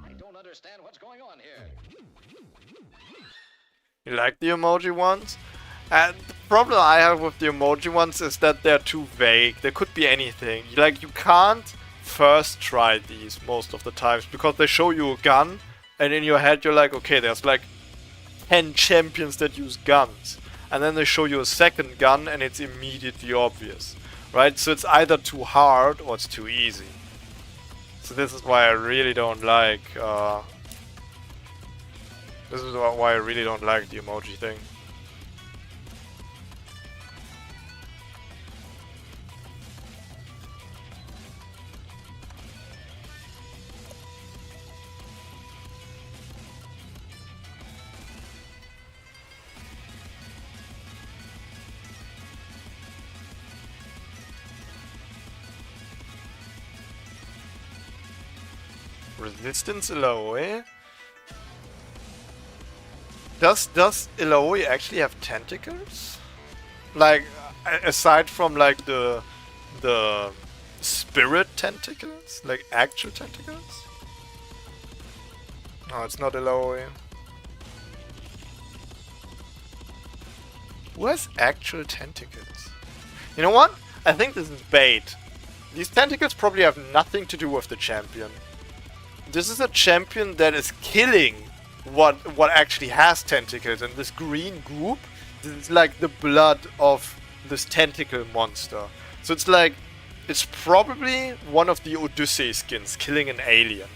I don't understand what's going on here. You like the emoji ones? And the problem I have with the emoji ones is that they're too vague. They could be anything. Like, you can't first try these most of the times because they show you a gun and in your head you're like, okay, there's like 10 champions that use guns, and then they show you a second gun and it's immediately obvious, right? So it's either too hard or it's too easy. So this is why I really don't like the emoji thing. Resistance Ilaoi? Does Ilaoi actually have tentacles? Like, aside from like the spirit tentacles? Like actual tentacles? No, it's not Ilaoi. Who has actual tentacles? You know what? I think this is bait. These tentacles probably have nothing to do with the champion. This is a champion that is killing what actually has tentacles, and this green group is like the blood of this tentacle monster. So it's like, it's probably one of the Odyssey skins killing an alien.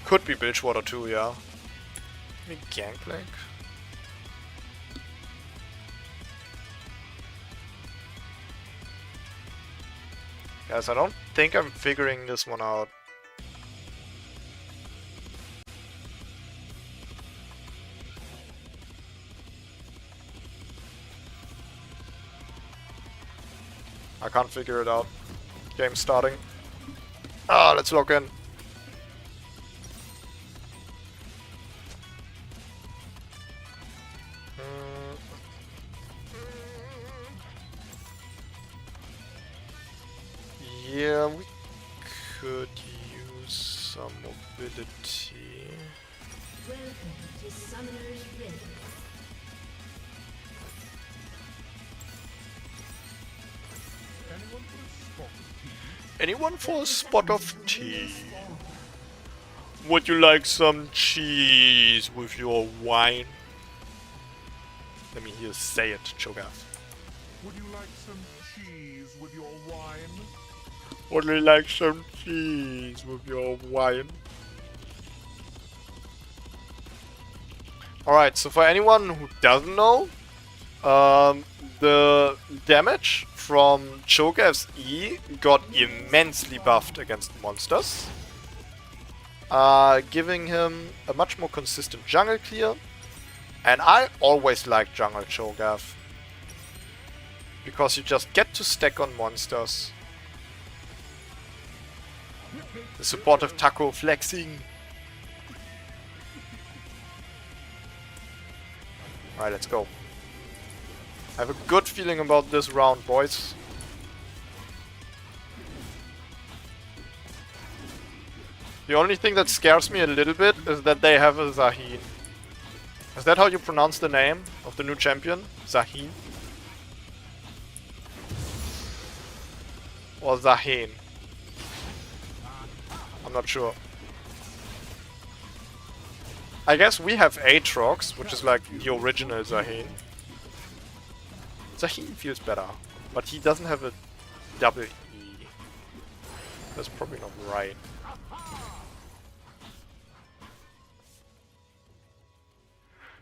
Could be Bilgewater too, yeah. Maybe Gangplank. Guys, I don't think I'm figuring this one out. I can't figure it out. Game starting. Ah, let's log in. Yeah, we could use some mobility. Welcome to Summoner's Rift. Anyone for a spot of tea? Anyone for a spot of tea? Would you like some cheese with your wine? Let me hear you say it, Cho'Gath. Would you like some cheese with your wine? Would you like some cheese with your wine? Alright, so for anyone who doesn't know, the damage from Cho'Gath's E got immensely buffed against monsters, giving him a much more consistent jungle clear. And I always liked jungle Cho'Gath, because you just get to stack on monsters. The supportive taco flexing. Alright, let's go. I have a good feeling about this round, boys. The only thing that scares me a little bit is that they have a Zahin. Is that how you pronounce the name of the new champion? Zahin? Or Zahin? I'm not sure. I guess we have Aatrox, which is like the original Zahin. Zahin feels better, but he doesn't have a double E. That's probably not right.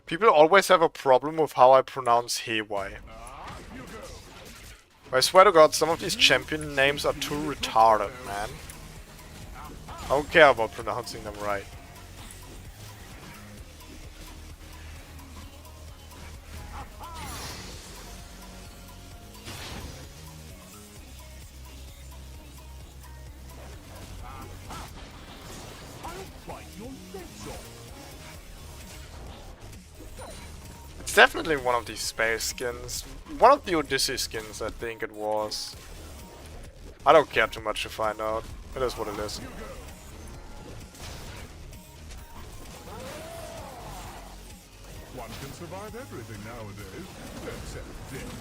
People always have a problem with how I pronounce Hewai. I swear to god, some of these champion names are too retarded, man. I don't care about pronouncing them right. It's definitely one of these space skins. One of the Odyssey skins, I think it was. I don't care too much to find out. It is what it is. One can survive everything nowadays, except death.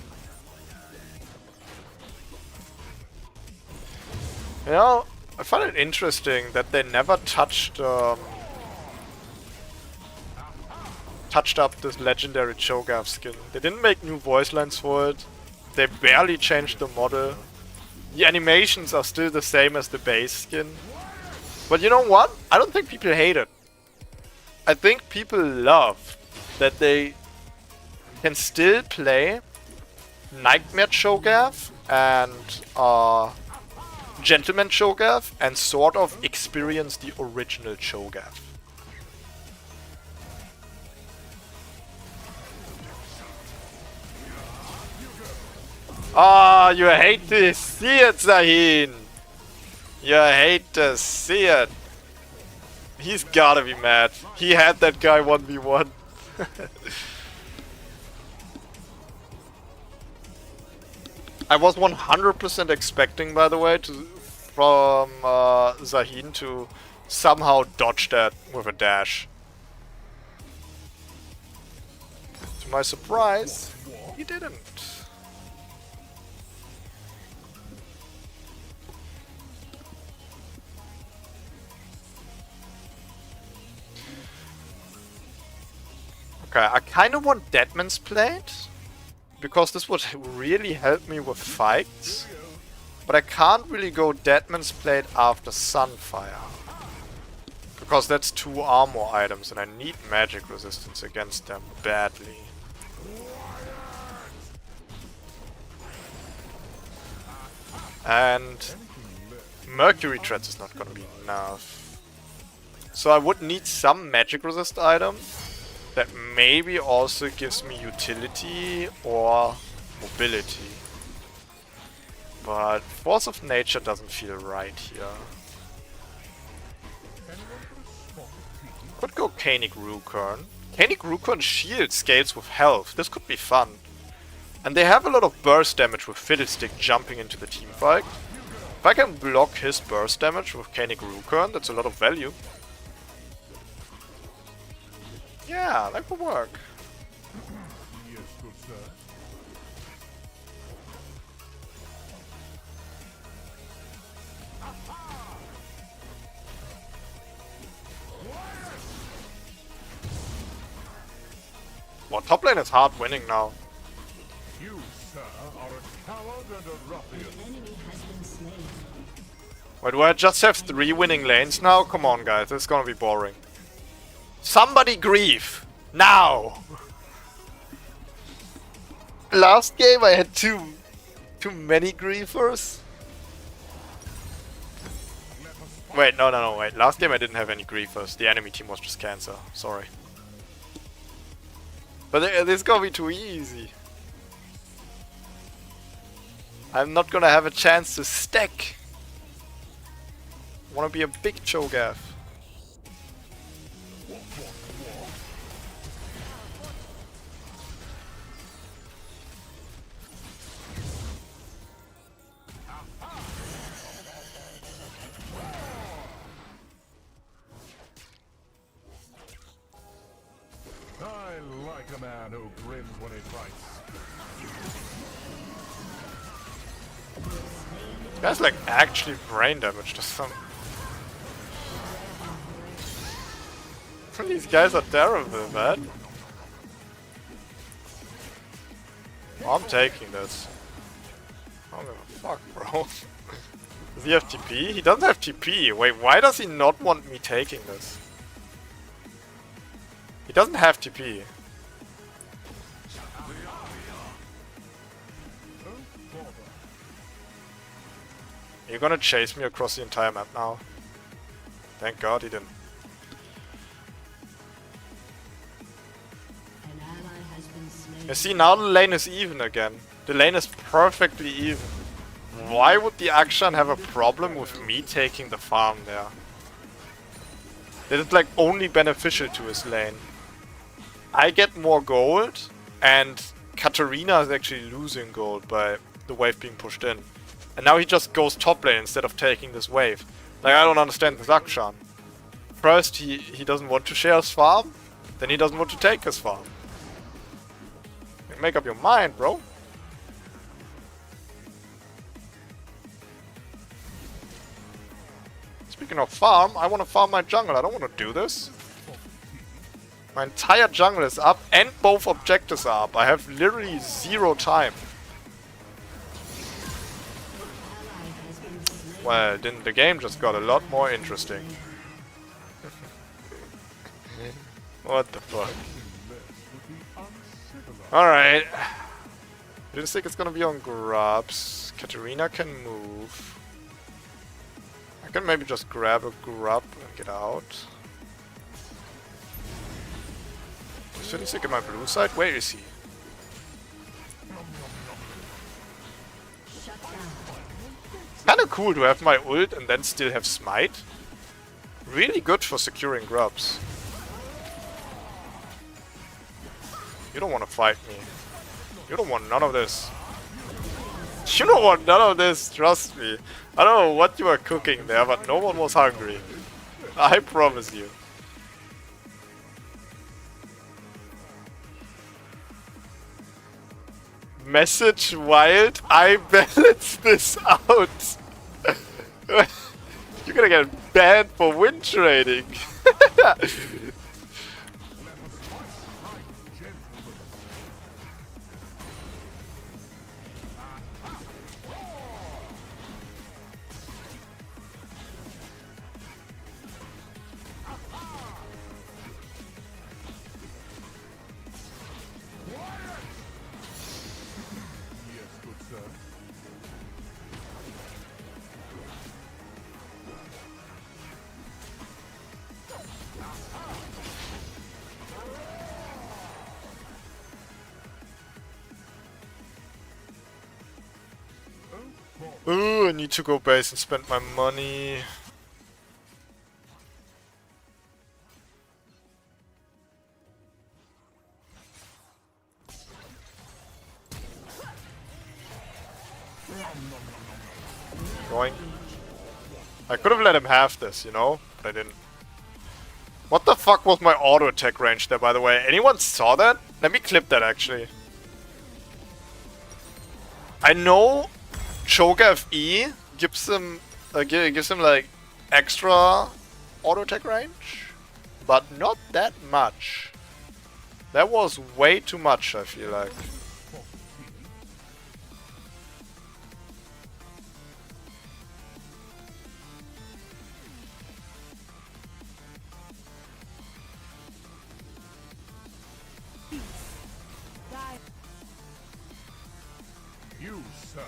You know, I find it interesting that they never touched up this legendary Cho'Gath skin. They didn't make new voice lines for it. They barely changed the model. The animations are still the same as the base skin. But you know what? I don't think people hate it. I think people love that they can still play Nightmare Cho'Gath and Gentleman Cho'Gath and sort of experience the original Cho'Gath. Ah, you hate to see it, Zahin! You hate to see it! He's gotta be mad. He had that guy 1v1. I was 100% expecting, by the way, from Zahin to somehow dodge that with a dash. To my surprise, he didn't. Okay, I kind of want Deadman's Plate, because this would really help me with fights. But I can't really go Deadman's Plate after Sunfire, because that's 2 armor items and I need magic resistance against them badly. And Mercury Treads is not gonna be enough. So I would need some magic resist item that maybe also gives me utility or mobility. but Force of Nature doesn't feel right here. Could go Canic Rukern. Canic Rukern shield scales with health. This could be fun. And they have a lot of burst damage with Fiddlestick jumping into the teamfight. If I can block his burst damage with Canic Rukern, that's a lot of value. Yeah, that could work. Yes, good sir. Well, top lane is hard winning now. You, sir, are a coward and a ruffian. Enemy has been slain. Wait, do I just have 3 winning lanes now? Come on, guys, this is gonna be boring. Somebody grief! Now! Last game I had too many griefers. Wait, no, wait. Last game I didn't have any griefers. The enemy team was just cancer. Sorry. But this is gonna be too easy. I'm not gonna have a chance to stack. Wanna be a big Cho'Gath. I like a man who grins when he fights. That's like actually brain damage to some. These guys are terrible, man. I'm taking this. I don't give a fuck, bro. Does he have TP? He doesn't have TP. Wait, why does he not want me taking this? He doesn't have TP. You're gonna chase me across the entire map now. Thank God he didn't. An ally has been slain. You see, now the lane is even again. The lane is perfectly even. Why would the Akshan have a problem with me taking the farm there? This is like only beneficial to his lane. I get more gold, and Katarina is actually losing gold by the wave being pushed in. And now he just goes top lane instead of taking this wave. Like, I don't understand this Akshan. First, he doesn't want to share his farm, then he doesn't want to take his farm. Make up your mind, bro. Speaking of farm, I want to farm my jungle. I don't want to do this. My entire jungle is up and both objectives are up. I have literally 0 time. Well, then the game just got a lot more interesting. What the fuck? Alright. I didn't think it's gonna be on grubs. Katarina can move. I can maybe just grab a grub and get out. Is Fiddlestick in my blue side? Where is he? Kinda cool to have my ult and then still have smite. Really good for securing grubs. You don't want to fight me. You don't want none of this. You don't want none of this, trust me. I don't know what you were cooking there, but no one was hungry. I promise you. Message wild, I balanced this out. You're gonna get banned for win trading. Yes, good sir. Ooh, I need to go base and spend my money. Going. I could have let him have this, you know, but I didn't. What the fuck was my auto attack range there, by the way? Anyone saw that? Let me clip that actually. I know Cho'Gath E gives him like extra auto attack range, but not that much. That was way too much, I feel like.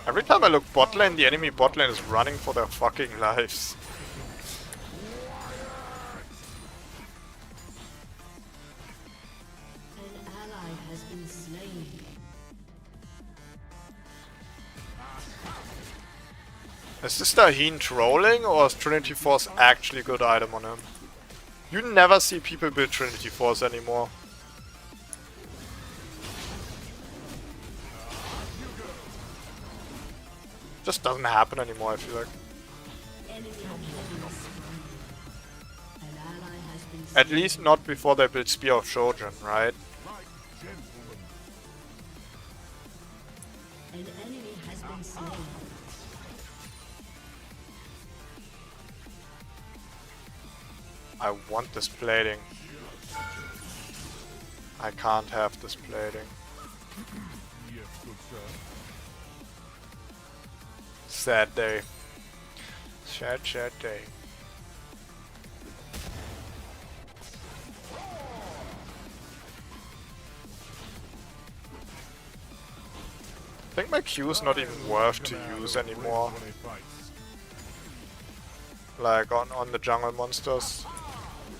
Every time I look bot lane, the enemy bot lane is running for their fucking lives. An ally has been slain. Is this Dahin trolling or is Trinity Force actually a good item on him? You never see people build Trinity Force anymore. Just doesn't happen anymore, I feel like. Enemy killing spree. An ally has been At slain. least not before they build Spear of Shojin, right? An enemy has been slain. I want this plating. I can't have this plating. Yes, good sir. Sad day. Sad, sad day. I think my Q is not even worth to use anymore. Like on the jungle monsters.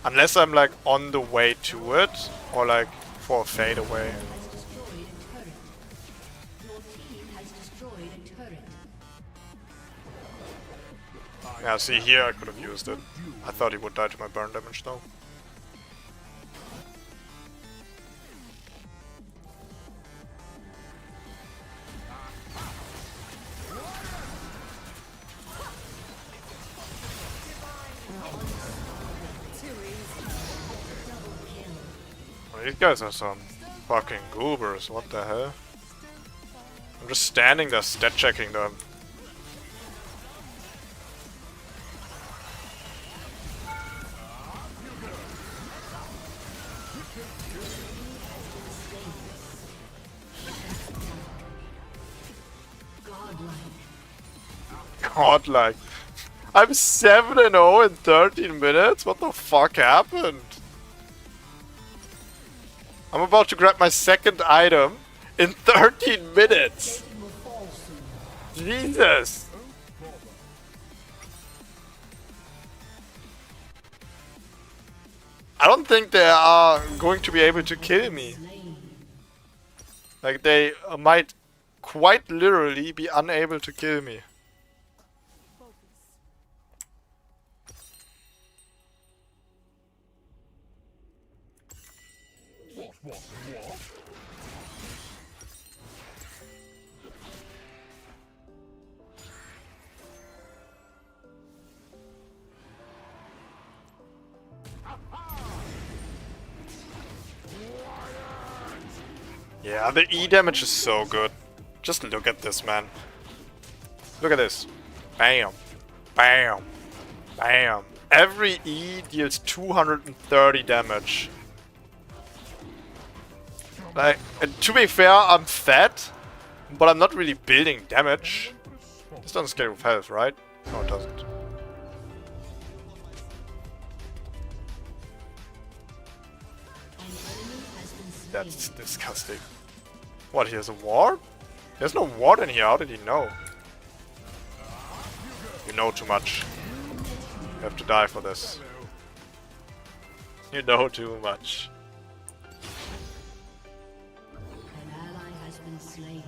Unless I'm like on the way to it, or like for a fade away. Has destroyed a turret. Your team has destroyed a turret. Yeah, see here I could have used it. I thought he would die to my burn damage though. Well, these guys are some fucking goobers, what the hell? I'm just standing there stat checking them. Godlike. I'm 7-0 in 13 minutes? What the fuck happened? I'm about to grab my second item in 13 minutes! Jesus! I don't think they are going to be able to kill me. Like, they might quite literally be unable to kill me. What? Yeah, the E damage is so good. Just look at this, man. Look at this. Bam. Bam. Bam. Every E deals 230 damage. Like, and to be fair, I'm fat, but I'm not really building damage. This doesn't scale with health, right? No, it doesn't. That's disgusting. What, he has a ward? There's no ward in here, how did he know? You know too much. You have to die for this. You know too much. An ally has been slain.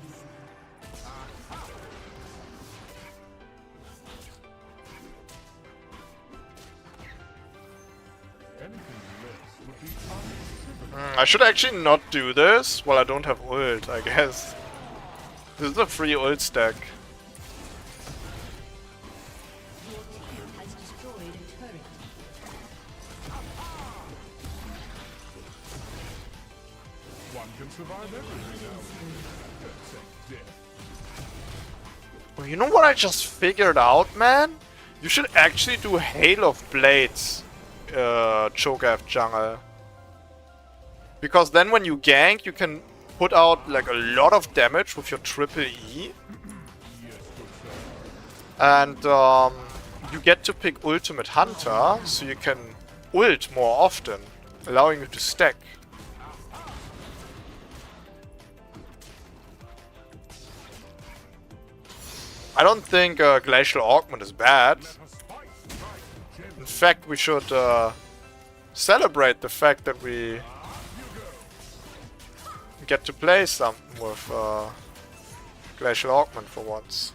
I should actually not do this. Well, I don't have ult, I guess. This is a free ult stack. Your team has destroyed a turret. One can survive everything now. Except death. Well, you know what I just figured out, man? You should actually do Hail of Blades, Cho'Gath jungle. Because then when you gank, you can put out like a lot of damage with your triple E. And you get to pick Ultimate Hunter, so you can ult more often, allowing you to stack. I don't think Glacial Augment is bad. In fact, we should celebrate the fact that we get to play something with Glacial Augment for once.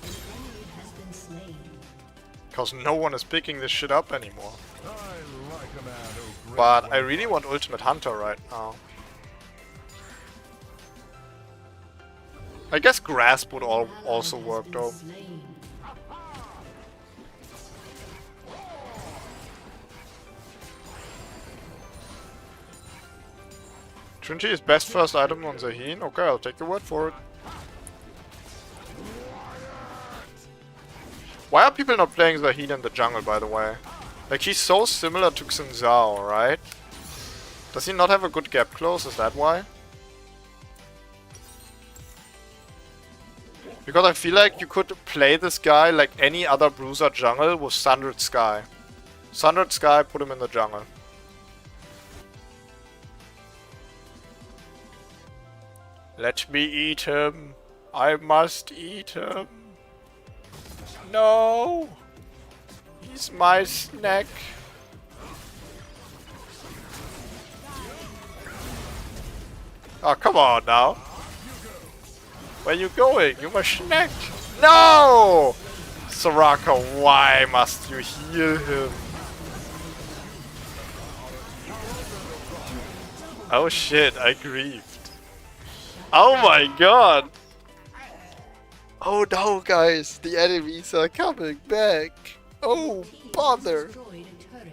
An enemy has been slain. Because no one is picking this shit up anymore. I like a man who But I really want Ultimate Hunter right now. I guess Grasp would also work though. Slain. Trinity is best first item on Zaheen? Okay, I'll take your word for it. Why are people not playing Zaheen in the jungle, by the way? Like, he's so similar to Xin Zhao, right? Does he not have a good gap close? Is that why? Because I feel like you could play this guy like any other bruiser jungle with Sundered Sky. Sundered Sky, put him in the jungle. Let me eat him. I must eat him. No! He's my snack. Oh, come on now. Where you going? You're my snack. No! Soraka, why must you heal him? Oh shit, I grieved. Oh my god! Oh no, guys, the enemies are coming back. Oh, bother. Destroyed a turret.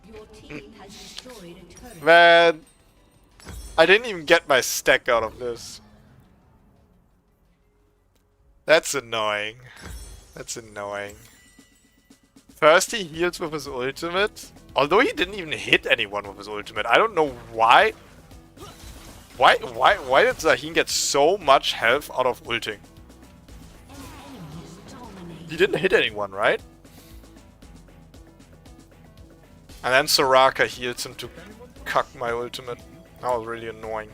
Your team has destroyed a turret. Man, I didn't even get my stack out of this. That's annoying. That's annoying. First he heals with his ultimate. Although he didn't even hit anyone with his ultimate. I don't know why. Why did Zaheen get so much health out of ulting? He didn't hit anyone, right? And then Soraka heals him to cuck my ultimate. That was really annoying.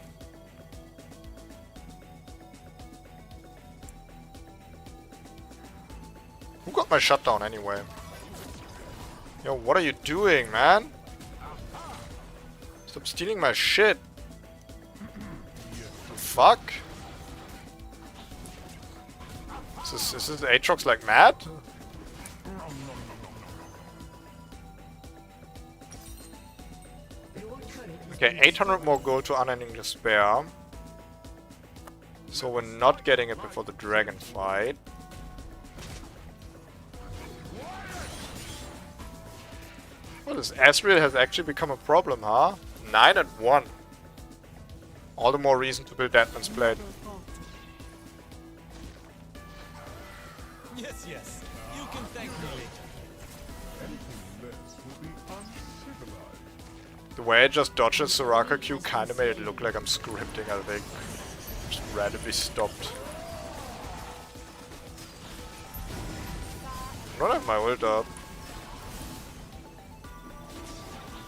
Who got my shutdown anyway? Yo, what are you doing, man? Stop stealing my shit. Fuck. Is this Aatrox like mad? Okay, 800 more gold to Unending Despair. So we're not getting it before the dragon fight. Well, this Ezreal has actually become a problem, huh? 9-1. All the more reason to build Deadman's Blade. Yes, yes. You can thank me later. anything less would be uncivilized. The way I just dodged a Soraka Q kinda made it look like I'm scripting, I think. Just randomly stopped. I don't have my ult up.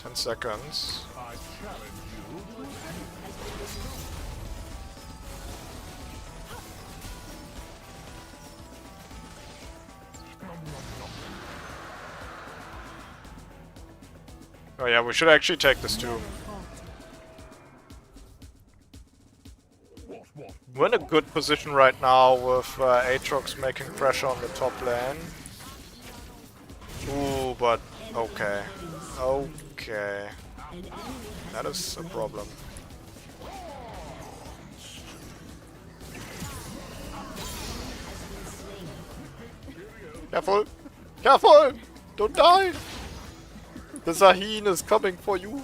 10 seconds. I challenge you. Oh yeah, we should actually take this too. We're in a good position right now with Aatrox making pressure on the top lane. Ooh, but okay. Okay. An enemy has That been is a slain. problem. Has been slain. Careful! Careful! Don't die! The Zahin is coming for you!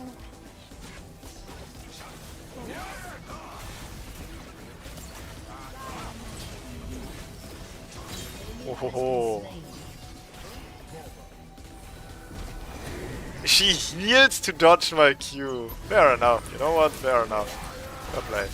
Oh ho ho! Slain. She heals to dodge my Q. Fair enough. You know what? Fair enough. Well played.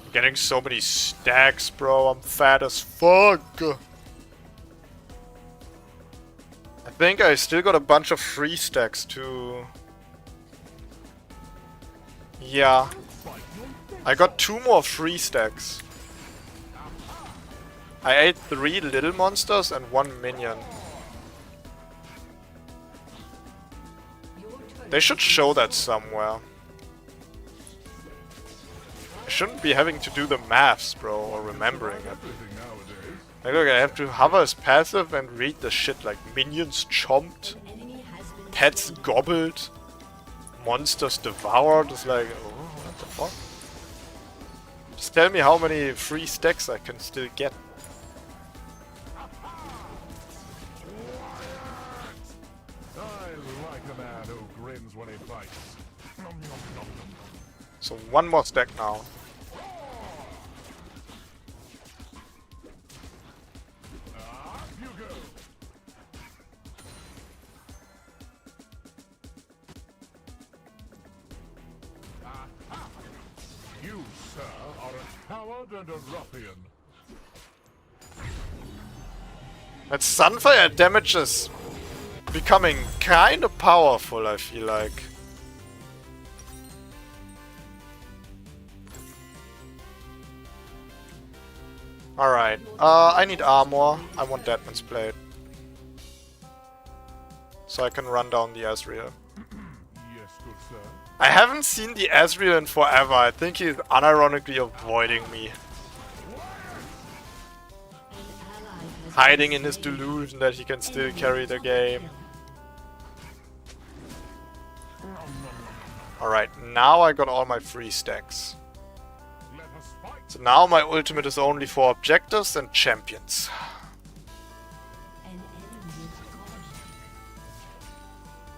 I'm getting so many stacks, bro. I'm fat as fuck. I think I still got a bunch of free stacks too. Yeah. I got 2 more free stacks. I ate 3 little monsters and 1 minion. Your turret They should show that somewhere. I shouldn't be having to do the maths, bro, or remembering it. Everything nowadays. Like, look, I have to hover as passive and read the shit like minions chomped, an enemy has been pets slain. gobbled, monsters devoured. It's like, oh, what the fuck? Just tell me how many free stacks I can still get. I like a man who grins when he fights. Nom, nom, nom, nom. So 1 more stack now. Up you go. Aha! You, sir, are a coward and a ruffian. That Sunfire damage is becoming kind of powerful, I feel like. Alright, I need armor. I want Deadman's Blade. So I can run down the Ezreal. Yes, good sir. I haven't seen the Ezreal in forever. I think he's unironically avoiding me. An ally has Hiding been in his slain. delusion that he can still carry the game. Alright, now I got all my free stacks. Let us fight. So now my ultimate is only for objectives and champions. An enemy is godlike.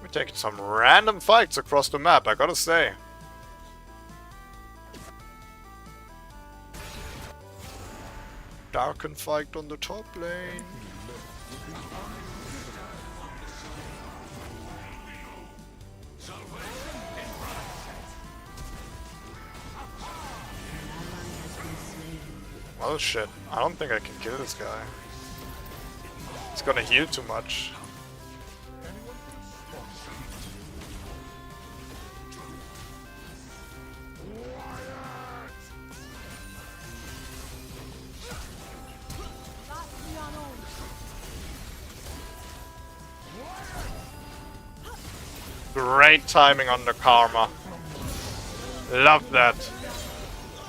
We're taking some random fights across the map, I gotta say. Darken fight on the top lane. Well, shit. I don't think I can kill this guy. He's gonna heal too much. Great timing on the karma. Love that.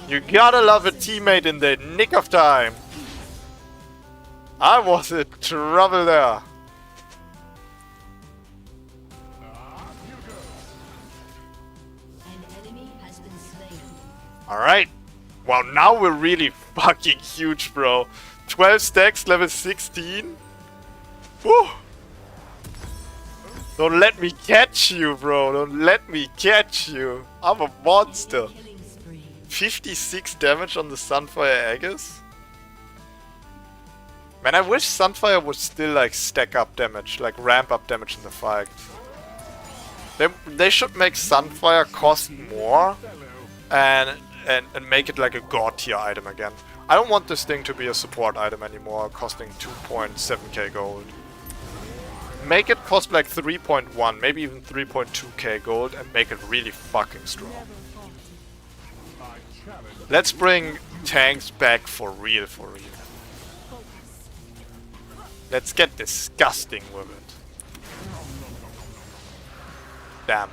You gotta love a teammate in the nick of time. I was in trouble there. Up you go. An enemy has been slain. Alright. Well, now we're really fucking huge, bro. 12 stacks, level 16. Whew. Don't let me catch you, bro. Don't let me catch you. I'm a monster. Killing spree. 56 damage on the Sunfire Aegis? Man, I wish Sunfire would still like stack up damage, like ramp up damage in the fight. They should make Sunfire cost more and make it like a god tier item again. I don't want this thing to be a support item anymore, costing 2.7k gold. Make it cost like 3.1, maybe even 3.2k gold, and make it really fucking strong. I challenge. Let's bring tanks back for real, for real. Let's get disgusting with it. Damn.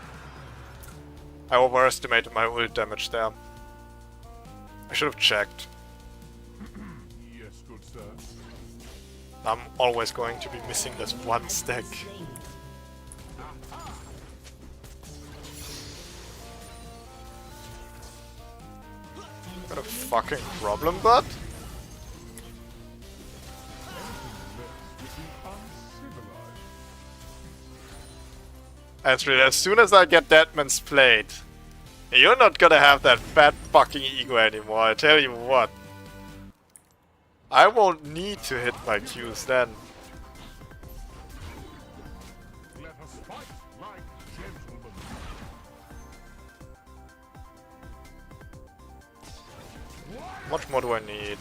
I overestimated my ult damage there. I should have checked. Yes, good sir. I'm always going to be missing this one stack. Got a fucking problem, bud? Actually, as soon as I get Deadman's Plate, you're not gonna have that fat fucking ego anymore, I tell you what. I won't need to hit my Qs then. Let us fight like gentlemen. How much more do I need?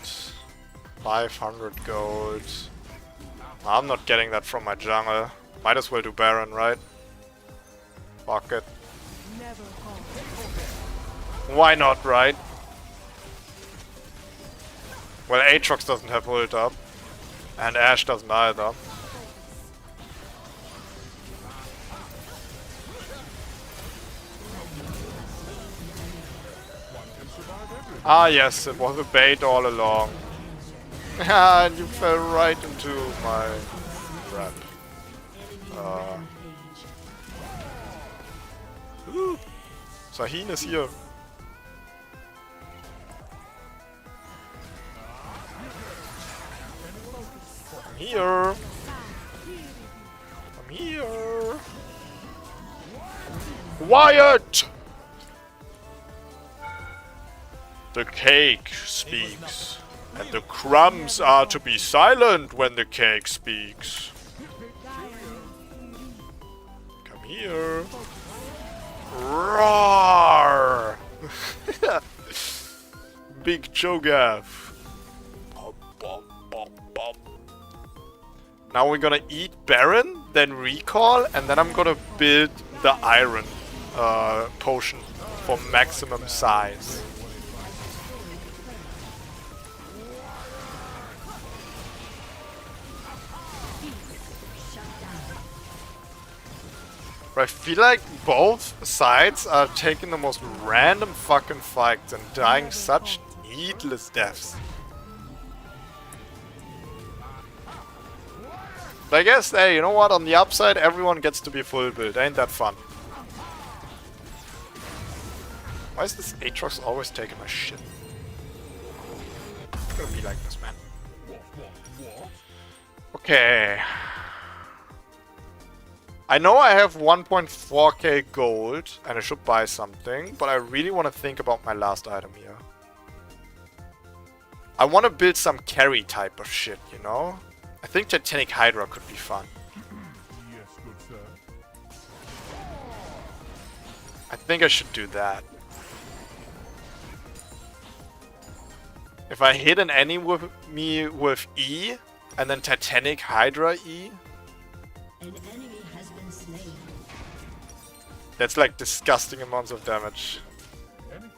500 gold. I'm not getting that from my jungle. Might as well do Baron, right? Fuck it. Why not, right? Well, Aatrox doesn't have ult up. And Ashe doesn't either. Ah yes, it was a bait all along. And you fell right into my trap. Ooh. Sahin is here. I'm here. I'm here. Wyatt! The cake speaks, and the crumbs are to be silent when the cake speaks. Come here. Roar! Big Cho'Gath. Now we're gonna eat Baron, then recall, and then I'm gonna build the Iron potion for maximum size. I feel like both sides are taking the most random fucking fights and dying such needless deaths. But I guess, hey, you know what? On the upside, everyone gets to be full build. Ain't that fun? Why is this Aatrox always taking my shit? It's gonna be like this, man. Okay. I know I have 1.4k gold and I should buy something, but I really want to think about my last item here. I want to build some carry type of shit, you know? I think Titanic Hydra could be fun. Yes, good sir. I think I should do that. If I hit an enemy with me with E, and then Titanic Hydra E, An enemy has been slain. that's like disgusting amounts of damage.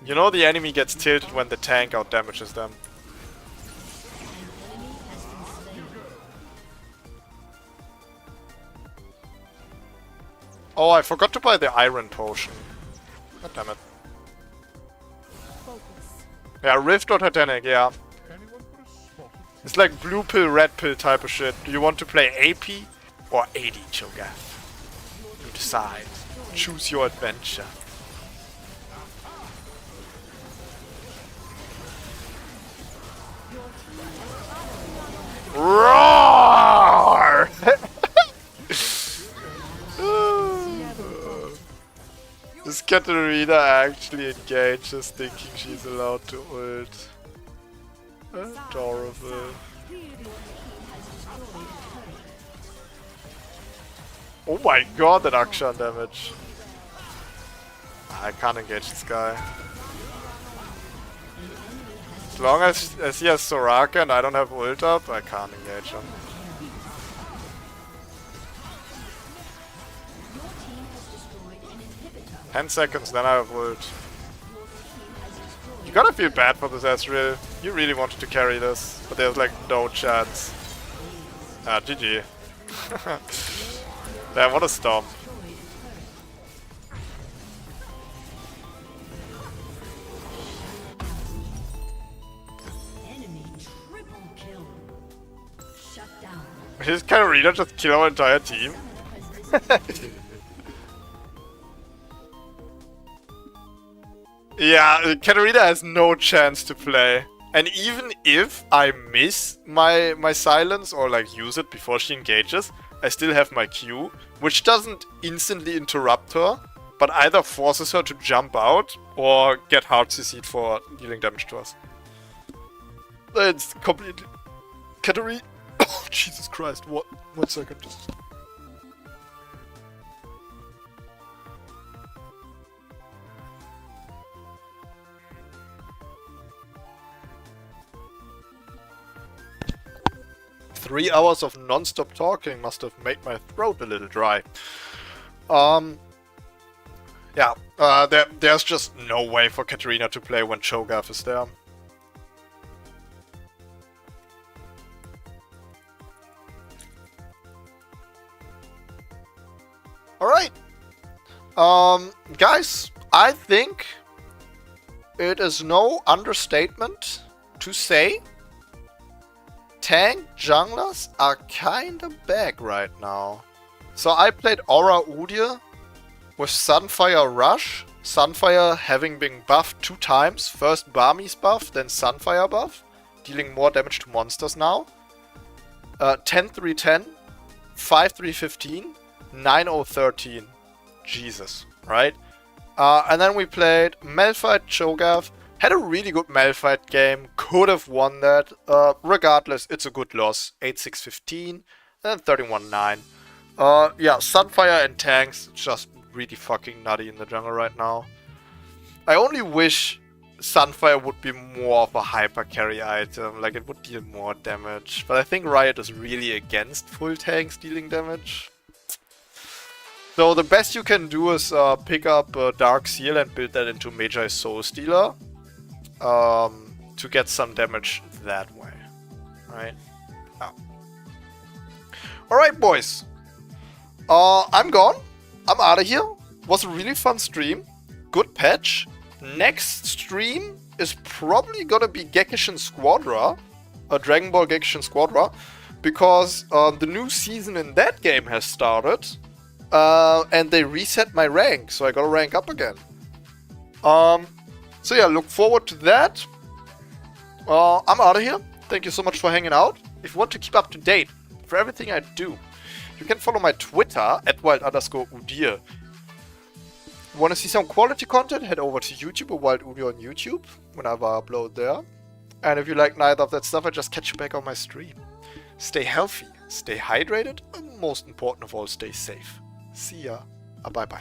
You know the enemy gets tilted when the tank out damages them. An enemy has been slain. Oh, I forgot to buy the Iron Potion. God damn it. Yeah, Rift or Titanic, yeah. Anyone put a spot? It's like blue pill, red pill type of shit. Do you want to play AP or AD Cho'Gath? You decide. Choose your adventure. Roar! This Katarina actually engages thinking she's allowed to ult. Adorable. Oh my god, that Akshan damage. I can't engage this guy. As long as he has Soraka and I don't have ult up, I can't engage him. 10 seconds, then I have ult. You gotta feel bad for this Ezreal. You really wanted to carry this, but there's like no chance. Ah, GG. Damn, what a storm. Enemy triple kill. Shut down. His Katarina just kill our entire team. Yeah, Katarina has no chance to play. And even if I miss my silence or like use it before she engages, I still have my Q, which doesn't instantly interrupt her, but either forces her to jump out or get hard CC'd for dealing damage to us. It's completely... Katarina... Oh, Jesus Christ, what? 1 second. 3 hours of non-stop talking must have made my throat a little dry. Yeah, there's just no way for Katarina to play when Cho'Gath is there. Alright. Guys, I think it is no understatement to say tank junglers are kinda back right now. So I played Aura Udyr with Sunfire Rush. Sunfire having been buffed 2 times. First Barmy's buff, then Sunfire buff. Dealing more damage to monsters now. 10-3-10. 5-3-15. 9-0-13. Jesus, right? And then we played Malphite Cho'Gath. Had a really good Malphite game. Could have won that. Regardless, it's a good loss. 8-6-15. And 31-9. Yeah, Sunfire and tanks just really fucking nutty in the jungle right now. I only wish Sunfire would be more of a hyper carry item. Like, it would deal more damage. But I think Riot is really against full tanks dealing damage. So the best you can do is pick up Dark Seal and build that into Magi Soul Stealer. To get some damage that way. Right? Oh. Alright, boys. I'm gone. I'm out of here. Was a really fun stream. Good patch. Next stream is probably gonna be Gekishin Squadra. Dragon Ball Gekishin Squadra. Because the new season in that game has started. And they reset my rank. So I gotta rank up again. So yeah, look forward to that. I'm out of here. Thank you so much for hanging out. If you want to keep up to date for everything I do, you can follow my Twitter at wild_Udyr. Want to see some quality content? Head over to YouTube or Wild Udyr on YouTube whenever I upload there. And if you like neither of that stuff, I just catch you back on my stream. Stay healthy, stay hydrated, and most important of all, stay safe. See ya. Bye bye.